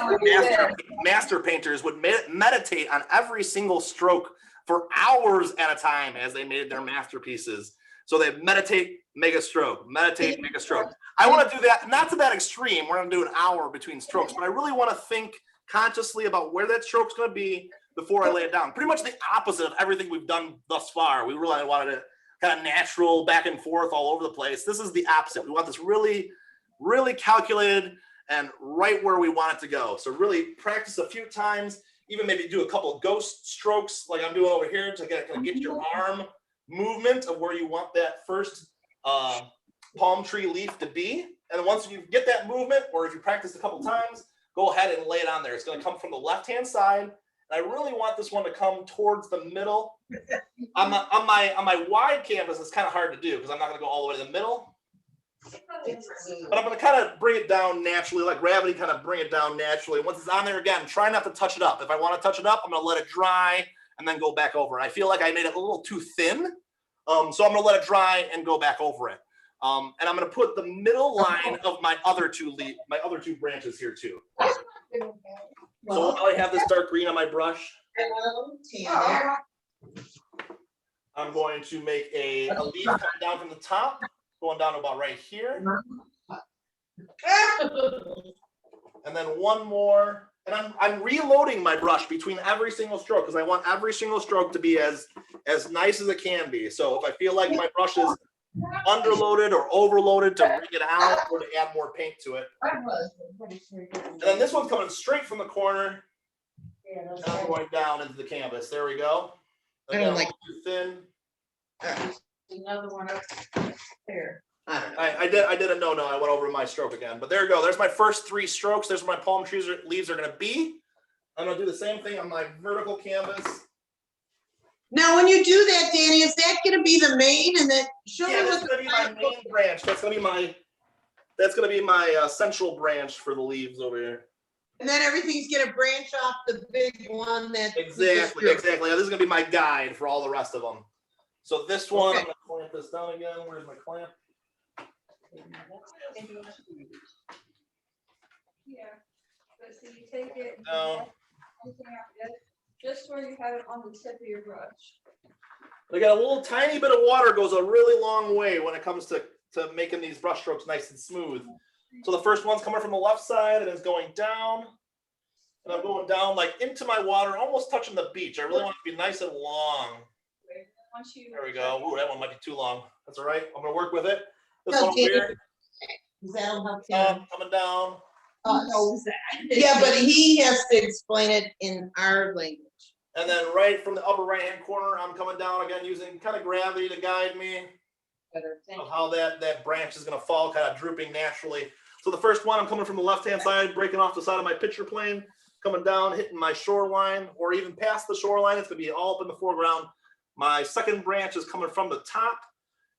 master painters would meditate on every single stroke for hours at a time as they made their masterpieces. So they meditate, make a stroke, meditate, make a stroke. I want to do that, not to that extreme. We're going to do an hour between strokes, but I really want to think consciously about where that stroke's going to be before I lay it down. Pretty much the opposite of everything we've done thus far. We really wanted it kind of natural, back and forth all over the place. This is the opposite. We want this really, really calculated and right where we want it to go. So really practice a few times, even maybe do a couple of ghost strokes like I'm doing over here to kind of get your arm movement of where you want that first palm tree leaf to be. And then once you get that movement, or if you practice a couple times, go ahead and lay it on there. It's going to come from the left-hand side. And I really want this one to come towards the middle. On my wide canvas, it's kind of hard to do because I'm not going to go all the way to the middle. But I'm going to kind of bring it down naturally, like gravity kind of bring it down naturally. Once it's on there again, try not to touch it up. If I want to touch it up, I'm going to let it dry and then go back over. I feel like I made it a little too thin. So I'm going to let it dry and go back over it. And I'm going to put the middle line of my other two branches here too. So while I have this dark green on my brush, I'm going to make a leaf come down from the top, going down to about right here. And then one more. And I'm reloading my brush between every single stroke because I want every single stroke to be as nice as it can be. So if I feel like my brush is underloaded or overloaded, to bring it out or to add more paint to it. And then this one's coming straight from the corner. And I'm going down into the canvas. There we go. Again, a little too thin. Another one up there. I did a no. I went over my stroke again, but there you go. There's my first 3 strokes. There's where my palm trees leaves are going to be. I'm going to do the same thing on my vertical canvas. Now, when you do that, Danny, is that going to be the main? And then show me That's what going to be my main branch. That's going to be my central branch for the leaves over here. And then everything's going to branch off the big one that. Exactly. This is going to be my guide for all the rest of them. So this one, I'm going to clamp this down again. Where's my clamp? Yeah, but so you take it. No. Just where you have it on the tip of your brush. They got a little tiny bit of water goes a really long way when it comes to making these brush strokes nice and smooth. So the first one's coming from the left side and it's going down. And I'm going down like into my water, almost touching the beach. I really want it to be nice and long. There we go. Ooh, that one might be too long. That's all right. I'm going to work with it. This one over here. That'll help him. Coming down. Knows that. Yeah, but he has to explain it in our language. And then right from the upper right-hand corner, I'm coming down again using kind of gravity to guide me of how that branch is going to fall, kind of drooping naturally. So the first one, I'm coming from the left-hand side, breaking off the side of my picture plane, coming down, hitting my shoreline, or even past the shoreline. It's going to be all up in the foreground. My second branch is coming from the top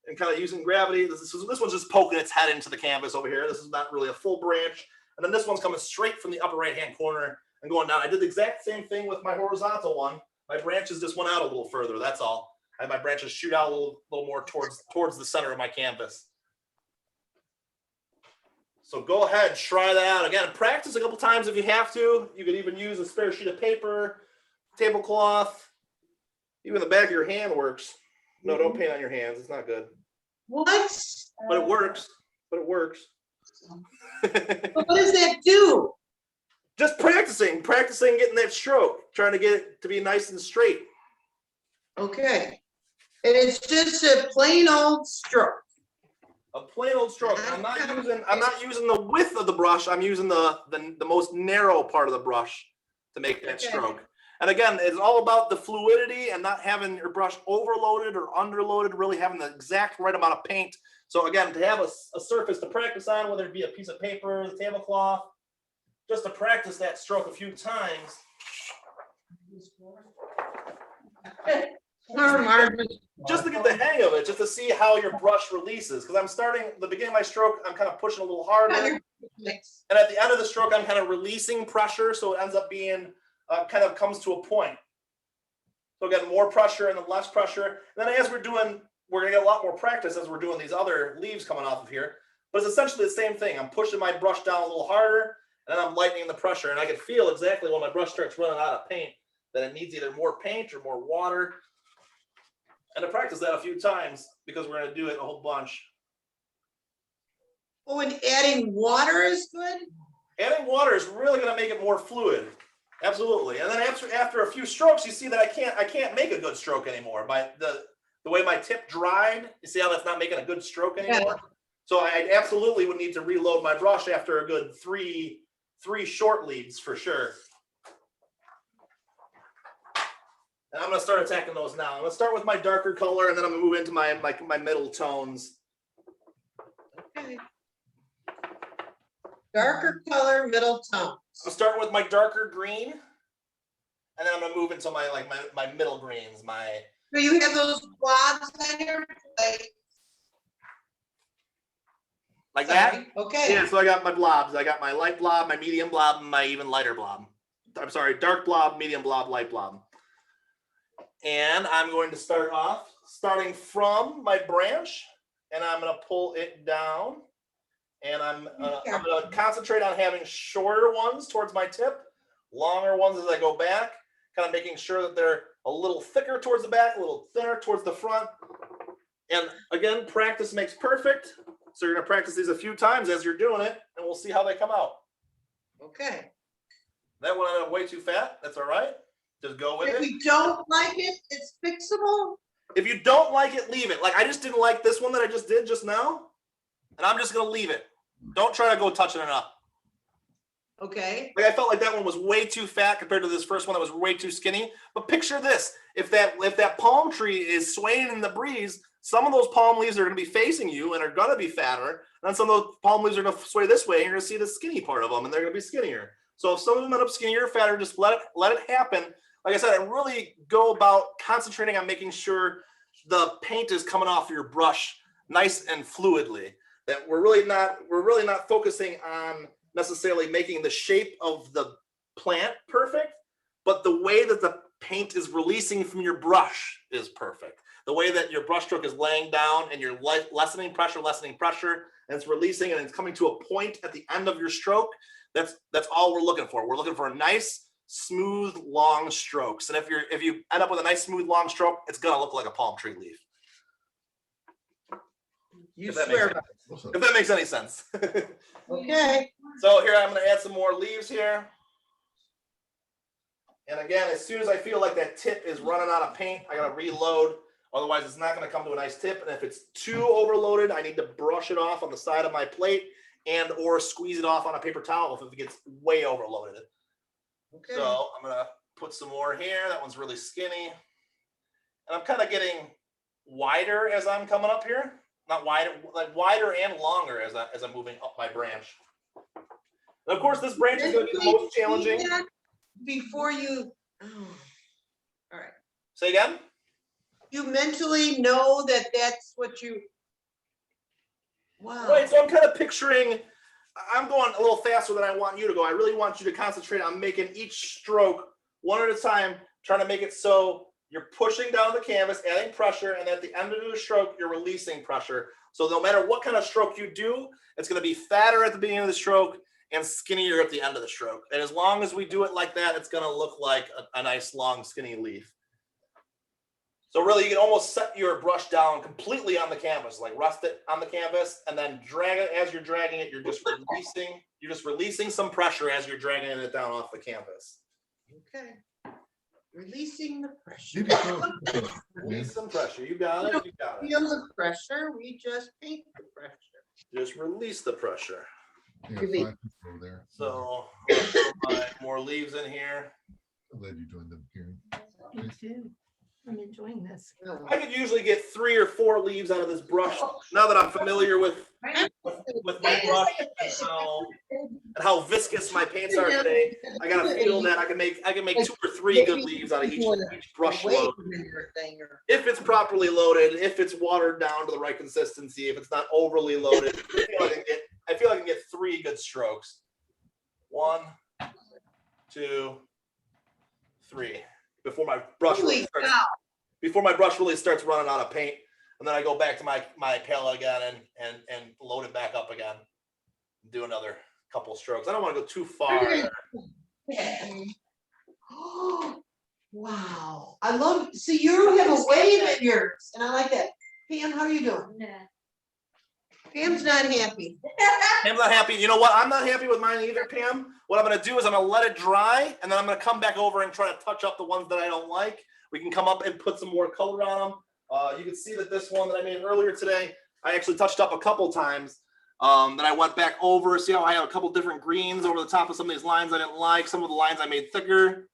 and kind of using gravity. This one's just poking its head into the canvas over here. This is not really a full branch. And then this one's coming straight from the upper right-hand corner and going down. I did the exact same thing with my horizontal one. My branches just went out a little further, that's all. I had my branches shoot out a little more towards the center of my canvas. So go ahead, try that out. Again, practice a couple times if you have to. You could even use a spare sheet of paper, tablecloth, even the back of your hand works. No, don't paint on your hands, it's not good. What? But it works, But what does that do? Just practicing getting that stroke, trying to get it to be nice and straight. Okay. And it's just a plain old stroke. A plain old stroke. I'm not using the width of the brush. I'm using the most narrow part of the brush to make that stroke. And again, it's all about the fluidity and not having your brush overloaded or underloaded, really having the exact right amount of paint. So again, to have a surface to practice on, whether it be a piece of paper, the tablecloth, just to practice that stroke a few times. just to get the hang of it, just to see how your brush releases. Because I'm starting the beginning of my stroke, I'm kind of pushing a little harder, and at the end of the stroke, I'm kind of releasing pressure, so it ends up being kind of comes to a point. So again, more pressure and then less pressure. And then as we're gonna get a lot more practice as we're doing these other leaves coming off of here. But it's essentially the same thing. I'm pushing my brush down a little harder, and then I'm lightening the pressure, and I can feel exactly when my brush starts running out of paint that it needs either more paint or more water. And to practice that a few times because we're going to do it a whole bunch. Oh, and adding water is good? Adding water is really going to make it more fluid. Absolutely. And then after a few strokes, you see that I can't make a good stroke anymore. By the way my tip dried, you see how that's not making a good stroke anymore? Yeah. So I absolutely would need to reload my brush after a good three short leads for sure. And I'm going to start attacking those now. I'm going to start with my darker color, and then I'm going to move into my middle tones. Okay. Darker color, middle tone. I'm starting with my darker green, and then I'm going to move into my middle greens. So you have those blobs on your plate. Like that? Okay. Yeah, so I got my blobs. I got my light blob, my medium blob, and my even lighter blob. I'm sorry, dark blob, medium blob, light blob. And I'm going to start off starting from my branch, and I'm going to pull it down, and I'm going to concentrate on having shorter ones towards my tip, longer ones as I go back, kind of making sure that they're a little thicker towards the back, a little thinner towards the front. And again, practice makes perfect. So you're going to practice these a few times as you're doing it, and we'll see how they come out. Okay. That one ended up way too fat. That's all right. Just go with it. If we don't like it, it's fixable. If you don't like it, leave it. Like I just didn't like this one that I just did just now, and I'm just gonna leave it. Don't try to go touching it up. Okay. Like I felt like that one was way too fat compared to this first one that was way too skinny. But picture this: if that palm tree is swaying in the breeze, some of those palm leaves are gonna be facing you and are gonna be fatter, and then some of those palm leaves are gonna sway this way, and you're gonna see the skinny part of them, and they're gonna be skinnier. So if some of them end up skinnier or fatter, just let it happen. Like I said, I really go about concentrating on making sure the paint is coming off your brush nice and fluidly. That we're really not focusing on necessarily making the shape of the plant perfect, but the way that the paint is releasing from your brush is perfect. The way that your brush stroke is laying down and you're lessening pressure, and it's releasing and it's coming to a point at the end of your stroke. That's all we're looking for. We're looking for a nice, smooth, long strokes. And if you end up with a nice, smooth, long stroke, it's gonna look like a palm tree leaf. If that makes any sense. Okay. So here I'm gonna add some more leaves here. And again, as soon as I feel like that tip is running out of paint, I gotta reload. Otherwise, it's not gonna come to a nice tip. And if it's too overloaded, I need to brush it off on the side of my plate and or squeeze it off on a paper towel if it gets way overloaded. Okay. So I'm gonna put some more here. That one's really skinny. And I'm kind of getting wider as I'm coming up here. Not wider, like wider and longer as I'm moving up my branch. And of course, this branch is gonna be the most challenging. Before you, all right. Say again? You mentally know that that's what you, wow. Right, so I'm kind of picturing, I'm going a little faster than I want you to go. I really want you to concentrate on making each stroke one at a time, trying to make it so you're pushing down the canvas, adding pressure, and at the end of the stroke, you're releasing pressure. So no matter what kind of stroke you do, it's going to be fatter at the beginning of the stroke and skinnier at the end of the stroke. And as long as we do it like that, it's going to look like a nice, long, skinny leaf. So really, you can almost set your brush down completely on the canvas, like rest it on the canvas, and then drag it. As you're dragging it, you're just releasing some pressure as you're dragging it down off the canvas. Okay. Releasing the pressure. Release some pressure. You got it. You got it. Feel the pressure. We just paint the pressure. Just release the pressure. Yeah, 5 people over there. So I'll put more leaves in here. I'm glad you joined them, Karen. Me too. I'm enjoying this. I could usually get 3 or 4 leaves out of this brush now that I'm familiar with my brush. And how and how viscous my paints are today, I got a feel that I can make 2 or 3 good leaves out of each brush Away load. from your thing or- If it's properly loaded, if it's watered down to the right consistency, if it's not overly loaded, I feel like I can get 3 good strokes. 1, 2, 3. Before my brush Holy starts, cow. before my brush really starts running out of paint, and then I go back to my palette again and load it back up again. Do another couple strokes. I don't want to go too far. Wow, I love, see, you have a wave in yours, and I like that. Pam, how are you doing? Pam's not happy. Pam's not happy. You know what? I'm not happy with mine either, Pam. What I'm going to do is I'm going to let it dry, and then I'm going to come back over and try to touch up the ones that I don't like. We can come up and put some more color on them. You can see that this one that I made earlier today, I actually touched up a couple times. Then I went back over, see how I have a couple different greens over the top of some of these lines I didn't like. Some of the lines I made thicker.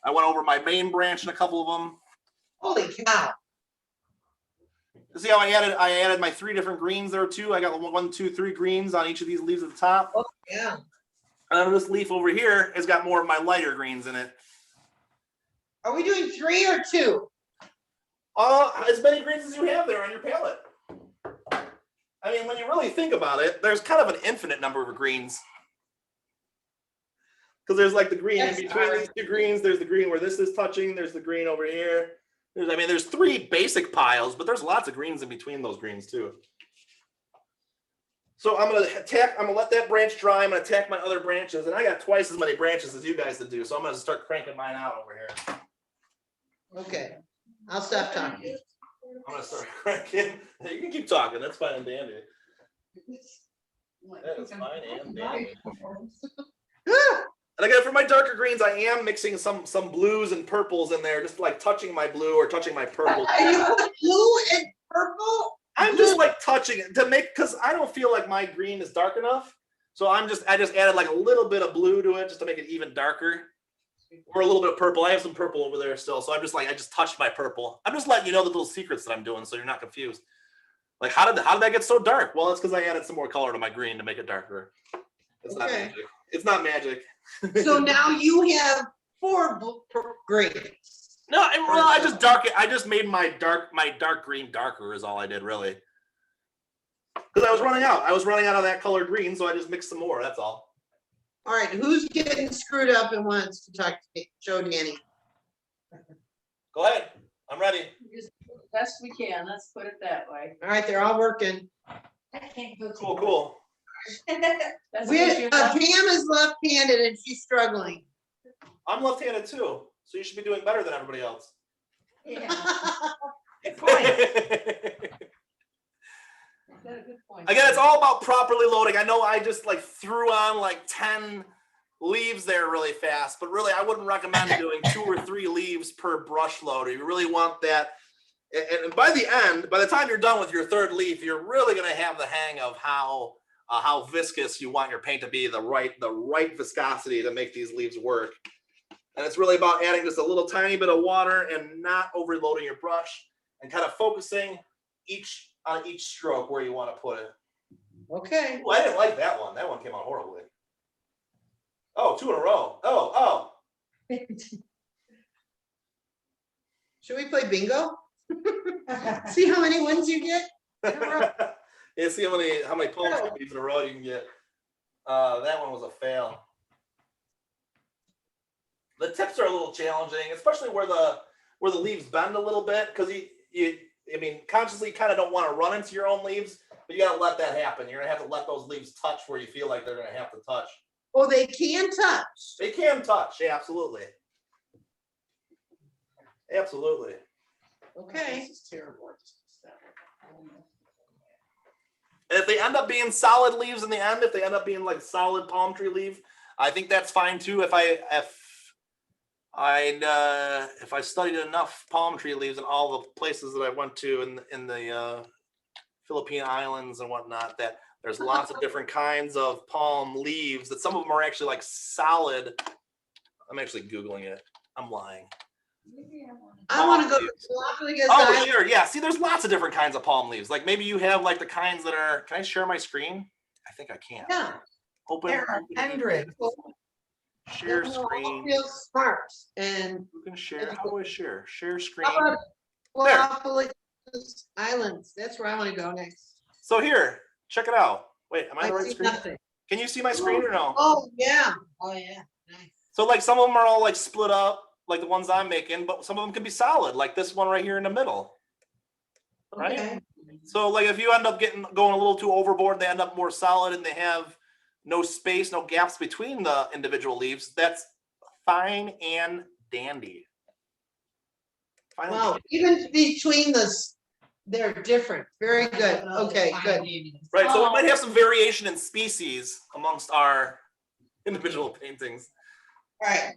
I went over my main branch and a couple of them. Holy cow. See how I added my 3 different greens there too. I got 1, 2, 3 greens on each of these leaves at the top. Oh, yeah. And then this leaf over here has got more of my lighter greens in it. Are we doing 3 or 2? As many greens as you have there on your palette. I mean, when you really think about it, there's kind of an infinite number of greens. Because there's like the green in between these 2 greens. There's the green where this is touching. There's the green over here. There's 3 basic piles, but there's lots of greens in between those greens too. So I'm gonna let that branch dry. I'm gonna attack my other branches, and I got twice as many branches as you guys to do. So I'm gonna start cranking mine out over here. Okay, I'll stop talking. I'm gonna start cranking. You can keep talking. That's fine and dandy. That is fine and dandy. And again, for my darker greens, I am mixing some blues and purples in there, just like touching my blue or touching my purple. Are you put blue and purple? I'm just like touching it to make, because I don't feel like my green is dark enough. So I just added like a little bit of blue to it just to make it even darker. Or a little bit of purple. I have some purple over there still. So I just touched my purple. I'm just letting you know the little secrets that I'm doing so you're not confused. Like how did that get so dark? Well, it's because I added some more color to my green to make it darker. It's not magic. It's not magic. So now you have 4 greens. No, I just dark it. I just made my dark green darker is all I did really. Because I was running out. I was running out of that colored green, so I just mixed some more. That's all. All right, who's getting screwed up and wants to talk to me? Show Danny. Go ahead. I'm ready. Best we can, let's put it that way. All right, they're all working. I can't go. Cool. That's We, what you're Pam is left-handed and she's struggling. I'm left-handed too, so you should be doing better than everybody else. Yeah. Good point. Got a good point. Again, it's all about properly loading. I know I just like threw on like 10 leaves there really fast, but really I wouldn't recommend doing 2 or 3 leaves per brush loader. You really want that. And by the time you're done with your 3rd leaf, you're really going to have the hang of how viscous you want your paint to be, the right viscosity to make these leaves work. And it's really about adding just a little tiny bit of water and not overloading your brush and kind of focusing on each stroke where you want to put it. Okay. Ooh, I didn't like that one. That one came out horribly. Oh, 2 in a row. Oh. Should we play bingo? See how many wins you get? Yeah, see how many palm trees in a row you can get. That one was a fail. The tips are a little challenging, especially where the leaves bend a little bit, because consciously kind of don't want to run into your own leaves, but you got to let that happen. You're gonna have to let those leaves touch where you feel like they're gonna have to touch. Oh, they can touch. They can touch, yeah, absolutely. Absolutely. Okay. This is terrible. And if they end up being solid leaves in the end, if they end up being like solid palm tree leaf, I think that's fine too. If I studied enough palm tree leaves in all the places that I went to in the Philippine Islands and whatnot, that there's lots of different kinds of palm leaves that some of them are actually like solid. I'm actually Googling it. I'm lying. I want to go to Galapagos Oh, Island. sure. Yeah. See, there's lots of different kinds of palm leaves. Like maybe you have like the kinds that are, can I share my screen? I think I can. Yeah. Open. There are open hundreds. Share Then we'll all screen. feel smart and Who can share? How do I share? Share screen. how about There. Galapagos Islands? That's where I want to go next. So here, check it out. Wait, am I on I the right see screen? nothing. Can you see my screen or no? Oh, yeah. Oh, yeah. Nice. So like some of them are all like split up, like the ones I'm making, but some of them can be solid, like this one right here in the middle. Right? Okay. So like if you end up going a little too overboard, they end up more solid and they have no space, no gaps between the individual leaves. That's fine and dandy. Fine and Wow, dandy. even between they're different. Very good. Okay, good. Right. So we might have some variation in species amongst our individual paintings. All right.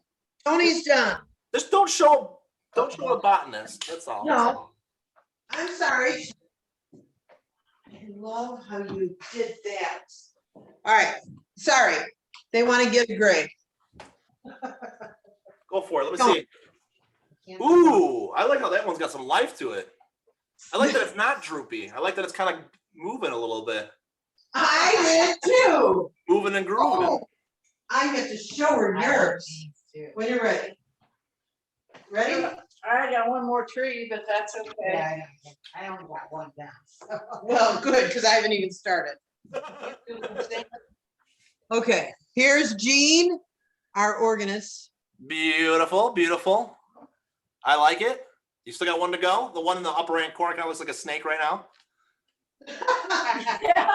Tony's done. Just don't show a botanist. That's all. No. I'm sorry. I love how you did that. All right, sorry. They want to get a grade. Go for it. Let me see. Ooh, I like how that one's got some life to it. I like that it's not droopy. I like that it's kind of moving a little bit. I did too. Moving and grooving. Oh, I get to show her yours when you're ready. Ready? I got one more tree, but that's okay. Yeah, I only got one down. Well, good, because I haven't even started. Okay, here's Jean, our organist. Beautiful, beautiful. I like it. You still got one to go? The one in the upper right corner kind of looks like a snake right now. Yeah.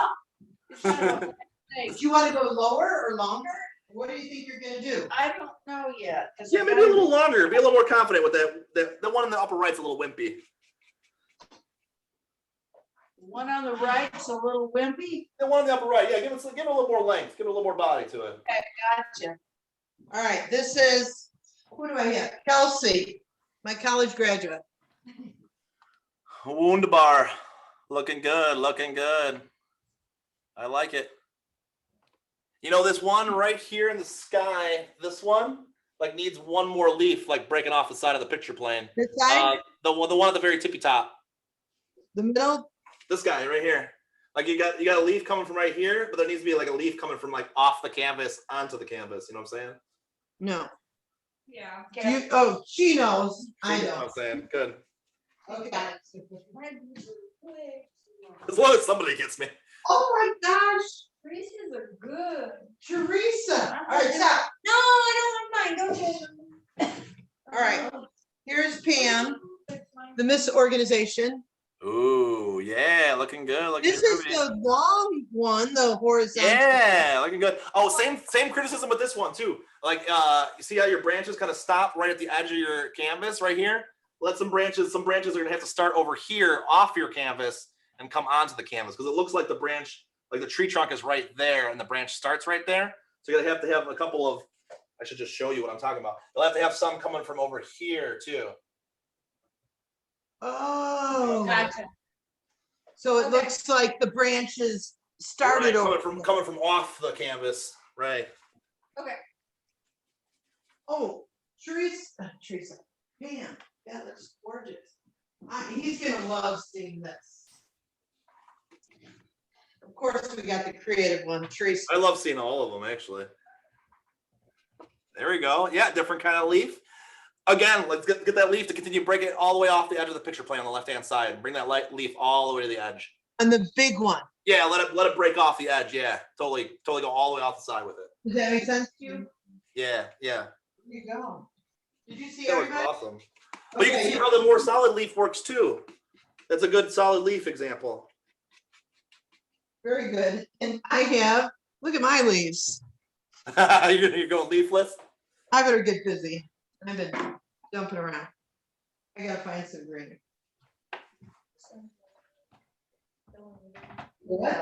Do you want to go lower or longer? What do you think you're gonna do? I don't know yet. 'cause Yeah, I maybe a gotta- little longer. Be a little more confident with that. The one in the upper right's a little wimpy. One on the right's a little wimpy. The one in the upper right, yeah, give it a little more length, give it a little more body to it. Gotcha. All right, this is, who do I have? Kelsey, my college graduate. Wunderbar. Looking good, looking good. I like it. You know, this one right here in the sky, this one, like needs one more leaf, like breaking off the side of the picture plane. This side, The one at the very tippy top. the middle. This guy right here. Like you got a leaf coming from right here, but there needs to be like a leaf coming from like off the canvas onto the canvas. You know what I'm saying? No. Yeah. Oh, she knows. I See what know. I'm saying? Good. Okay. As long as somebody gets me. Oh my gosh, Reese's are good. Teresa. All right, stop. No, I don't want mine, don't you? All right, here's Pam, the misorganization. Ooh, yeah, looking good. Looking This is groovy. the long one, the horizontal. Yeah, looking good. Oh, same criticism with this one too. Like, you see how your branches kind of stop right at the edge of your canvas right here? Let some branches are gonna have to start over here off your canvas and come onto the canvas because it looks like the branch, like the tree trunk is right there and the branch starts right there. So you're gonna have to have a couple of, I should just show you what I'm talking about. You'll have to have some coming from over here too. Oh, Gotcha. so it looks like the branches started Right, over. coming from off the canvas, right? Oh, Teresa, Pam, that looks gorgeous. He's gonna love seeing this. Of course, we got the creative one, Teresa. I love seeing all of them actually. There we go. Yeah, different kind of leaf. Again, let's get that leaf to continue break it all the way off the edge of the picture plane on the left hand side. Bring that light leaf all the way to the edge. And the big one. Yeah, let it break off the edge. Yeah, totally go all the way off the side with it. Does that make sense to you? Yeah. There you go. Did you see That looks everybody? awesome. But you can see how the more solid leaf works too. That's a good solid leaf example. Very good. And I have, look at my leaves. You're going leafless? I better get busy. I've been jumping around. I gotta find some green. What?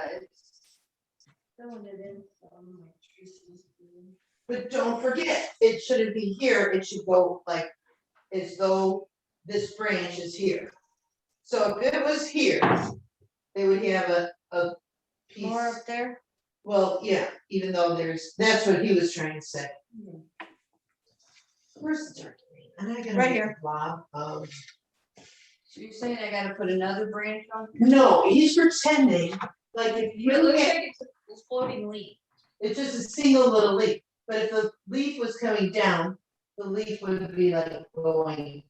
Filling it in from my Teresa's room. But don't forget, it shouldn't be here. It should go like as though this branch is here. So if it was here, they would have a piece. More up there? Well, yeah, even though that's what he was trying to say. Where's the turkey? And I gotta Right make a here. blob of. So you're saying I gotta put another branch on? No, he's pretending like if It you looks had, like it's a floating leaf. It's just a single little leaf, but if the leaf was coming down, the leaf would be like going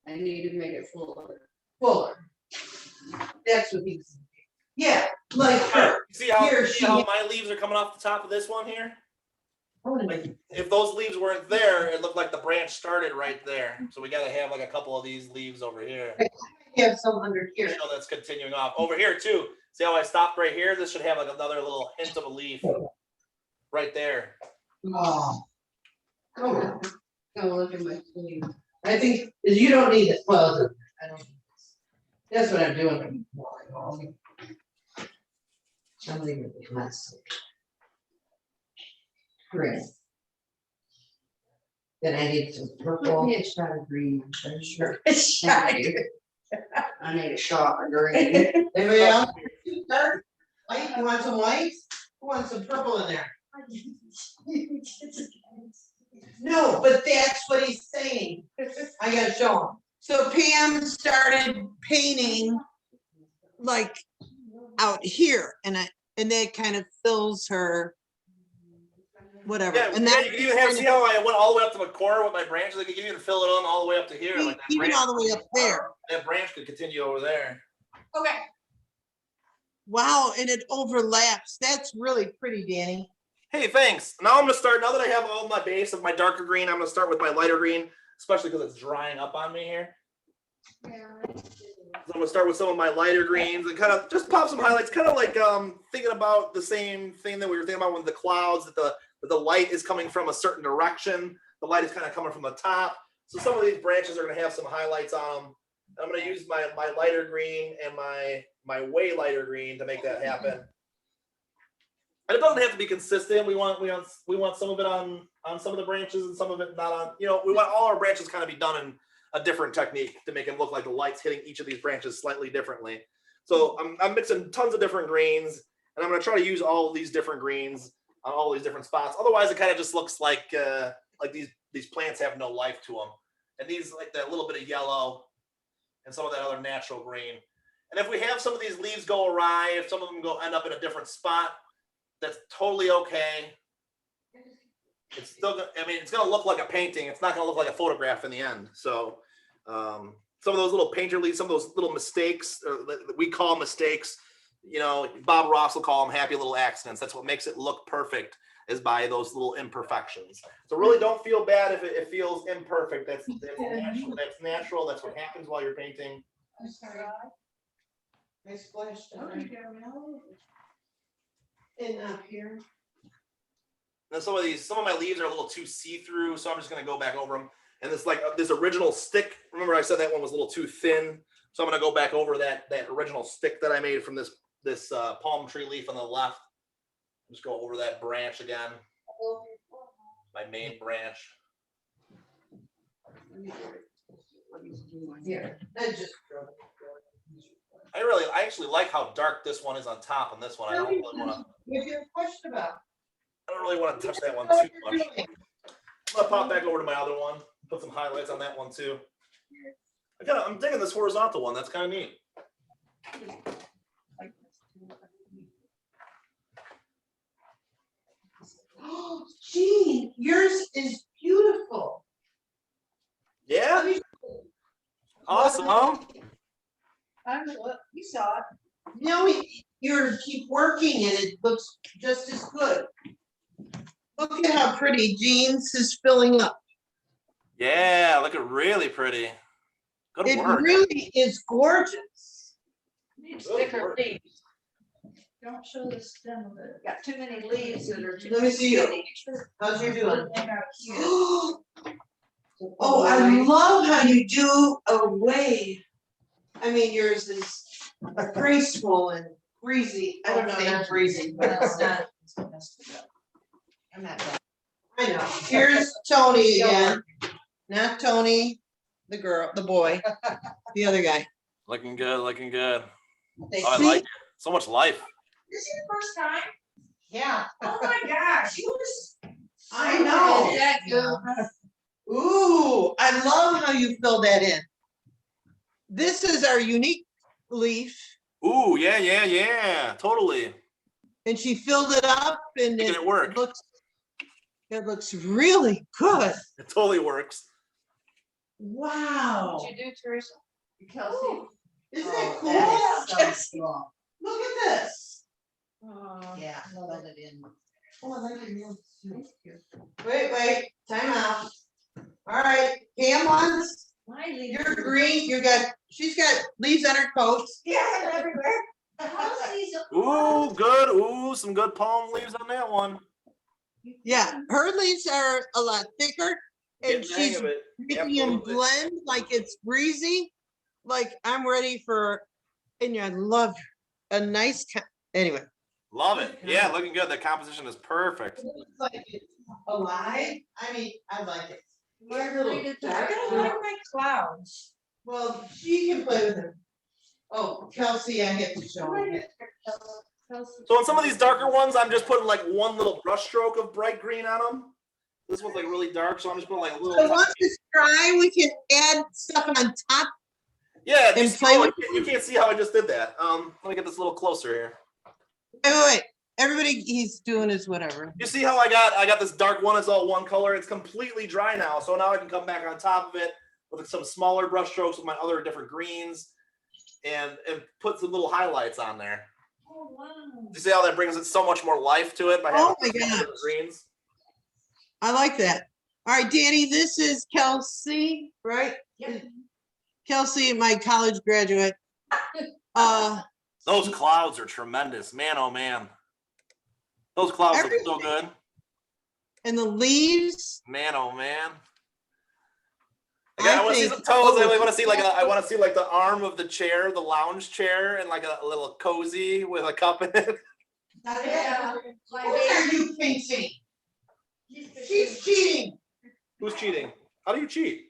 I need to make it fuller. fuller. That's what he's, yeah, like her. See how, Here, see how she- my leaves are coming off the top of this one here? Like, If those leaves weren't there, it looked like the branch started right there. So we gotta have like a couple of these leaves over here. have some under here. Show that's continuing off. Over here too. See how I stopped right here? This should have like another little hint of a leaf right there. Oh. Oh, Oh, look at my sleeve. I think, you don't need it, well, I don't. That's what I'm doing. I'm leaving it less. Great. Then I need some Put purple. me a shot of green. Sure. Thank you. I need a shot of green. Anybody else? Dark? White, you want some white? Who wants some purple in there? No, but that's what he's saying. I gotta show him. So Pam started painting like out here and that kind of fills her whatever. Yeah, And yeah, that you can even have, see how I went all the way up to the corner with my branches? I could even fill it on all the way up to here. Like that even branch, all the way up there. that branch could continue over there. Okay. Wow, and it overlaps. That's really pretty, Danny. Hey, thanks. Now I'm gonna start, now that I have all my base of my darker green, I'm gonna start with my lighter green, especially because it's drying up on me here. So I'm gonna start with some of my lighter greens and kind of just pop some highlights, kind of like thinking about the same thing that we were thinking about with the clouds, that the light is coming from a certain direction. The light is kind of coming from the top. So some of these branches are gonna have some highlights on them. I'm gonna use my lighter green and my way lighter green to make that happen. And it doesn't have to be consistent. We want some of it on some of the branches and some of it not on. You know, we want all our branches kind of be done in a different technique to make it look like the light's hitting each of these branches slightly differently. So I'm mixing tons of different greens, and I'm going to try to use all of these different greens on all these different spots. Otherwise, it kind of just looks like these plants have no life to them. And these, like that little bit of yellow and some of that other natural green. And if we have some of these leaves go awry, if some of them end up in a different spot, that's totally okay. It's still, I mean, it's gonna look like a painting. It's not gonna look like a photograph in the end. So some of those little painter leaves, some of those little mistakes that we call mistakes, you know, Bob Ross will call them happy little accidents. That's what makes it look perfect, is by those little imperfections. So really don't feel bad if it feels imperfect. That's natural. That's natural. That's what happens while you're painting. I'm sorry. I splashed and up here. Then some of my leaves are a little too see-through, so I'm just gonna go back over them. And this this original stick, remember I said that one was a little too thin, so I'm gonna go back over that original stick that I made from this palm tree leaf on the left. Just go over that branch again, my main branch. Here, I actually like how dark this one is on top and this one. I don't really want to touch that one too much. I'm gonna pop back over to my other one, put some highlights on that one too. I'm digging this horizontal one. That's kind of neat. Oh, gee, yours is beautiful. Yeah. Awesome, huh? You saw it. No, you keep working and it looks just as good. Look at how pretty Jean's is filling up. Yeah, looking really pretty. Good It work. really is gorgeous. Need Good thicker work. leaves. Don't show the stem of it. Got too many leaves that are too Let me see you. skinny. How's you doing? They got cute. Oh, I love how you do a wave. I mean, yours is graceful and breezy. I don't know, not breezy, but Well, it's not. I'm not that. I know. Here's Tony again. Not Tony, the boy, the other guy. Looking good, looking good. They Oh, I see- like it. So much life. This is the first time? Yeah, Oh my gosh, you was. I know. That good. Ooh, I love how you fill that in. This is our unique leaf. Ooh, yeah, yeah, yeah. Totally. And she filled it up and Making it work. It looks really good. It totally works. Wow. What'd you do, Teresa? Kelsey? Oh, isn't it Oh, cool? that is so cool. Look at this. Yeah, fill it in. Oh, I like it real too. Wait, time out. All right, Pam wants My leaves. your green, she's got leaves on her coat. Yeah, everywhere. The house is. Ooh, good. Ooh, some good palm leaves on that one. Yeah, her leaves are a lot thicker and Getting the hang she's of it. making them Absolutely. blend like it's breezy. Like I'm ready for, and I love a nice, anyway. Love it. Yeah, looking good. The composition is perfect. It looks like it's alive. I mean, I like it. Where Little did I dark gotta blue. find my clouds. Well, she can play with them. Oh, Kelsey, I have to show you. So on some of these darker ones, I'm just putting like one little brush stroke of bright green on them. This one's like really dark, so I'm just putting like a So little. once it's dry, we can add stuff on top. Yeah, and you, play with- you can't see how I just did that. Let me get this a little closer here. Wait. Everybody, he's doing his whatever. You see how I got this dark one, it's all one color. It's completely dry now. So now I can come back on top of it with some smaller brush strokes with my other different greens and put some little highlights on there. Oh, wow. You see how that brings it so much more life to it by having Oh my some gosh. different greens? I like that. All right, Danny, this is Kelsey, right? Yep. Kelsey, my college graduate. Those clouds are tremendous. Man, oh man. Those clouds look so good. And the leaves. Man, oh man. I I want to see think- some toes. I want to see I want to see like the arm of the chair, the lounge chair, and like a little cozy with a cup in it. Yeah. What are you painting? She's cheating. Who's cheating? How do you cheat?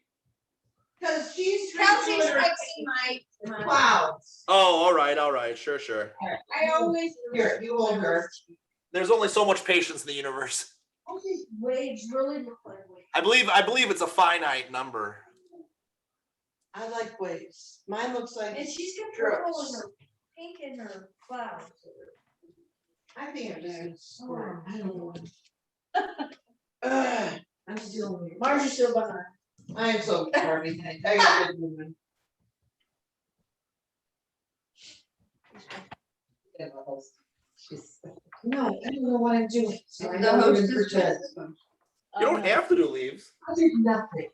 Because she's Kelsey's redoing her fixing my. clouds. Oh, all right, sure. I always. Here, you hold her. There's only so much patience in the universe. All these waves really look like waves. I believe it's a finite number. I like waves. Mine looks like. And she's got purple in her, pink in her clouds. I think I'm just gonna score. I don't know. I'm still. Marge is still behind. I'm so sorry. I got good movement. No, I don't know what I'm doing. So I The don't host even is pretend. You don't have to do leaves. I did nothing.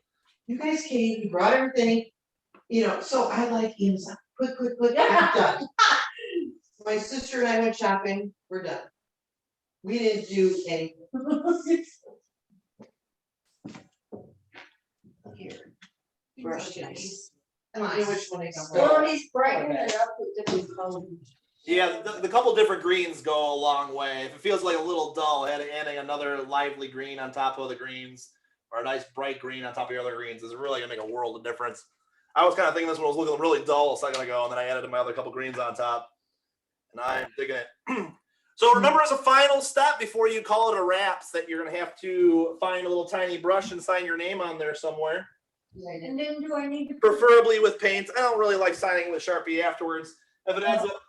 You guys came, you brought everything, so I like Amazon. Quick, I'm done. My sister and I went shopping, we're done. We didn't do anything. Here. Brush nice. Tell me which one I got. Well, he's brightening it up with different colors. Yeah, the couple different greens go a long way. If it feels like a little dull, adding another lively green on top of the greens, or a nice bright green on top of your other greens, is really gonna make a world of difference. I was kind of thinking this one was looking really dull a second ago, and then I added my other couple greens on top, and I'm digging it. So remember, as a final step before you call it a wraps, that you're gonna have to find a little tiny brush and sign your name on there somewhere, And then do I need to? preferably with paint. I don't really like signing with Sharpie afterwards. If it ends up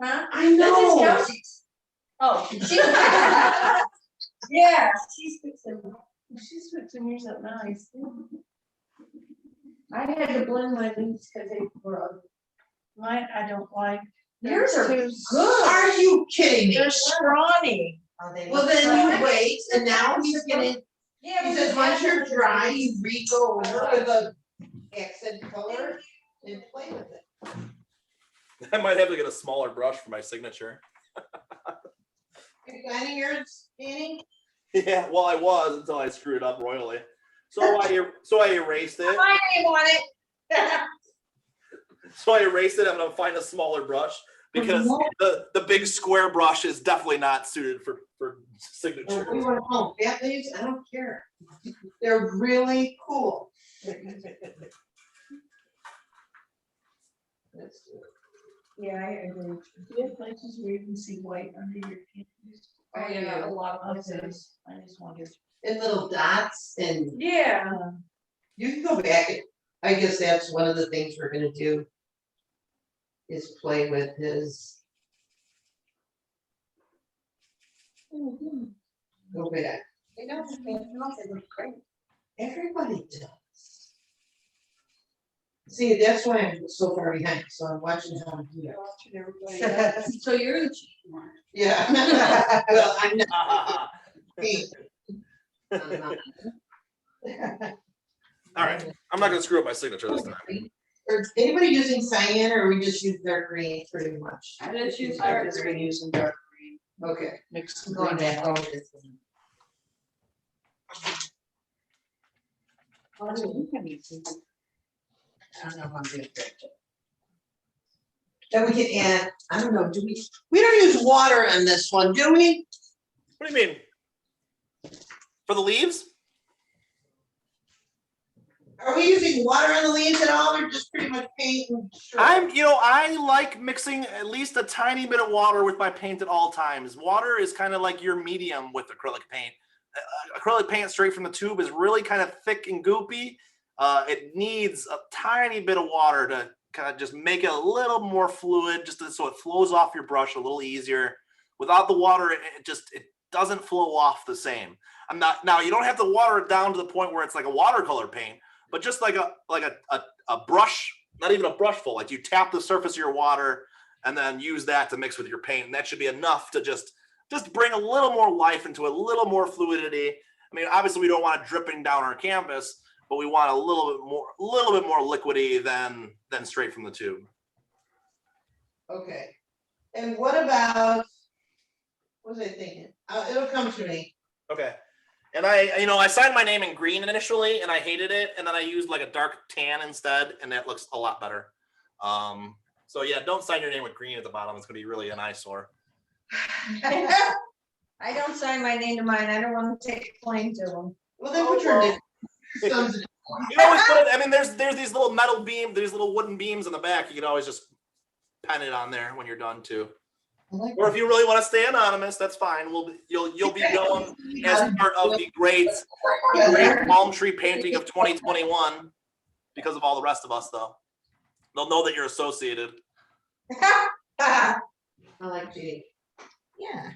Huh? I know. This is Kelsey's. Oh, she. Yeah, she's fixing yours up nice. I had to blend my leaves because they were ugly. Mine, I don't like. Yours are good. Are you kidding me? They're scrawny. Well, then you wait, and now he's getting, Yeah. he says, once you're dry, you re-go over the accent color and play with it. I might have to get a smaller brush for my signature. You finding yours, Danny? Yeah, well, I was until I screwed up royally. So I erased it. My name on it. So I erased it. I'm gonna find a smaller brush because the big square brush is definitely not suited for signature. We want home, bat leaves, I don't care. They're really cool. Let's do it. Yeah, I agree. You have places where you can see white under your canvas. Oh, yeah. A lot of places. I just wondered. And little dots, and Yeah. you can go back, I guess that's one of the things we're gonna do. Is play with his Go back. Everybody does. See, that's why I'm so far behind, so I'm watching how I'm doing. So you're the chief one. Yeah. Well, I'm not. I'm not. All right, I'm not gonna screw up my signature this time. Is anybody using cyan or we just use dark green pretty much? I just use I've dark just been green. using dark green, Okay. mixed with Going green. back over this. Oh, you can use it. I don't know if I'm doing it. Then we can add, I don't know, we don't use water on this one, do we? What do you mean? For the leaves? Are we using water on the leaves at all or just pretty much paint and? I like mixing at least a tiny bit of water with my paint at all times. Water is kind of like your medium with acrylic paint. Acrylic paint straight from the tube is really kind of thick and goopy. It needs a tiny bit of water to kind of just make it a little more fluid, just so it flows off your brush a little easier. Without the water, it doesn't flow off the same. Now you don't have to water it down to the point where it's like a watercolor paint, but just like a brush, not even a brush full. Like you tap the surface of your water and then use that to mix with your paint, and that should be enough to just bring a little more life into it, a little more fluidity. I mean, obviously we don't want it dripping down our canvas, but we want a little bit more liquidy than straight from the tube. Okay. And what about, what was I thinking? It'll come to me. Okay. And I signed my name in green initially, and I hated it, and then I used like a dark tan instead, and that looks a lot better. So yeah, don't sign your name with green at the bottom. It's gonna be really an eyesore. I don't sign my name to mine. I don't want to take a claim to them. Well, then put your name. You can always put it. I mean, there's these little metal beams, these little wooden beams in the back. You can always just pen it on there when you're done too. Or if you really want to stay anonymous, that's fine. You'll be known as part of the great palm tree painting of 2021 because of all the rest of us, though. They'll know that you're associated. I like cheating. Yeah.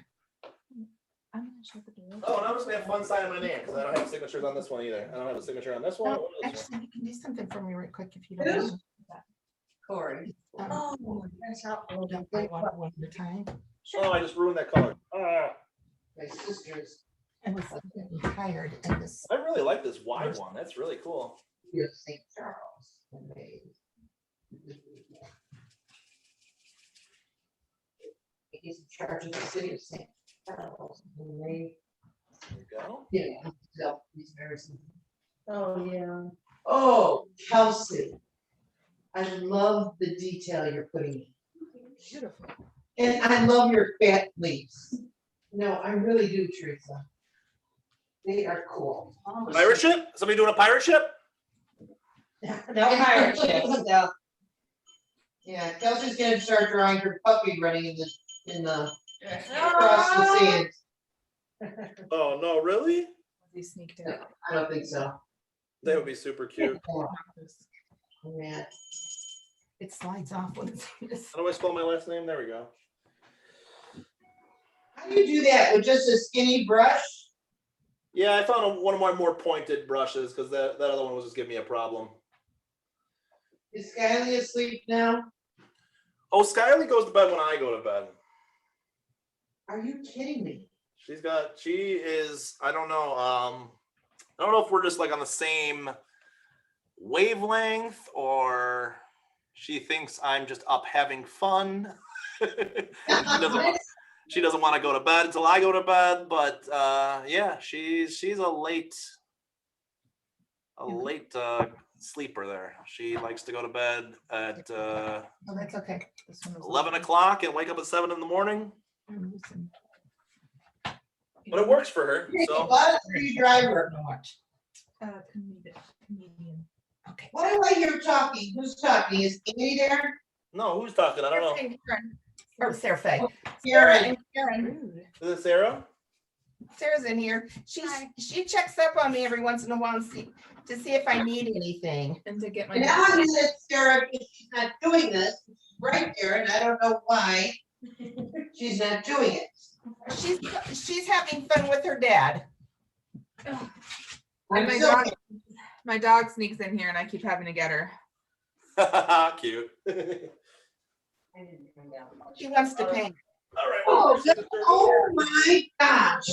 Oh, and I'm just gonna have fun signing my name because I don't have signatures on this one either. I don't have a signature on this one. No, or this one. actually, you can do something for me right quick if you don't mind. Corey. Oh, That's how. hold up, I want one at a time. Oh, I just ruined that color. Ah, My sister's. I was getting tired and this. I really like this wide one. That's really cool. St. Charles. And they- He's in charge of the city of St. Charles. And they, There you go. yeah, so he's very simple. Oh, yeah. Oh, Kelsey. I love the detail you're putting in. Beautiful. And I love your fat leaves. No, I really do, Teresa. They are cool. Pirate ship? Somebody doing a pirate ship? No pirate ship, no. Yeah, Kelsey's gonna start drawing her puppy running in the across the sand. Oh no, really? They sneaked No, I don't think so. That would be super cute. Yeah. It slides off when it's. How do I spell my last name? There we go. How do you do that with just a skinny brush? Yeah, I found one of my more pointed brushes because that other one was just giving me a problem. Is Skyly asleep now? Oh, Skyly goes to bed when I go to bed. Are you kidding me? She is, I don't know. I don't know if we're just like on the same wavelength or she thinks I'm just up having fun. She doesn't want to go to bed until I go to bed, but yeah, she's a late sleeper there. She likes to go to bed at Oh, that's okay. This one was 11 o'clock and wake up at 7 in the morning. Listen. But it works for her. So What are you driver? Comedian. Okay. Why do I hear talking? Who's talking? Is Amy there? no, who's talking? I don't know. Or Sarah Faye. Karen. Karen. Is it Sarah? Sarah's in here. She checks up on me every once in a while to see if I need anything. And to get my. And now I knew that Sarah, if she's not doing this, right, Karen, I don't know why she's not doing it. She's having fun with her dad. And So- my dog sneaks in here and I keep having to get her. Cute. She wants to paint. All right. Oh my gosh.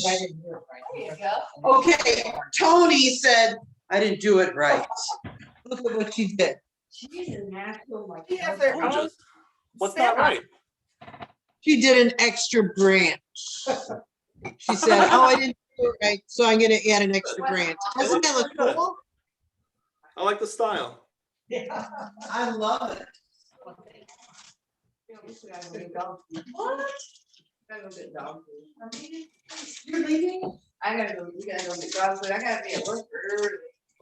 Okay, Tony said, I didn't do it right. Look at what she did. She has their own. Gorgeous. What's not right? She did an extra branch. She said, oh, I didn't do it right, so I'm gonna add an extra branch. Doesn't that look cool? I like the style. I love it. What? You're leaving? I gotta go, we gotta go get dog food. I gotta be at work early.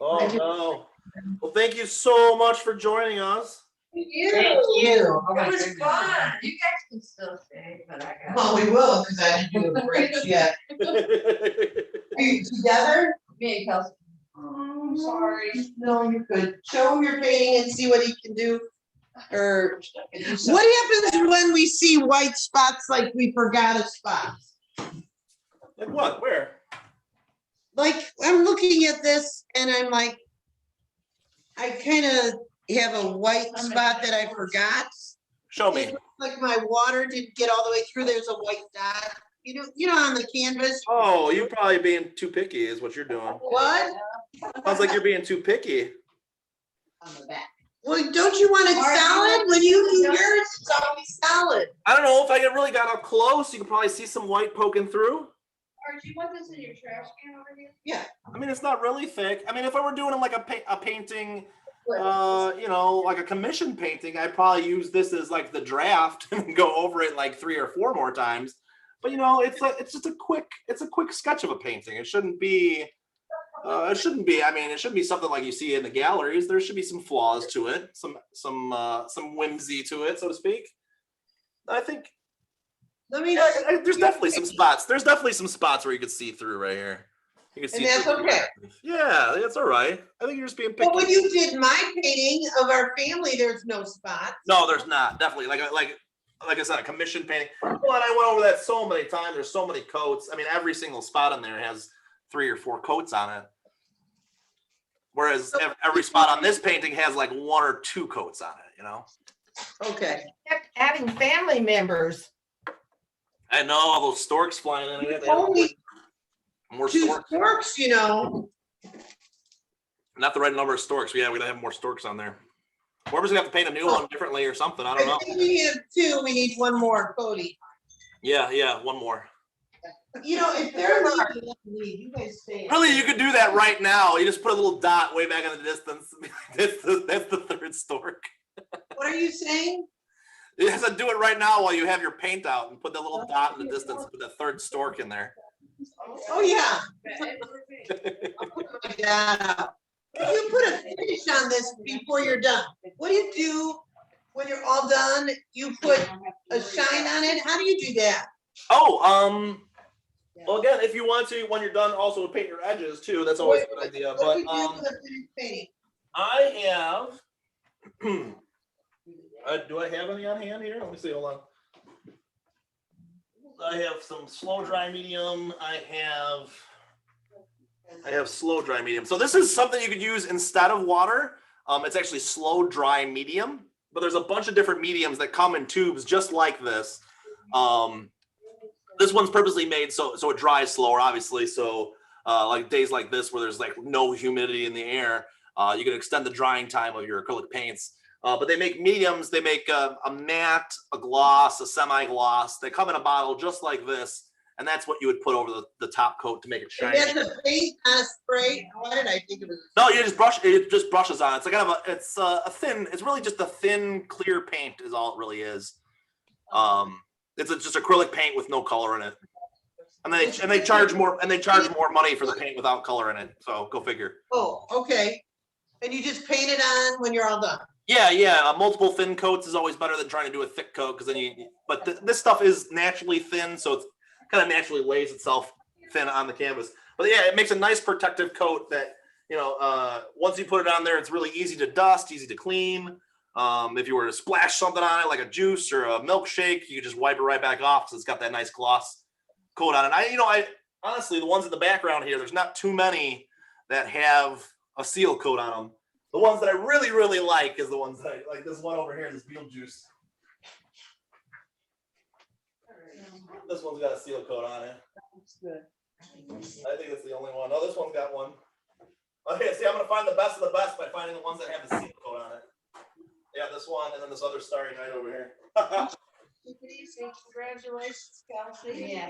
Oh, no. Well, thank you so much for joining us. Thank you. It was fun. You guys can still stay, but I got. Well, we will, because I didn't do a bridge yet. Are you together? Me and Kelsey. Oh, I'm sorry. No, you're good. Show him your painting and see what he can do. Or what happens when we see white spots like we forgot a spot? Like what? Where? Like, I'm looking at this and I'm like, I kind of have a white spot that I forgot. Show It me. looks like my water didn't get all the way through. There's a white dot. You know, on the canvas. Oh, you probably being too picky is what you're doing. What? Sounds like you're being too picky. On the back. Well, don't you want it solid? When you do yours, it's always solid. I don't know if I really got up close, you can probably see some white poking through. Or do you want this in your trash can over here? Yeah. I mean, it's not really thick. I mean, if I were doing like a painting, you know, like a commission painting, I'd probably use this as like the draft and go over it like 3 or 4 more times. But you know, it's just a quick sketch of a painting. It shouldn't be. I mean, it shouldn't be something like you see in the galleries. There should be some flaws to it, some whimsy to it, so to speak. I think there's definitely some spots. There's definitely some spots where you could see through right here. You can see. And that's through. okay. Yeah, that's all right. I think you're just being picky. But when you did my painting of our family, there's no spots. No, there's not. Definitely, like I said, a commission painting. Well, and I went over that so many times. There's so many coats. I mean, every single spot in there has 3 or 4 coats on it. Whereas every spot on this painting has like 1 or 2 coats on it, you know? Okay. Kept adding family members. I know, all those storks flying in. It's only More 2 storks. storks, you know. Not the right number of storks. Yeah, we gotta have more storks on there. Whoever's gonna have to paint a new one differently or something. I don't know. I think we have 2. We need 1 more, Cody. Yeah, 1 more. You know, if they're leaving, let them leave. You guys stay. Really, you could do that right now. You just put a little dot way back in the distance. That's the 3rd stork. What are you saying? You have to do it right now while you have your paint out and put that little dot in the distance. Put that 3rd stork in there. Oh, yeah. I'll put my dad out. If you put a finish on this before you're done, what do you do when you're all done? You put a shine on it? How do you do that? Oh, well, again, if you want to, when you're done, also paint your edges too. That's always a good idea. What But do you do with a finished painting? I have. Do I have any on hand here? Let me see. Hold on. I have some slow dry medium. I have slow dry medium. So this is something you could use instead of water. It's actually slow dry medium. But there's a bunch of different mediums that come in tubes just like this. This one's purposely made so it dries slower, obviously. So like days like this where there's like no humidity in the air, you can extend the drying time of your acrylic paints. But they make mediums. They make a matte, a gloss, a semi-gloss. They come in a bottle just like this, and that's what you would put over the top coat to make it shiny. That's a paint, not a spray. Why did I think it was? No, you just brush. It just brushes on. It's like kind of it's a thin. It's really just a thin, clear paint is all it really is. It's just acrylic paint with no color in it, and they charge more money for the paint without color in it. So go figure. Oh, okay. And you just paint it on when you're all done. Yeah. Multiple thin coats is always better than trying to do a thick coat because then this stuff is naturally thin, so it's kind of naturally lays itself thin on the canvas. But yeah, it makes a nice protective coat that, you know, once you put it on there, it's really easy to dust, easy to clean. If you were to splash something on it, like a juice or a milkshake, you can just wipe it right back off because it's got that nice gloss. coat on it. I honestly, the ones in the background here, there's not too many that have a seal coat on them. The ones that I really, really like is the ones that I like. This one over here, this Beetlejuice. This one's got a seal coat on it. That's good. I think it's the only one. Oh, this one's got one. Okay, see, I'm gonna find the best of the best by finding the ones that have the seal coat on it. Yeah, this one, and then this other Starry Night over here. Congratulations, Kelsey. Yeah,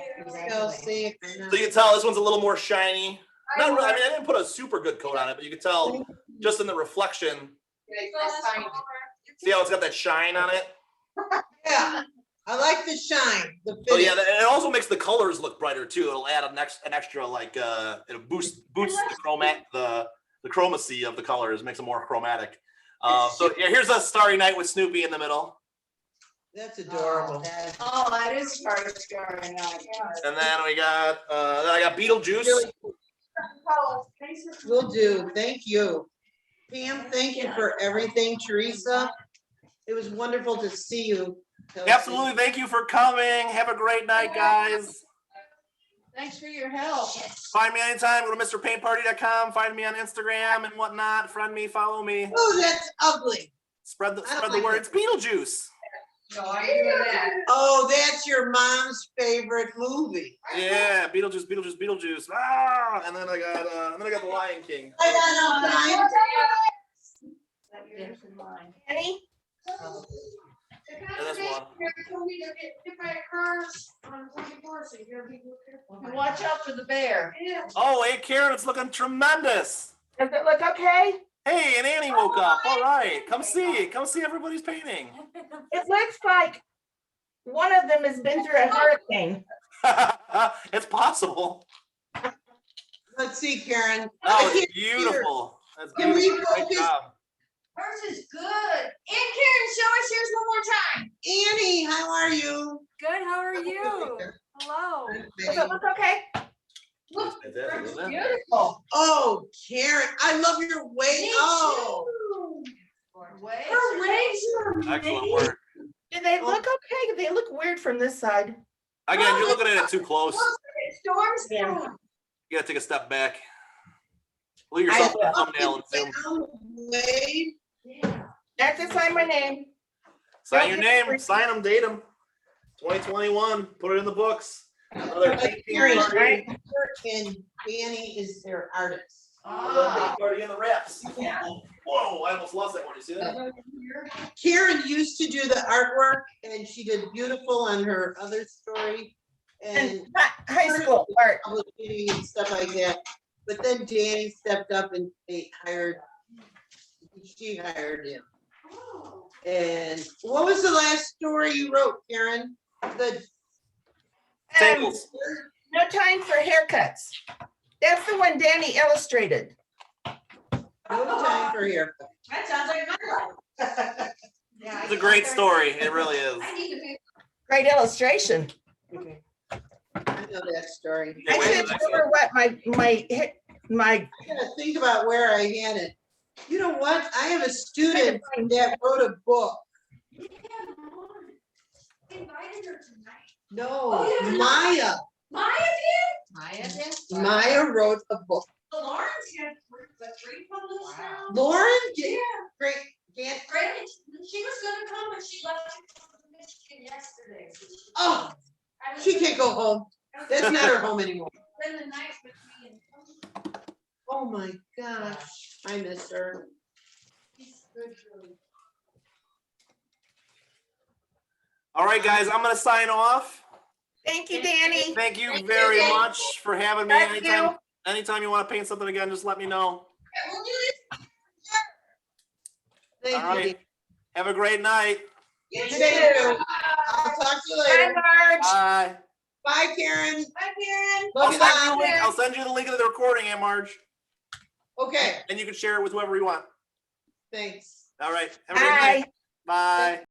Kelsey. So you can tell this one's a little more shiny. Not really. I mean, I didn't put a super good coat on it, but you can tell just in the reflection. See how it's got that shine on it? Yeah, I like the shine, the Oh yeah, finish. and it also makes the colors look brighter too. It'll add an extra like it'll boosts the chromacy of the colors, makes them more chromatic. So yeah, here's a Starry Night with Snoopy in the middle. That's adorable. Oh, that is Starry Night. And then we got then I got Beetlejuice. Will do, thank you. Pam, thank you for everything. Teresa, it was wonderful to see you. Kelsey. Absolutely, thank you for coming. Have a great night, guys. Thanks for your help. Find me anytime. Go to MrPaintParty.com. Find me on Instagram and whatnot. Friend me, follow me. Oh, that's ugly. Spread the I don't word. like It's Beetlejuice. No, I'm doing that. Oh, that's your mom's favorite movie. Yeah, Beetlejuice. Ah, and then I got the Lion King. I got no time. Yours and mine. Annie? And this one. Watch out for the bear. Oh, hey, Karen, it's looking tremendous. Does it look okay? Hey, and Annie woke up. All right, come see everybody's painting. It looks like one of them has been through a hurricane. It's possible. Let's see, Karen. I Oh, can't it's beautiful. That's Can we beautiful. Great focus? job. Hers is good. And Karen, show us yours one more time. Annie, how are you? Good, how are you? Hello. Does it look okay? Fantastic, isn't it? Beautiful. Oh, Karen, I love your way. Me Oh, too. Way. Her legs are Excellent amazing. work. Do they look okay? They look weird from this side. Again, you're looking at it too close. Storms Yeah. through. You gotta take a step back. Leave yourself I a thumbnail and zoom. Wade. Yeah. That's to sign my name. Sign your name, sign them, date them. 2021, put it in the books. Another painting Karen, party. right? And Danny is their artist. Another painting party in the wraps. Whoa, I almost lost that one. You see that? Karen used to do the artwork and she did beautiful on her other story and And not high school art. publishing and stuff like that. But then Danny stepped up and she hired him. Oh. And what was the last story you wrote, Karen? The Tables. No time for haircuts. That's the one Danny illustrated. no time for haircut. That sounds like my life. Yeah, It's a great story. It really is. I need to be. Great illustration. I know that story. Yeah, I wait, can't remember what my I gotta think about where I had it. You know what? I have a student that wrote a book. Yeah, Mom. I invited her tonight. No, Oh, yeah. Maya. Maya did? Maya wrote a book. Lauren's had three published now. Lauren, Yeah, great, Gan- Granted, she was gonna come, but she left to Michigan yesterday. So oh, I was she can't go home. That's not her home anymore. Spend the night with me and Oh my gosh, I miss her. she's good, really. All right, guys, I'm gonna sign off. Thank you, Danny. Thank you very much for having me. Thank you. Anytime you want to paint something again, just let me know. Yeah, we'll do this. Thank All you. right. Have a great night. Thank You you. too. I'll talk to you Bye, later. Marge. Bye. Bye, Karen. Bye, Karen. Love you, Mom. I'll send you the link of the recording, Aunt Marge, Okay, and you can share it with whoever you want. thanks. All right. Have a great night. Bye. Bye.